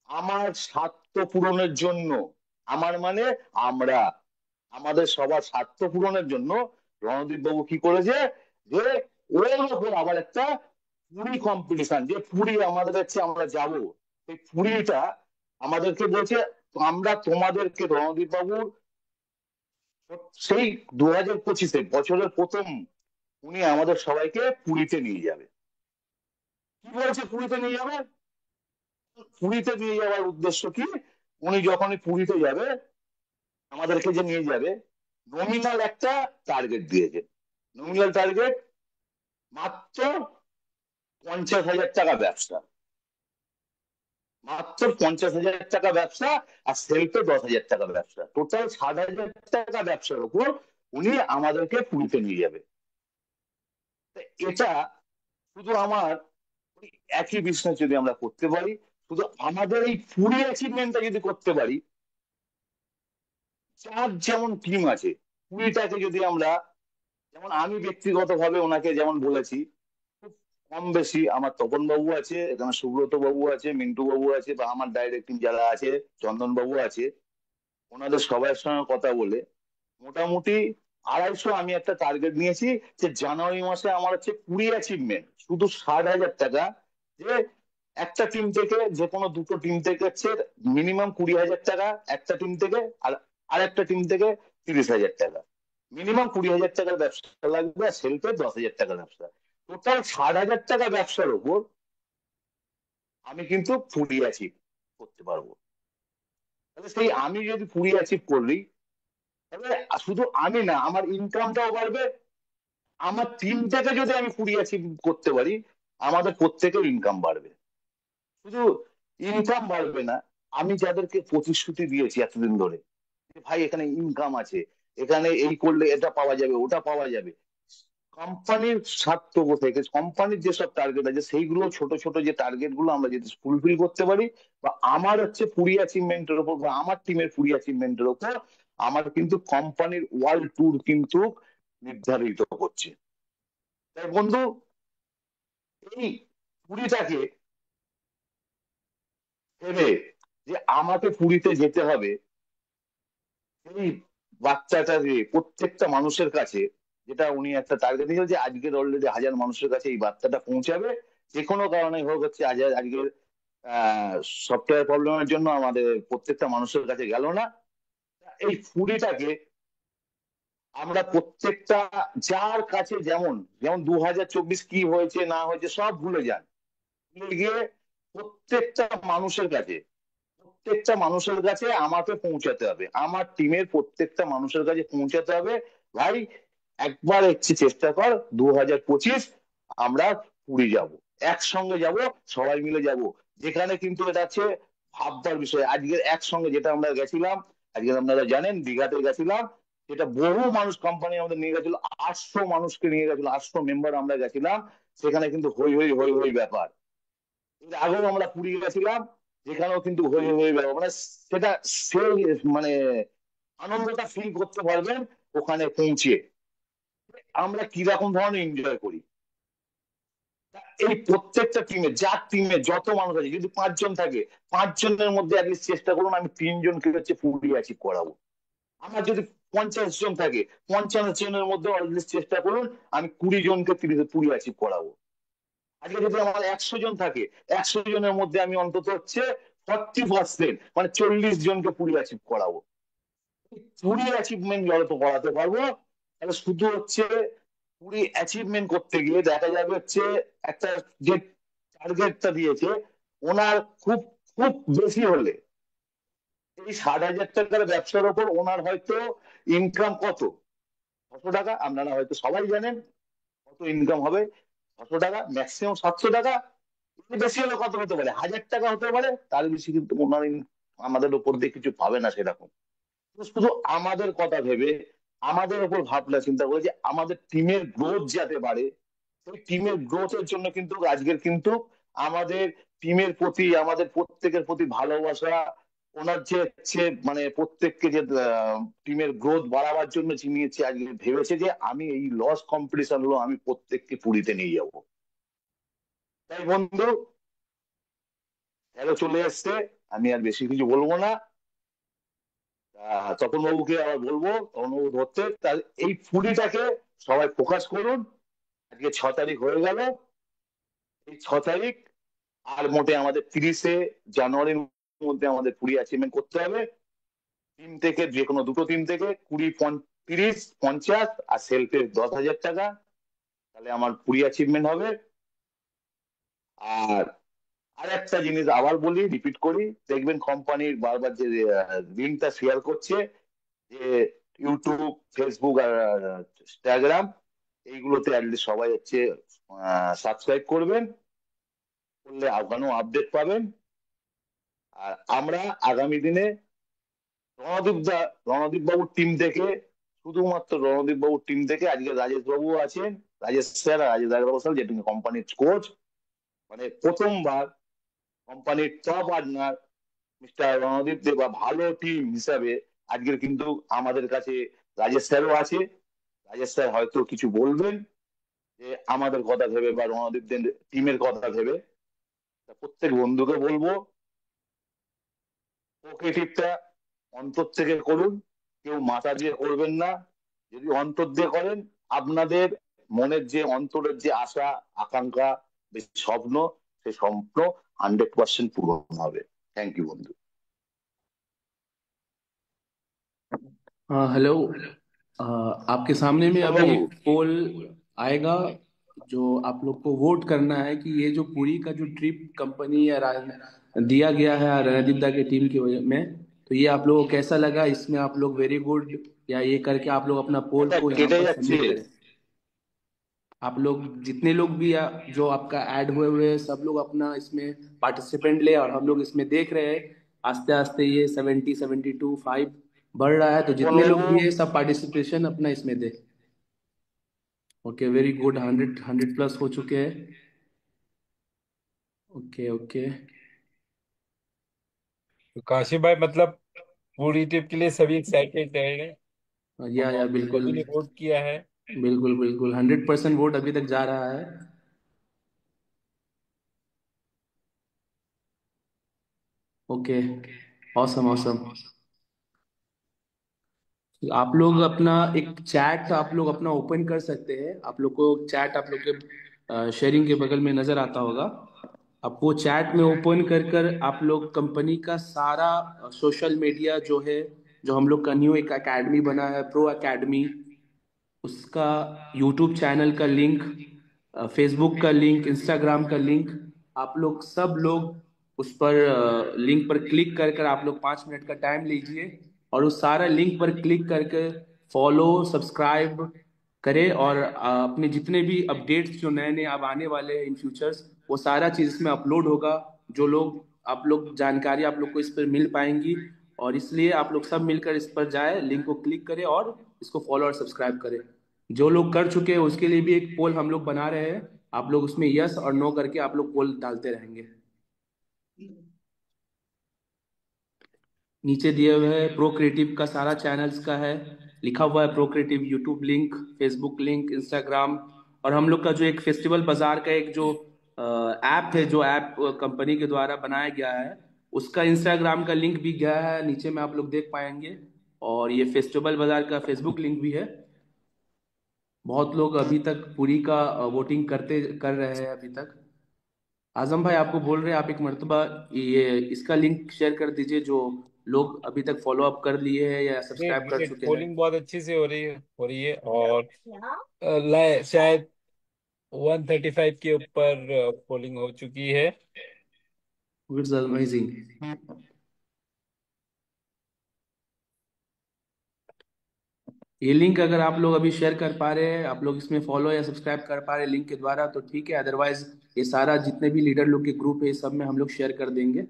আমার স্বার্থ পূরণের জন্য, আমার মানে আমরা, আমাদের সবার স্বার্থ পূরণের জন্য রণদীপ বাবু কি করেছে, যে ওর ওপর আবার একটা পুরী কম্পিটিশন, যে পুরী আমাদের কাছে আমরা যাব, সেই পুরীটা আমাদেরকে বলছে আমরা তোমাদেরকে, রণদীপ বাবুর সেই 2025-এ বছরের প্রথম উনি আমাদের সবাইকে পুরীতে নিয়ে যাবে। কি বলছে পুরীতে নিয়ে যাবে? পুরীতে নিয়ে যাওয়ার উদ্দেশ্য কি, উনি যখনই পুরীতে যাবে আমাদেরকে যে নিয়ে যাবে, নমিনাল একটা টার্গেট দিয়েছে। নমিনাল টার্গেট মাত্র 50,000 টাকা ব্যবসা, মাত্র 50,000 টাকা ব্যবসা, আর সেলফে 10,000 টাকা ব্যবসা, টোটাল 60,000 টাকা ব্যবসার উপর উনি আমাদেরকে পুরীতে নিয়ে যাবে। তা এটা শুধু আমার ওই একই বিজনেস যদি আমরা করতে পারি, শুধু আমাদের এই পুরী অ্যাচিভমেন্টটা যদি করতে পারি, যার যেমন টিম আছে পুরীটাকে যদি আমরা, যেমন আমি ব্যক্তিগতভাবে ওনাকে যেমন বলেছি, খুব কম বেশি আমার তপন বাবু আছে এখানে, সুব্রত বাবু আছে, মিন্টু বাবু আছে, বা আমার ডাইরেক্ট টিম যারা আছে, চন্দন বাবু আছে, ওনাদের সবার সঙ্গে কথা বলে মোটামুটি 250, আমি একটা টার্গেট নিয়েছি যে জানুয়ারি মাসে আমার হচ্ছে পুরী অ্যাচিভমেন্ট শুধু 60,000 টাকা। যে একটা টিম থেকে, যে কোনো দুটো টিম থেকে হচ্ছে মিনিমাম 20,000 টাকা একটা টিম থেকে, আর আরেকটা টিম থেকে 30,000 টাকা, মিনিমাম 20,000 টাকার ব্যবসা লাগবে, আর সেলফে 10,000 টাকার ব্যবসা, টোটাল 60,000 টাকা ব্যবসার উপর আমি কিন্তু পুরী অ্যাচিভ করতে পারবো। তাহলে সেই আমি যদি পুরী অ্যাচিভ করলি, তাহলে শুধু আমি না, আমার ইনকামটাও বাড়বে, আমার টিমটাকে যদি আমি পুরী অ্যাচিভ করতে পারি, আমাদের প্রত্যেকের ইনকাম বাড়বে। শুধু ইনকাম বাড়বে না, আমি যাদেরকে প্রতিশ্রুতি দিয়েছি এতদিন ধরে যে ভাই এখানে ইনকাম আছে, এখানে এই করলে এটা পাওয়া যাবে, ওটা পাওয়া যাবে, কোম্পানির স্বার্থ থেকে কোম্পানির যেসব টার্গেট আছে সেইগুলো, ছোট ছোট যে টার্গেট গুলো আমরা যদি ফুলফিল করতে পারি, বা আমার হচ্ছে পুরী অ্যাচিভমেন্টের উপর, বা আমার টিমের পুরী অ্যাচিভমেন্টের উপর আমার কিন্তু কোম্পানির ওয়ার্ল্ড ট্যুর কিন্তু নির্ধারিত করছে। তাই বন্ধু, এই পুরীটাকে ভেবে যে আমাকে পুরীতে যেতে হবে, এই বার্তাটাকে প্রত্যেকটা মানুষের কাছে, যেটা উনি একটা টার্গেট দিয়েছে যে আজকের অলরেডি 1,000 মানুষের কাছে এই বার্তাটা পৌঁছাবে, যে কোনো কারণে হোক, হচ্ছে আজ আজকের সফটওয়্যার প্রবলেমের জন্য আমাদের প্রত্যেকটা মানুষের কাছে গেল না। এই ফুডিটাকে আমরা প্রত্যেকটা, যার কাছে যেমন, যেমন 2024 কি হয়েছে না হয়েছে সব ভুলে যান, ভুলে গিয়ে প্রত্যেকটা মানুষের কাছে, প্রত্যেকটা মানুষের কাছে আমাকে পৌঁছাতে হবে, আমার টিমের প্রত্যেকটা মানুষের কাছে পৌঁছাতে হবে। ভাই একবার হচ্ছে চেষ্টা কর, 2025 আমরা পুরী যাব, একসঙ্গে যাব, সবাই মিলে যাব। যেখানে কিন্তু এটা আছে ভাববার বিষয়, আজকে একসঙ্গে যেটা আমরা গেছিলাম, আজকে আপনারা জানেন দীঘাতে গেছিলাম, সেটা বহু মানুষ কোম্পানি আমাদের নিয়ে গেছিল, 800 মানুষকে নিয়ে গেছিল, 800 মেম্বার আমরা গেছিলাম, সেখানে কিন্তু হই হই হই হই ব্যাপার। এর আগেও আমরা পুরী গেছিলাম, যেখানেও কিন্তু হই হই ব্যাপার, মানে সেটা সেই মানে আনন্দটা ফিল করতে পারবেন ওখানে পৌঁছে, আমরা কিরকম ধরনের এনজয় করি। এই প্রত্যেকটা টিমে, যার টিমে যত মানুষ আছে, যদি 5 জন থাকে, 5 জনের মধ্যে অ্যাটলিস্ট চেষ্টা করুন আমি 3 জনকে হচ্ছে পুরী অ্যাচিভ করাবো। আমার যদি 50 জন থাকে, 50 জনের মধ্যে অ্যাটলিস্ট চেষ্টা করুন আমি 20 জনকে পুরী অ্যাচিভ করাবো। আজকে যদি আমার 100 জন থাকে, 100 জনের মধ্যে আমি অন্তত হচ্ছে 40%, মানে 40 জনকে পুরী অ্যাচিভ করাবো। পুরী অ্যাচিভমেন্ট যত করাতে পারবো, তাহলে শুধু হচ্ছে পুরী অ্যাচিভমেন্ট করতে গিয়ে দেখা যাবে হচ্ছে একটা যে টার্গেটটা দিয়েছে ওনার, খুব খুব বেশি হলে এই 60,000 টাকার ব্যবসার ওপর ওনার হয়তো ইনকাম কত, 600 টাকা। আপনারা হয়তো সবাই জানেন কত ইনকাম হবে, 600 টাকা, ম্যাক্সিমাম 700 টাকা। এর বেশি হলে কত হতে পারে, 1,000 টাকা হতে পারে, তার বেশি কিন্তু ওনার আমাদের উপর দিয়ে কিছু পাবে না সেরকম। তো শুধু আমাদের কথা ভেবে, আমাদের উপর ভাবনা চিন্তা করে যে আমাদের টিমের গ্রোথ যাতে বাড়ে, সেই টিমের গ্রোথের জন্য কিন্তু আজকের কিন্তু আমাদের টিমের প্রতি, আমাদের প্রত্যেকের প্রতি ভালোবাসা, ওনার যে হচ্ছে মানে প্রত্যেককে যে টিমের গ্রোথ বাড়াবার জন্য চিনিয়েছে, আজকে ভেবেছে যে আমি এই লস কম্পিটিশন গুলো আমি প্রত্যেককে পুরীতে নিয়ে যাব। তাই বন্ধু, খেলা চলে এসছে, আমি আর বেশি কিছু বলবো না। তপন বাবুকে আবার বলবো, তপন বাবু ধরতে, তার এই পুরীটাকে সবাই ফোকাস করুন। আজকে 6 তারিখ হয়ে গেল, এই 6 তারিখ আর মোটে আমাদের 30শে জানুয়ারির মধ্যে আমাদের পুরী অ্যাচিভমেন্ট করতে হবে। টিম থেকে যে কোনো দুটো টিম থেকে 20, 30, 50 আর সেলফে 10,000 টাকা, তাহলে আমার পুরী অ্যাচিভমেন্ট হবে। আর আর একটা জিনিস আবার বলি, রিপিট করি, দেখবেন কোম্পানির বারবার যে লিঙ্কটা শেয়ার করছে, যে ইউটিউব, ফেসবুক আর ইনস্টাগ্রাম, এইগুলোতে অ্যাটলিস্ট সবাই হচ্ছে সাবস্ক্রাইব করবেন, করলে আগানো আপডেট পাবেন। আর আমরা আগামী দিনে রণদীপ বাবুর টিম থেকে, শুধুমাত্র রণদীপ বাবুর টিম থেকে, আজকে রাজেশ বাবু আছেন, রাজেশ স্যার আর রাজেশ আগরওয়াল স্যার, যেটা কোম্পানির কোচ, মানে প্রথমবার কোম্পানির টপ আর্নার মিস্টার রণদীপ দেব বা ভালো টিম হিসাবে আজকের কিন্তু আমাদের কাছে রাজেশ স্যারও আছে। রাজেশ স্যার হয়তো কিছু বলবেন যে আমাদের কথা ভেবে বা রণদীপ টিমের কথা ভেবে। তা প্রত্যেক বন্ধুকে বলবো, প্রকৃতিটা অন্তর থেকে করুন, কেউ মাথা দিয়ে করবেন না। যদি অন্তর দিয়ে করেন, আপনাদের মনের যে অন্তরের যে আশা, আকাঙ্ক্ষা, যে স্বপ্ন, সেই স্বপ্ন 100% পূরণ হবে। থ্যাংক ইউ বন্ধু। हाँ हेलो। आपके सामने में তপন अभी বাবু, एक पोल आएगा जो आप लोग को वोट करना है कि ये जो पुरी का जो ट्रिप कंपनी या दिया गया है रणदीप दा के टीम की वजह में, तो ये आप लोगों को कैसा लगा? इसमें आप लोग वेरी गुड या ये करके आप लोग अपना पोल এটা को यहाँ কেটে पर যাচ্ছে। सबमिट करें। आप लोग जितने लोग भी जो आपका ऐड हुए हुए हैं, सब लोग अपना इसमें पार्टिसिपेंट ले, और हम लोग इसमें देख रहे हैं आस्ते आस्ते ये 70, 72, 5 बढ़ रहा है, तो তপন जितने लोग বাবু, भी है सब पार्टिसिपेशन अपना इसमें दे। ओके वेरी गुड, 100 प्लस हो चुके हैं। Okay okay. तो काशी भाई मतलब पूरी ट्रिप के लिए सभी एक्साइटेड रहेंगे या और बिल्कुल। सभी ने वोट किया है। बिल्कुल बिल्कुल 100% वोट अभी तक जा रहा है। ओके। Awesome awesome. आप लोग अपना एक चैट आप लोग अपना ओपन कर सकते हैं। आप लोग को चैट आप लोग के शेयरिंग के बगल में नजर आता होगा। आप वो चैट में ओपन कर कर आप लोग कंपनी का सारा सोशल मीडिया जो है, जो हम लोग का न्यू एक एकेडमी बना है प्रो एकेडमी, उसका यूट्यूब चैनल का लिंक, फेसबुक का लिंक, इंस्टाग्राम का लिंक, आप लोग सब लोग उस पर लिंक पर क्लिक कर कर आप लोग 5 मिनट का टाइम लीजिए और उस सारा लिंक पर क्लिक करके फॉलो सब्सक्राइब करें, और अपने जितने भी अपडेट्स जो नए नए अब आने वाले हैं इन फ्यूचर्स, वो सारा चीज़ इसमें अपलोड होगा। जो लोग आप लोग जानकारी आप लोग को इस पर मिल पाएंगी, और इसलिए आप लोग सब मिलकर इस पर जाए, लिंक को क्लिक करें और इसको फॉलो और सब्सक्राइब करें। जो लोग कर चुके हैं उसके लिए भी एक पोल हम लोग बना रहे हैं। आप लोग उसमें यस और नो करके आप लोग पोल डालते रहेंगे। नीचे दिए हुए है प्रो क्रिएटिव का सारा चैनल्स का है, लिखा हुआ है pro creative, YouTube link, Facebook link, Instagram, और हम लोग का जो एक फेस्टिवल बाजार का एक जो ऐप है, जो ऐप कंपनी के द्वारा बनाया गया है, उसका इंस्टाग्राम का लिंक भी गया है नीचे में, आप लोग देख पाएंगे। और ये फेस्टिवल बाजार का फेसबुक लिंक भी है। बहुत लोग अभी तक पूरी का वोटिंग करते कर रहे हैं अभी तक। आजम भाई आपको बोल रहे हैं, आप एक मर्तबा ये इसका लिंक शेयर कर दीजिए, जो लोग अभी तक फॉलो अप कर लिए हैं या सब्सक्राइब कर ये चुके हैं। पोलिंग बहुत अच्छी से हो रही है और शायद 135 के ऊपर पोलिंग हो चुकी है। It's amazing. ये लिंक अगर आप लोग अभी शेयर कर पा रहे हैं, आप लोग इसमें फॉलो या सब्सक्राइब कर पा रहे हैं लिंक के द्वारा, तो ठीक है। अदरवाइज ये सारा जितने भी लीडर लोग के ग्रुप है ये सब में हम लोग शेयर कर देंगे।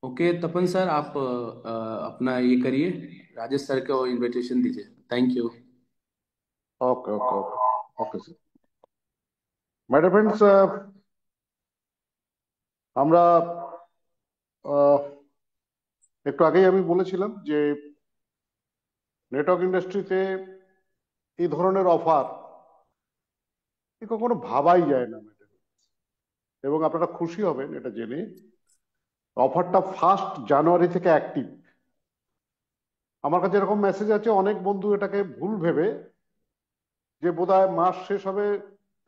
ओके तपन सर, आप अपना ये करिए, राजेश सर को इनविटेशन दीजिए। Thank you. Okay okay okay okay sir. My dear friends, আমরা আহ, একটু আগেই আমি বলেছিলাম যে নেটওয়ার্ক ইন্ডাস্ট্রিতে এই ধরনের অফার কখনো ভাবাই যায় না ম্যাডাম। এবং আপনারা খুশি হবেন এটা জেনে, অফারটা 1 জানুয়ারি থেকে অ্যাক্টিভ। আমার কাছে এরকম মেসেজ আছে, অনেক বন্ধু এটাকে ভুল ভেবে যে বোধহয় মাস শেষ হবে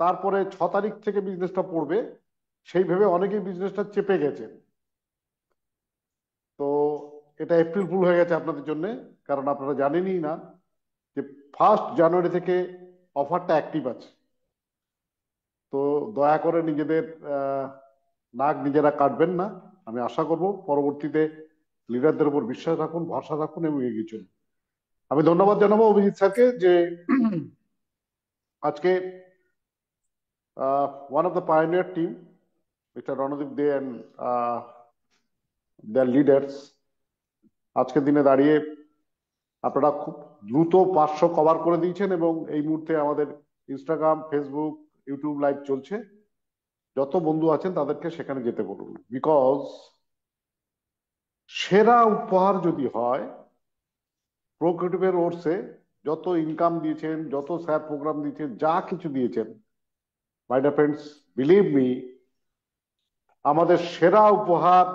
তারপরে 6 তারিখ থেকে বিজনেসটা পড়বে, সেই ভেবে অনেকেই বিজনেসটা চেপে গেছে। তো এটা এপ্রিল ফুল হয়ে গেছে আপনাদের জন্য, কারণ আপনারা জানেনই না যে 1 জানুয়ারি থেকে অফারটা অ্যাক্টিভ আছে। তো দয়া করে নিজেদের নাক নিজেরা কাটবেন না। আমি আশা করব পরবর্তীতে লিডারদের উপর বিশ্বাস রাখুন, ভরসা রাখুন এবং এগিয়ে চলুন। আমি ধন্যবাদ জানাবো অভিজিৎ স্যারকে যে আজকে one of the pioneer team, Mr. Ranadip Dey and their leaders, আজকের দিনে দাঁড়িয়ে আপনারা খুব দ্রুত 500 কভার করে দিয়েছেন এবং এই মুহূর্তে আমাদের ইনস্টাগ্রাম, ফেসবুক, ইউটিউব লাইভ চলছে। যত বন্ধু আছেন তাদেরকে সেখানে যেতে বলুন, বিকজ সেরা উপহার যদি হয় প্রোক্রিয়েটিভের ওর্সে যত ইনকাম দিয়েছেন, যত স্যার প্রোগ্রাম দিয়েছেন, যা কিছু দিয়েছেন, my dear friends, believe me, আমাদের সেরা উপহার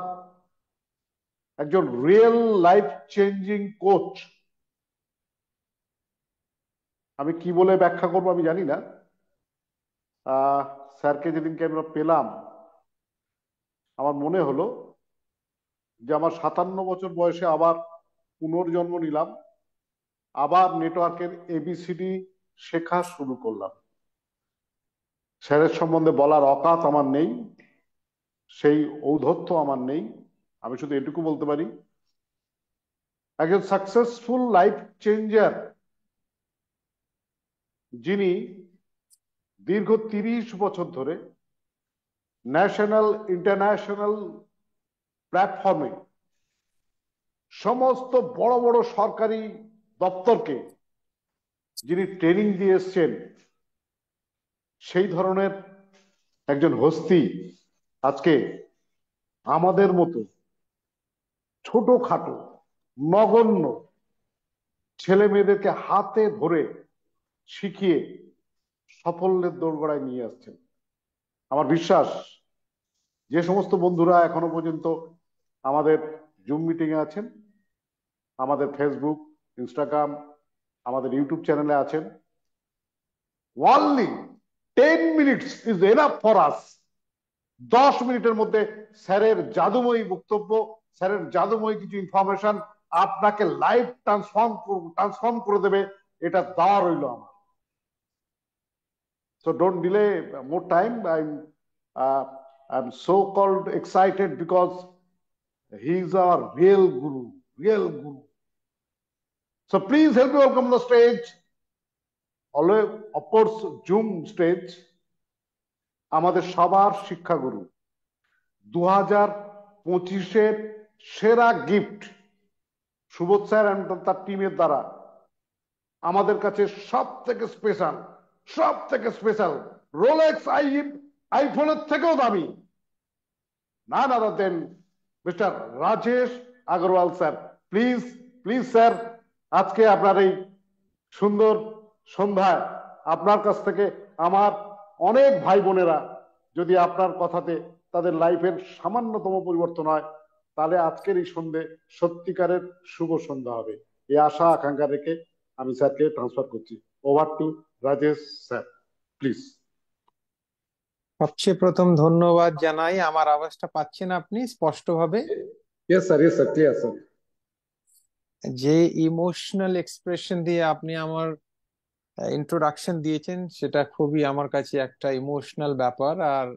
একজন রিয়েল লাইফ চেঞ্জিং কোচ। আমি কি বলে ব্যাখ্যা করবো আমি জানি না। স্যারকে যেদিনকে আমরা পেলাম আমার মনে হলো যে আমার 57 বছর বয়সে আবার পুনর্জন্ম নিলাম, আবার নেটওয়ার্কের এবিসিডি শেখা শুরু করলাম। স্যারের সম্বন্ধে বলার অকাত আমার নেই, সেই ঔদ্ধত্য আমার নেই। আমি শুধু এটুকু বলতে পারি, একজন সাকসেসফুল লাইফ চেঞ্জার যিনি দীর্ঘ 30 বছর ধরে ন্যাশনাল ইন্টারন্যাশনাল প্ল্যাটফর্মে সমস্ত বড় বড় সরকারি দপ্তরকে যিনি ট্রেনিং দিয়ে এসছেন, সেই ধরনের একজন হস্তি আজকে আমাদের মতো ছোটখাটো নগণ্য ছেলে মেয়েদেরকে হাতে ধরে শিখিয়ে সাফল্যের দোরগোড়ায় নিয়ে আসছেন। আমার বিশ্বাস যে সমস্ত বন্ধুরা এখনো পর্যন্ত আমাদের জুম মিটিং এ আছেন, আমাদের ফেসবুক, ইনস্টাগ্রাম, আমাদের ইউটিউব চ্যানেলে আছেন, only 10 minutes is enough for us। 10 মিনিটের মধ্যে স্যারের জাদুময়ী বক্তব্য, স্যারের জাদুময়ী কিছু ইনফরমেশন আপনাকে লাইফ ট্রান্সফর্ম করে দেবে, এটা দেওয়া রইল আমার। So don't delay more time. I'm so called excited because he's our real guru, real guru. So please help me welcome on the stage, always of course Zoom stage, আমাদের সবার শিক্ষাগুরু, 2025-এর সেরা গিফট সুবোধ স্যার এবং তার টিমের দ্বারা আমাদের কাছে সব থেকে স্পেশাল রোলেক্স আইফোনের থেকেও দামি, none other than mister Rajesh Agarwal sir. Please please sir, আজকে আপনার এই সুন্দর সন্ধ্যায় আপনার কাছ থেকে আমার অনেক ভাই বোনেরা যদি আপনার কথাতে তাদের লাইফের সামান্যতম পরিবর্তন হয়, তাহলে আজকের এই সন্ধে সত্যিকারের শুভ সন্ধ্যা হবে। এই আশা আকাঙ্ক্ষা রেখে আমি স্যারকে ট্রান্সফার করছি। Over to Rajesh sir, please. সবচেয়ে প্রথম ধন্যবাদ জানাই। আমার আওয়াজটা পাচ্ছেন আপনি স্পষ্টভাবে? Yes sir, yes sir, clear sir. যে ইমোশনাল এক্সপ্রেশন দিয়ে আপনি আমার ইন্ট্রোডাকশন দিয়েছেন সেটা খুবই আমার কাছে একটা ইমোশনাল ব্যাপার। আর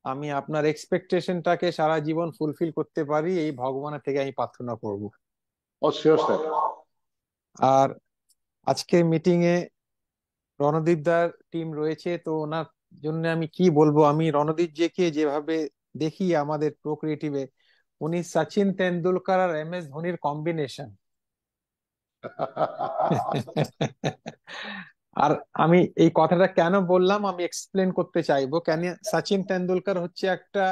আমি আপনার এক্সপেকটেশনটাকে সারা জীবন ফুলফিল করতে পারি, এই ভগবানের থেকে আমি প্রার্থনা করব। ও শিওর স্যার। আর আজকে মিটিং এ রণদীপ দার টিম রয়েছে, তো ওনার জন্য আমি কি বলবো। আমি রণদীপ কে যেভাবে দেখি আমাদের প্রো ক্রিয়েটিভে, উনি সচিন তেন্ডুলকার আর MS ধোনির কম্বিনেশন। আর আমি এই কথাটা কেন বললাম আমি এক্সপ্লেন করতে চাইবো। কেন সচিন তেন্ডুলকার হচ্ছে একটা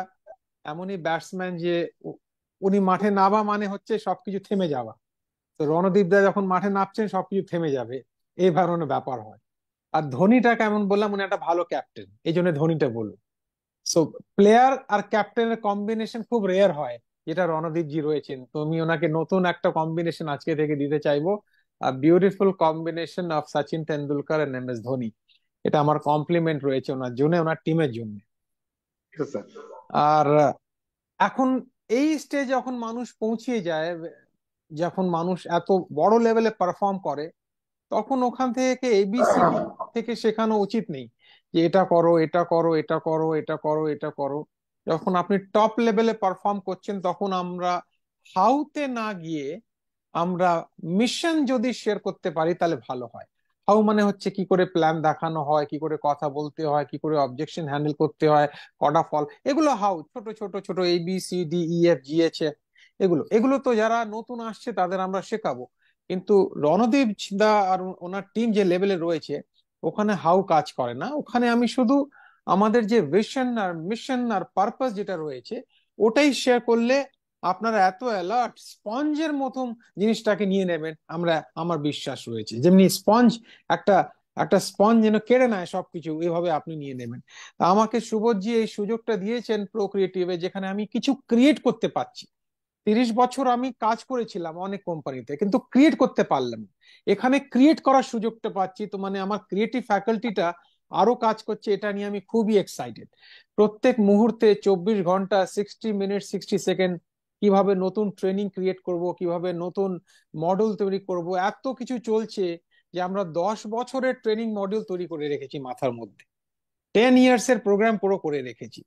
এমনই ব্যাটসম্যান যে উনি মাঠে নামা মানে হচ্ছে সবকিছু থেমে যাওয়া। তো রণদীপ দা যখন মাঠে নামছেন সবকিছু থেমে যাবে, এই ধরনের ব্যাপার হয়। আর ধোনিটা কেমন বললাম, উনি একটা ভালো ক্যাপ্টেন, এই জন্য ধোনিটা বলবো। সো প্লেয়ার আর ক্যাপ্টেনের কম্বিনেশন খুব রেয়ার হয়, যেটা রণদীপ জি রয়েছেন। তো আমি ওনাকে নতুন একটা কম্বিনেশন আজকে থেকে দিতে চাইবো, beautiful combination of Sachin Tendulkar and MS Dhoni. এটা আমার কমপ্লিমেন্ট রয়েছে ওনার জন্য, ওনার টিমের জন্য। স্যার। আর এখন এই স্টেজ যখন মানুষ পৌঁছে যায়, যখন মানুষ এত বড় লেভেলে পারফর্ম করে, তখন ওখান থেকে ABCD থেকে শেখানো উচিত নেই যে এটা করো, এটা করো, এটা করো, এটা করো, এটা করো। যখন আপনি টপ লেভেলে পারফর্ম করছেন, তখন আমরা হাউতে না গিয়ে আমরা মিশন যদি শেয়ার করতে পারি তাহলে ভালো হয়। হাউ মানে হচ্ছে কি করে প্ল্যান দেখানো হয়, কি করে কথা বলতে হয়, কি করে অবজেকশন হ্যান্ডেল করতে হয়, কটা ফল, এগুলো হাউ, ছোট ছোট ছোট ABCDEFGH, এগুলো এগুলো তো যারা নতুন আসছে তাদের আমরা শেখাবো। কিন্তু রণদীপ দা আর ওনার টিম যে লেভেলে রয়েছে, ওখানে হাউ কাজ করে না। ওখানে আমি শুধু আমাদের যে ভিশন আর মিশন আর পারপাস যেটা রয়েছে ওটাই শেয়ার করলে আপনারা এত অ্যালার্ট স্পঞ্জের মতন জিনিসটাকে নিয়ে নেবেন। আমার বিশ্বাস রয়েছে যেমনি স্পঞ্জ একটা একটা স্পঞ্জ যেন কেড়ে নেয় সবকিছু, এইভাবে আপনি নিয়ে নেবেন। তা আমাকে সুবোধজি এই সুযোগটা দিয়েছেন প্রো ক্রিয়েটিভে, যেখানে আমি কিছু ক্রিয়েট করতে পারছি। 30 বছর আমি কাজ করেছিলাম অনেক কোম্পানিতে, কিন্তু ক্রিয়েট করতে পারলাম না। এখানে ক্রিয়েট করার সুযোগটা পাচ্ছি, তো মানে আমার ক্রিয়েটিভ ফ্যাকাল্টিটা আরো কাজ করছে, এটা নিয়ে আমি খুবই এক্সাইটেড। প্রত্যেক মুহূর্তে 24 ঘন্টা 60 মিনিট 60 সেকেন্ড কিভাবে নতুন ট্রেনিং ক্রিয়েট করব, কিভাবে নতুন মডেল তৈরি করব, এত কিছু চলছে যে আমরা 10 বছরের ট্রেনিং মডিউল তৈরি করে রেখেছি মাথার মধ্যে, 10 ইয়ার্স এর প্রোগ্রাম পুরো করে রেখেছি।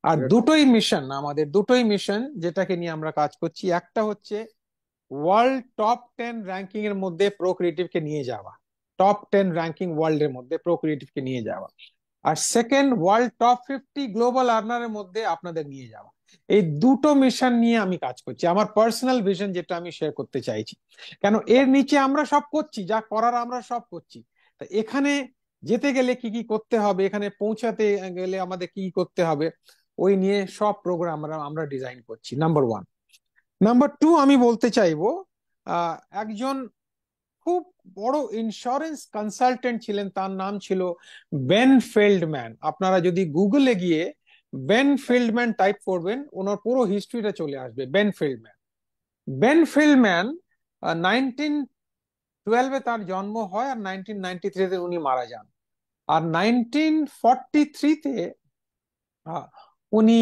আর দুটোই মিশন, আমাদের দুটোই মিশন যেটাকে নিয়ে আমরা কাজ করছি। একটা হচ্ছে ওয়ার্ল্ড টপ 10 র্যাঙ্কিং এর মধ্যে প্রো ক্রিয়েটিভকে নিয়ে যাওয়া, টপ 10 র্যাঙ্কিং ওয়ার্ল্ড এর মধ্যে প্রো ক্রিয়েটিভকে নিয়ে যাওয়া। আর সেকেন্ড, ওয়ার্ল্ড টপ 50 গ্লোবাল আর্নারের মধ্যে আপনাদের নিয়ে যাওয়া। এই দুটো মিশন নিয়ে আমি কাজ করছি, আমার পার্সোনাল ভিশন যেটা আমি শেয়ার করতে চাইছি। কেন এর নিচে আমরা সব করছি, যা করার আমরা সব করছি। তা এখানে যেতে গেলে কি কি করতে হবে, এখানে পৌঁছাতে গেলে আমাদের কি কি করতে হবে, ওই নিয়ে সব প্রোগ্রাম আমরা আমরা ডিজাইন করছি, নাম্বার 1। নাম্বার 2, আমি বলতে চাইবো একজন খুব বড় ইন্স্যুরেন্স কনসালটেন্ট ছিলেন, তার নাম ছিল বেন ফেল্ডম্যান। আপনারা যদি গুগলে গিয়ে বেন ফেল্ডম্যান টাইপ করবেন, ওনার পুরো হিস্ট্রিটা চলে আসবে। বেন ফেল্ডম্যান 1912-এ তার জন্ম হয়, আর 1993-তে উনি মারা যান। আর 1943-তে উনি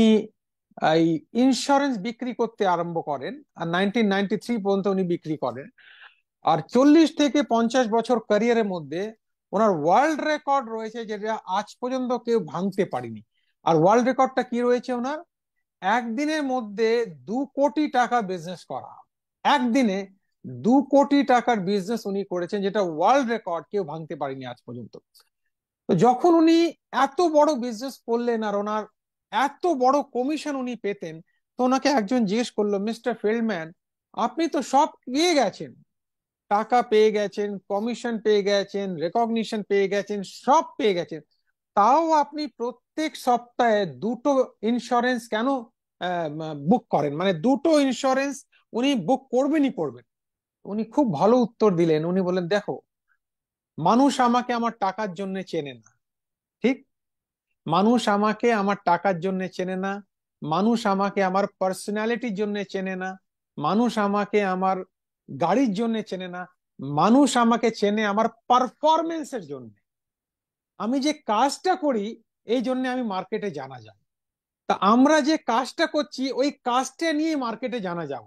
এই ইন্স্যুরেন্স বিক্রি করতে আরম্ভ করেন, আর 1993 পর্যন্ত উনি বিক্রি করেন। আর 40 থেকে 50 বছর ক্যারিয়ারের মধ্যে ওনার ওয়ার্ল্ড রেকর্ড রয়েছে, যেটা আজ পর্যন্ত কেউ ভাঙতে পারেনি। আর ওয়ার্ল্ড রেকর্ডটা কি রয়েছে ওনার? একদিনের মধ্যে 2 কোটি টাকা বিজনেস করা। একদিনে 2 কোটি টাকার বিজনেস উনি করেছেন, যেটা ওয়ার্ল্ড রেকর্ড, কেউ ভাঙতে পারেনি আজ পর্যন্ত। তো যখন উনি এত বড় বিজনেস করলেন আর ওনার এত বড় কমিশন উনি পেতেন, তো ওনাকে একজন জিজ্ঞেস করলো, মিস্টার ফেল্ডম্যান, আপনি তো সব পেয়ে গেছেন, টাকা পেয়ে গেছেন, কমিশন পেয়ে গেছেন, রেকগনিশন পেয়ে গেছেন, সব পেয়ে গেছেন, তাও আপনি প্রত্যেক সপ্তাহে দুটো ইন্স্যুরেন্স কেন বুক করেন? মানে দুটো ইন্স্যুরেন্স উনি বুক করবেনই করবেন। উনি খুব ভালো উত্তর দিলেন। উনি বলেন, দেখো, মানুষ আমাকে আমার টাকার জন্য চেনে না, ঠিক? মানুষ আমাকে আমার টাকার জন্য চেনে না, মানুষ আমাকে আমার পার্সোনালিটির জন্য চেনে না, মানুষ আমাকে আমার গাড়ির জন্য চেনে না, মানুষ আমাকে চেনে আমার পারফরমেন্সের জন্য। আমি যে কাজটা করি এই জন্য আমি মার্কেটে জানা যায়। তা আমরা যে কাজটা করছি ওই কাজটা নিয়ে মার্কেটে জানা যাব।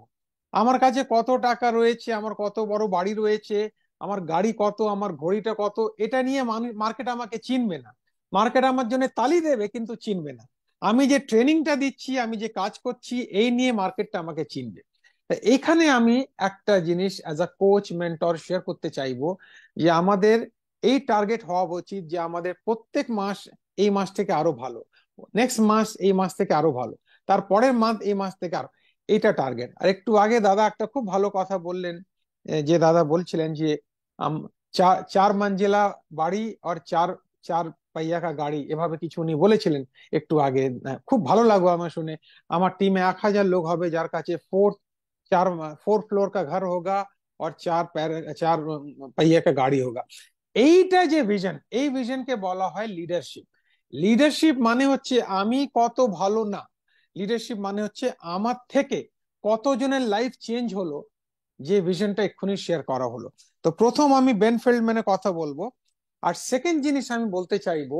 আমার কাছে কত টাকা রয়েছে, আমার কত বড় বাড়ি রয়েছে, আমার গাড়ি কত, আমার ঘড়িটা কত, এটা নিয়ে মার্কেট আমাকে চিনবে না। মার্কেট আমার জন্য তালি দেবে কিন্তু চিনবে না। আমি যে ট্রেনিংটা দিচ্ছি, আমি যে কাজ করছি, এই নিয়ে মার্কেটটা আমাকে চিনবে। তা এখানে আমি একটা জিনিস as a coach mentor share করতে চাইবো, যে আমাদের এই টার্গেট হওয়া উচিত যে আমাদের প্রত্যেক মাস এই মাস থেকে আরো ভালো, নেক্সট মাস এই মাস থেকে আরো ভালো, তারপরের মান্থ এই মাস থেকে আরো, এইটা টার্গেট। আর একটু আগে দাদা একটা খুব ভালো কথা বললেন, যে দাদা বলছিলেন যে চার মঞ্জিলা বাড়ি আর চার চার পাইয়া কা গাড়ি, এভাবে কিছু উনি বলেছিলেন একটু আগে। খুব ভালো লাগলো আমার শুনে। আমার টিমে 1,000 লোক হবে যার কাছে चार 4 फ्लोर का घर होगा और चार पहिए का गाड़ी होगा। এইটা যে ভিশন, এই ভিশনকে বলা হয় লিডারশিপ। লিডারশিপ মানে হচ্ছে আমি কত ভালো না, লিডারশিপ মানে হচ্ছে আমার থেকে কতজনের লাইফ চেঞ্জ হলো, যে ভিশনটা এক্ষুনি শেয়ার করা হলো। তো প্রথম আমি বেন ফেল্ডম্যানের কথা বলবো। আর সেকেন্ড জিনিস আমি বলতে চাইবো,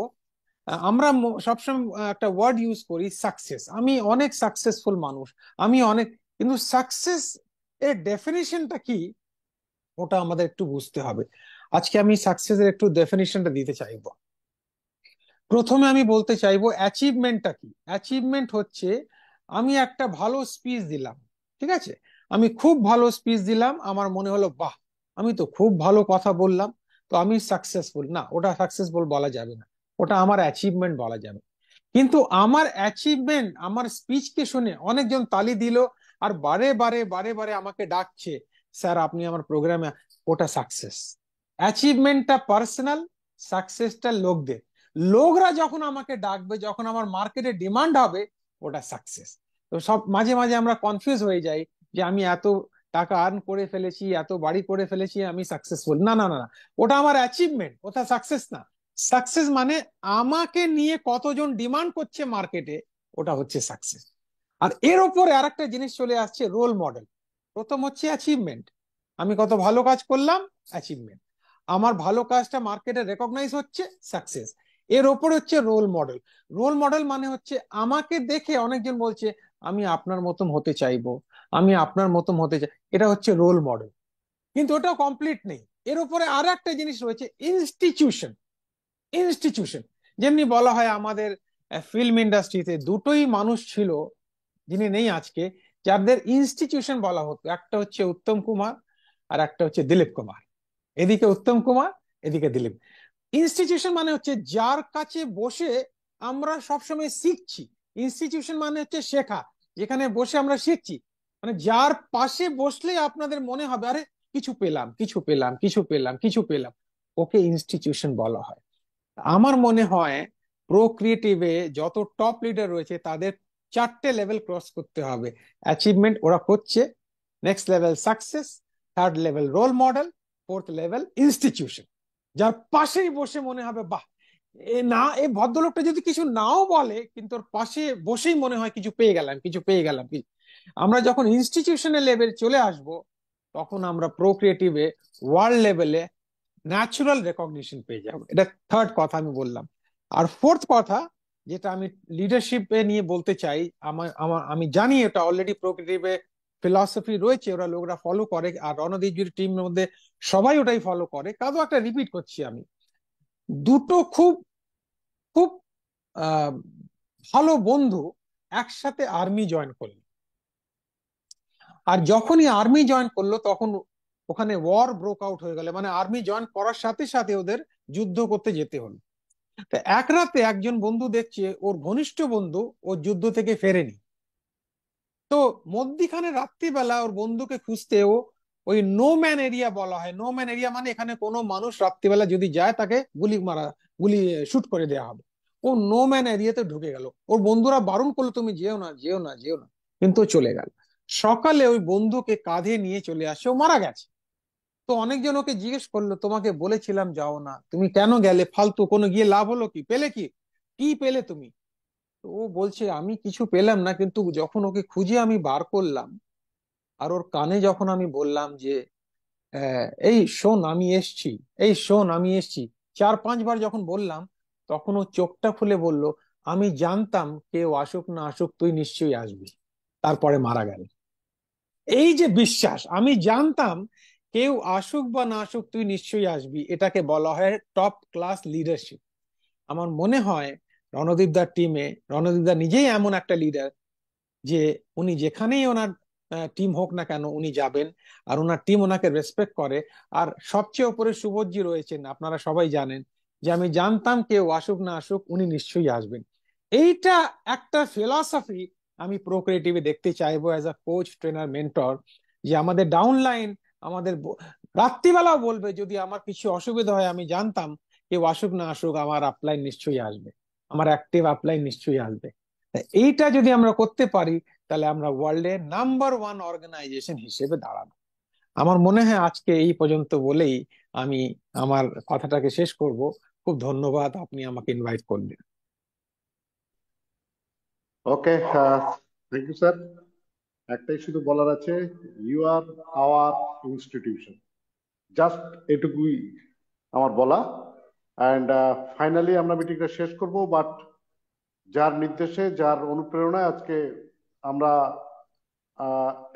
আমরা সবসময় একটা ওয়ার্ড ইউজ করি সাকসেস। আমি অনেক সাকসেসফুল মানুষ, আমি অনেক, কিন্তু সাকসেস এর ডেফিনিশনটা কি ওটা আমাদের একটু বুঝতে হবে। আজকে আমি সাকসেসের একটু ডেফিনিশনটা দিতে চাইবো। প্রথমে আমি বলতে চাইবো অ্যাচিভমেন্টটা কি। অ্যাচিভমেন্ট হচ্ছে আমি একটা ভালো স্পিচ দিলাম, ঠিক আছে, আমি খুব ভালো স্পিচ দিলাম, আমার মনে হলো বাহ আমি তো খুব ভালো কথা বললাম, তো আমি সাকসেসফুল না, ওটা সাকসেসফুল বলা যাবে না, ওটা আমার অ্যাচিভমেন্ট বলা যাবে। কিন্তু আমার অ্যাচিভমেন্ট, আমার স্পিচকে শুনে অনেকজন তালি দিল আর বারে বারে বারে বারে আমাকে ডাকছে, স্যার আপনি আমার প্রোগ্রামে, ওটা সাকসেস। অ্যাচিভমেন্টটা পার্সোনাল, সাকসেসটা লোকদের। লোকরা যখন আমাকে ডাকবে, যখন আমার মার্কেটে ডিমান্ড হবে, ওটা সাকসেস। তো সব মাঝে মাঝে আমরা কনফিউজ হয়ে যাই যে আমি এত টাকা আর্ন করে ফেলেছি, এত বাড়ি করে ফেলেছি, আমি সাকসেসফুল। না না না না, ওটা আমার অ্যাচিভমেন্ট, ওটা সাকসেস না। সাকসেস মানে আমাকে নিয়ে কতজন ডিমান্ড করছে মার্কেটে, ওটা হচ্ছে সাকসেস। আর এর উপরে আর একটা জিনিস চলে আসছে, রোল মডেল। প্রথম হচ্ছে অ্যাচিভমেন্ট, আমি কত ভালো কাজ করলাম, অ্যাচিভমেন্ট। আমার ভালো কাজটা মার্কেটে রেকগনাইজ হচ্ছে, সাকসেস। এর ওপরে হচ্ছে রোল মডেল। রোল মডেল মানে হচ্ছে আমাকে দেখে অনেকজন বলছে আমি আপনার মতন হতে চাইবো, আমি আপনার মতন হতে চাই, এটা হচ্ছে রোল মডেল। কিন্তু ওটা কমপ্লিট নেই, এর উপরে আর একটা জিনিস রয়েছে, ইনস্টিটিউশন। ইনস্টিটিউশন, যেমনি বলা হয় আমাদের ফিল্ম ইন্ডাস্ট্রিতে দুটোই মানুষ ছিল যিনি নেই আজকে, যাদের ইনস্টিটিউশন বলা হতো, একটা হচ্ছে উত্তম কুমার আর একটা হচ্ছে দিলীপ কুমার। এদিকে উত্তম কুমার, এদিকে দিলীপ। ইনস্টিটিউশন মানে হচ্ছে যার কাছে বসে আমরা সবসময় শিখছি। ইনস্টিটিউশন মানে হচ্ছে শেখা, যেখানে বসে আমরা শিখছি, মানে যার পাশে বসলে আপনাদের মনে হবে আরে কিছু পেলাম, কিছু পেলাম, কিছু পেলাম, কিছু পেলাম, ওকে ইনস্টিটিউশন বলা হয়। আমার মনে হয় প্রো ক্রিয়েটিভে যত টপ লিডার রয়েছে তাদের 4টে লেভেল ক্রস করতে হবে। অ্যাচিভমেন্ট ওরা করছে, next level success, third level role model, fourth level institution. যার পাশেই বসে মনে হবে বাহ, এ না এ ভদ্রলোকটা যদি কিছু নাও বলে, কিন্তু ওর পাশে বসেই মনে হয় কিছু পেয়ে গেলাম, কিছু পেয়ে গেলাম। আমরা যখন ইনস্টিটিউশনের লেভেল চলে আসব, তখন আমরা প্রো ক্রিয়েটিভে ওয়ার্ল্ড লেভেলে ন্যাচুরাল রেকগনিশন পেয়ে যাবো। এটা থার্ড কথা আমি বললাম। আর ফোর্থ কথা যেটা আমি লিডারশিপে নিয়ে বলতে চাই, আমি জানি এটা অলরেডি প্রকৃতিতে ফিলসফি রয়েছে, ওরা লোকরা ফলো করে, আর রণদীপজির টিমের মধ্যে সবাই ওটাই ফলো করে। কাজও একটা রিপিট করছি আমি, দুটো খুব খুব আহ ভালো বন্ধু একসাথে আর্মি জয়েন করলো। আর যখনই আর্মি জয়েন করলো তখন ওখানে ওয়ার ব্রোক আউট হয়ে গেল, মানে আর্মি জয়েন করার সাথে সাথে ওদের যুদ্ধ করতে যেতে হলো। তো এক রাতে একজন বন্ধু দেখছে ওর ঘনিষ্ঠ বন্ধু ওর যুদ্ধ থেকে ফেরেনি। তো মধ্যিখানে রাত্রিবেলা ওর বন্ধুকে খুঁজতে ও ওই নো ম্যান এরিয়া বলা হয়, নো ম্যান এরিয়া মানে এখানে কোনো মানুষ রাত্রিবেলা যদি যায় তাকে গুলি শুট করে দেওয়া হবে। ও নো ম্যান এরিয়াতে ঢুকে গেল, ওর বন্ধুরা বারণ করলো তুমি যেও না, যেও না, যেও না, কিন্তু ও চলে গেল। সকালে ওই বন্ধুকে কাঁধে নিয়ে চলে আসে, ও মারা গেছে। তো অনেকজন ওকে জিজ্ঞেস করলো তোমাকে বলেছিলাম যাও না, তুমি কেন গেলে ফালতু, কোনো গিয়ে লাভ হলো কি, পেলে কি, কি পেলে তুমি? তো ও বলছে আমি কিছু পেলাম না, কিন্তু যখন ওকে খুঁজে আমি বার করলাম আর ওর কানে যখন আমি বললাম যে এই শোন আমি এসছি, এই শোন আমি এসছি, 4-5 বার যখন বললাম, তখন ও চোখটা খুলে বলল আমি জানতাম কেউ আসুক না আসুক তুই নিশ্চয়ই আসবি। তারপরে মারা গেল। এই যে বিশ্বাস, আমি জানতাম কেউ আসুক বা না আসুক তুই নিশ্চয়ই আসবি, এটাকে বলা হয় টপ ক্লাস লিডারশিপ। আমার মনে হয় রণদীপদার টিমে, রণদীপদা নিজেই এমন একটা লিডার যে উনি যেখানেই ওনার টিম হোক না কেন উনি যাবেন, আর ওনার টিম ওনাকে রেসপেক্ট করে। আর সবচেয়ে উপরে সুবোধজি রয়েছেন, আপনারা সবাই জানেন যে আমি জানতাম কেউ আসুক না আসুক উনি নিশ্চয়ই আসবেন। এইটা একটা ফিলসফি আমি প্রো ক্রিয়েটিভে দেখতে চাইবো as a coach, trainer, mentor, যে আমাদের ডাউন লাইন আমাদের রাত্রিবেলাও বলবে যদি আমার কিছু অসুবিধা হয় আমি জানতাম কেউ আসুক না আসুক আমার আপলাইন নিশ্চয়ই আসবে, আমার অ্যাক্টিভ আপলাইন নিশ্চয়ই আসবে। তা এইটা যদি আমরা করতে পারি তাহলে আমরা ওয়ার্ল্ডের নাম্বার 1 অর্গানাইজেশন হিসেবে দাঁড়াবো। আমার মনে হয় আজকে এই পর্যন্ত বলেই আমি আমার কথাটাকে শেষ করব। খুব ধন্যবাদ, আপনি আমাকে ইনভাইট করলেন। Okay, thank you sir. একটাই শুধু বলার আছে, you are our institution, just এটুকুই আমার বলা। অ্যান্ড ফাইনালি আমরা মিটিংটা শেষ করব, বাট যার নির্দেশে, যার অনুপ্রেরণায় আজকে আমরা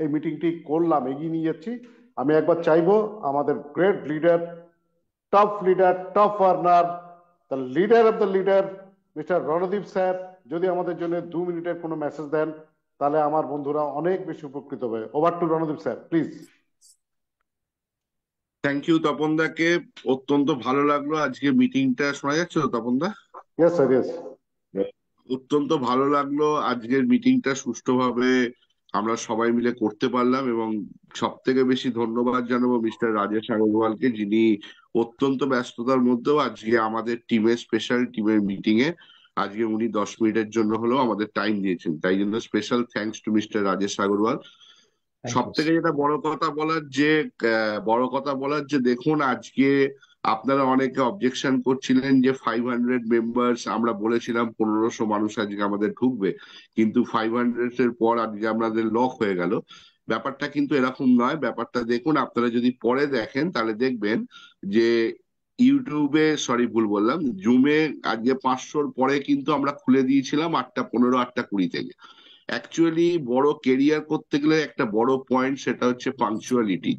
এই মিটিংটি করলাম, এগিয়ে নিয়ে যাচ্ছি। আমি একবার চাইবো আমাদের great leader, top earner, the leader of the leader, mister Randeep sir, যদি আমাদের জন্য 2 মিনিটের কোনো মেসেজ দেন তাহলে আমার বন্ধুরা অনেক বেশি উপকৃত হবে। Over to Randeep sir, please. Thank you তপনদাকে, অত্যন্ত ভালো লাগলো আজকে মিটিংটা। শোনা যাচ্ছে তো তপনদা? Yes sir, yes. অত্যন্ত ভালো লাগলো আজকের মিটিংটা সুষ্ঠুভাবে আমরা সবাই মিলে করতে পারলাম, এবং সব থেকে বেশি ধন্যবাদ জানাবো মিস্টার রাজেশ আগরওয়ালকে, যিনি অত্যন্ত ব্যস্ততার মধ্যেও আজকে আমাদের টিমের, স্পেশাল টিমের মিটিং এ আজকে উনি 10 মিনিটের জন্য হলেও আমাদের টাইম দিয়েছেন। তাই জন্য special thanks to mister Rajesh Agarwal. সব থেকে যেটা বড় কথা বলার যে দেখুন, আজকে আপনারা অনেকে অবজেকশন করছিলেন যে 500 মেম্বার্স, আমরা বলেছিলাম 1500 মানুষ আজকে আমাদের ঢুকবে, কিন্তু 500 এর পর আজকে আমাদের লক হয়ে গেল। ব্যাপারটা কিন্তু এরকম নয়। ব্যাপারটা দেখুন, আপনারা যদি পরে দেখেন তাহলে দেখবেন যে ইউটিউবে, সরি ভুল বললাম, জুমে আজকে 500-র পরে কিন্তু আমরা খুলে দিয়েছিলাম 8:15, 8:20 থেকে। অ্যাকচুয়ালি বড় কেরিয়ার করতে গেলে একটা বড় পয়েন্ট, সেটা হচ্ছে পাংচুয়ালিটি।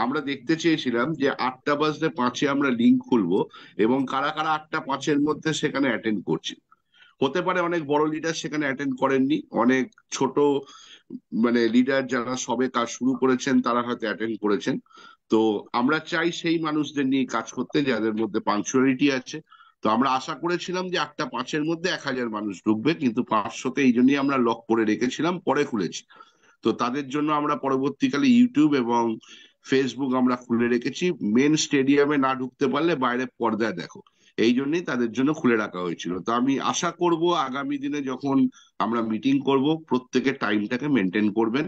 আমরা দেখতে চেয়েছিলাম যে 8:05 আমরা লিঙ্ক খুলবো এবং কারা কারা 8:05 মধ্যে সেখানে অ্যাটেন্ড করছে। হতে পারে অনেক বড় লিডার সেখানে অ্যাটেন্ড করেননি, অনেক ছোট লিডার যারা সবে কাজ শুরু করেছেন তারা হয়তো অ্যাটেন্ড করেছেন। তো আমরা চাই সেই মানুষদের নিয়ে কাজ করতে যাদের মধ্যে পাংচুয়ালিটি আছে। তো আমরা আশা করেছিলাম যে 8:05 মধ্যে 1000 মানুষ ঢুকবে, কিন্তু 500-তে এই জন্যই আমরা লক করে রেখেছিলাম, পরে খুলেছি। তো তাদের জন্য আমরা পরবর্তীকালে ইউটিউব এবং ফেসবুক আমরা খুলে রেখেছি। মেন স্টেডিয়ামে না ঢুকতে পারলে বাইরে পর্দায় দেখো, এই জন্যই তাদের জন্য খুলে রাখা হয়েছিল। তো আমি আশা করব আগামী দিনে যখন আমরা মিটিং করব প্রত্যেকে টাইমটাকে মেনটেন করবেন।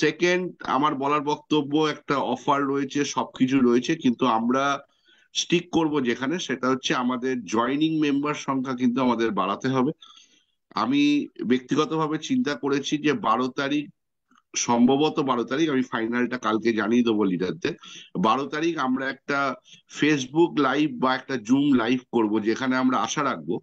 সেকেন্ড, আমার বলার বক্তব্য, একটা অফার রয়েছে, সবকিছু রয়েছে, কিন্তু আমরা স্টিক করব যেখানে, সেটা হচ্ছে আমাদের জয়নিং মেম্বার সংখ্যা কিন্তু আমাদের বাড়াতে হবে। আমি ব্যক্তিগতভাবে চিন্তা করেছি যে 12 তারিখ, সম্ভবত 12 তারিখ, আমি ফাইনালটা কালকে জানিয়ে দেবো লিডারদের, 12 তারিখ আমরা একটা ফেসবুক লাইভ বা একটা জুম লাইভ করব, যেখানে আমরা আশা রাখবো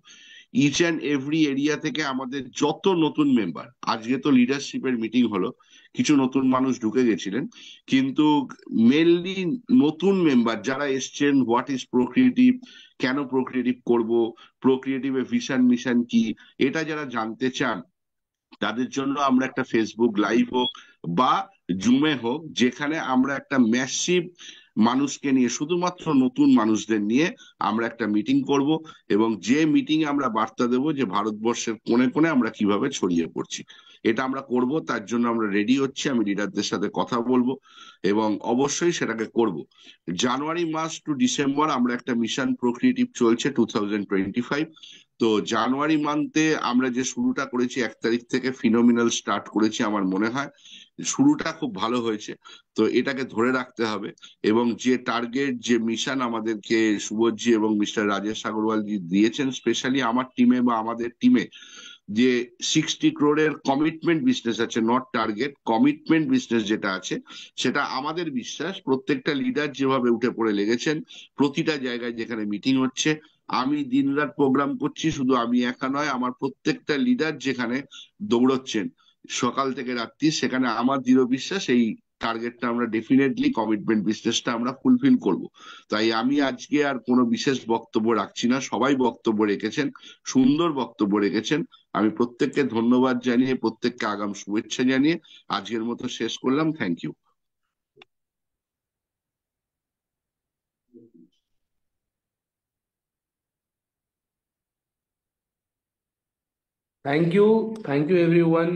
ইচ অ্যান্ড এভরি এরিয়া থেকে আমাদের যত নতুন মেম্বার, আজকে তো লিডারশিপের মিটিং হলো, কিছু নতুন মানুষ ঢুকে গেছিলেন, কিন্তু মেনলি নতুন মেম্বার যারা এসছেন, হোয়াট ইজ প্রোক্রিয়েটিভ, কেন প্রোক্রিয়েটিভ করব, প্রোক্রিয়েটিভের ভিশন মিশন কি, এটা যারা জানতে চান তাদের জন্য আমরা একটা ফেসবুক লাইভ হোক বা জুমে হোক, যেখানে আমরা একটা ম্যাসিভ মানুষকে নিয়ে, শুধুমাত্র নতুন মানুষদের নিয়ে আমরা একটা মিটিং করব, এবং যে মিটিং আমরা বার্তা দেব যে ভারতবর্ষের কোণে কোণে আমরা কিভাবে ছড়িয়ে পড়ছি, এটা আমরা করব। তার জন্য আমরা রেডি হচ্ছি, আমি লিডারদের সাথে কথা বলবো এবং অবশ্যই সেটাকে করব। জানুয়ারি মাস টু ডিসেম্বর আমরা একটা মিশন প্রোক্রিয়েটিভ চলছে 2025। তো জানুয়ারি মান্থে আমরা যে শুরুটা করেছি 1 তারিখ থেকে ফিনোমিনাল স্টার্ট করেছি, আমার মনে হয় শুরুটা খুব ভালো হয়েছে। তো এটাকে ধরে রাখতে হবে, এবং যে টার্গেট, যে মিশন আমাদেরকে সুবোধজি এবং মিস্টার রাজেশ আগরওয়াল জি দিয়েছেন, স্পেশালি আমার টিমে বা আমাদের টিমে, যে 60 crore কমিটমেন্ট বিজনেস আছে, নট টার্গেট, কমিটমেন্ট বিজনেস যেটা আছে, সেটা আমাদের বিশ্বাস প্রত্যেকটা লিডার যেভাবে উঠে পড়ে লেগেছেন, প্রতিটা জায়গায় যেখানে মিটিং হচ্ছে, আমি দিনরাত প্রোগ্রাম করছি, শুধু আমি একা নয়, আমার প্রত্যেকটা লিডার যেখানে দৌড়চ্ছেন সকাল থেকে রাত্রি, সেখানে আমার দৃঢ় বিশ্বাস এই টার্গেটটা আমরা ডেফিনেটলি কমিটমেন্ট বিজনেসটা আমরা ফুলফিল করব। তাই আমি আজকে আর কোনো বিশেষ বক্তব্য রাখছি না, সবাই বক্তব্য রেখেছেন, সুন্দর বক্তব্য রেখেছেন। আমি প্রত্যেককে ধন্যবাদ জানিয়ে, প্রত্যেককে আগাম শুভেচ্ছা জানিয়ে আজকের মতো শেষ করলাম। Thank you. Thank you everyone.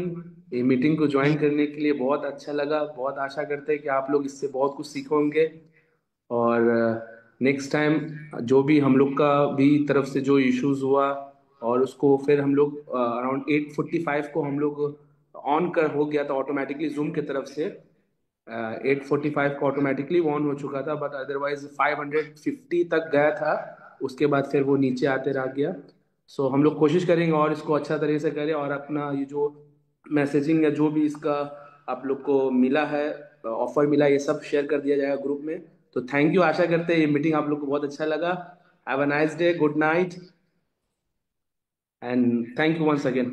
ये मीटिंग को ज्वाइन करने के लिए बहुत अच्छा लगा। बहुत आशा करते हैं कि आप लोग इससे बहुत कुछ सीखोगे। और नेक्स्ट टाइम जो भी हम लोग का भी तरफ से जो इश्यूज हुआ, और उसको फिर हम लोग अराउंड 8:45 को हम लोग ऑन कर हो गया था ऑटोमेटिकली जूम की तरफ से। 8:45 को ऑटोमेटिकली ऑन हो चुका था, बट अदरवाइज 550 तक गया था। उसके बाद फिर वो नीचे आते रह गया। सो हम लोग कोशिश करेंगे और इसको अच्छा तरीके से करें, और अपना ये जो मैसेजिंग या जो भी इसका आप लोग को मिला है, ऑफर मिला, ये सब शेयर कर दिया जाएगा ग्रुप में। तो थैंक यू। आशा करते हैं ये मीटिंग आप लोग को बहुत अच्छा लगा। Have a nice day, good night, and thank you once again.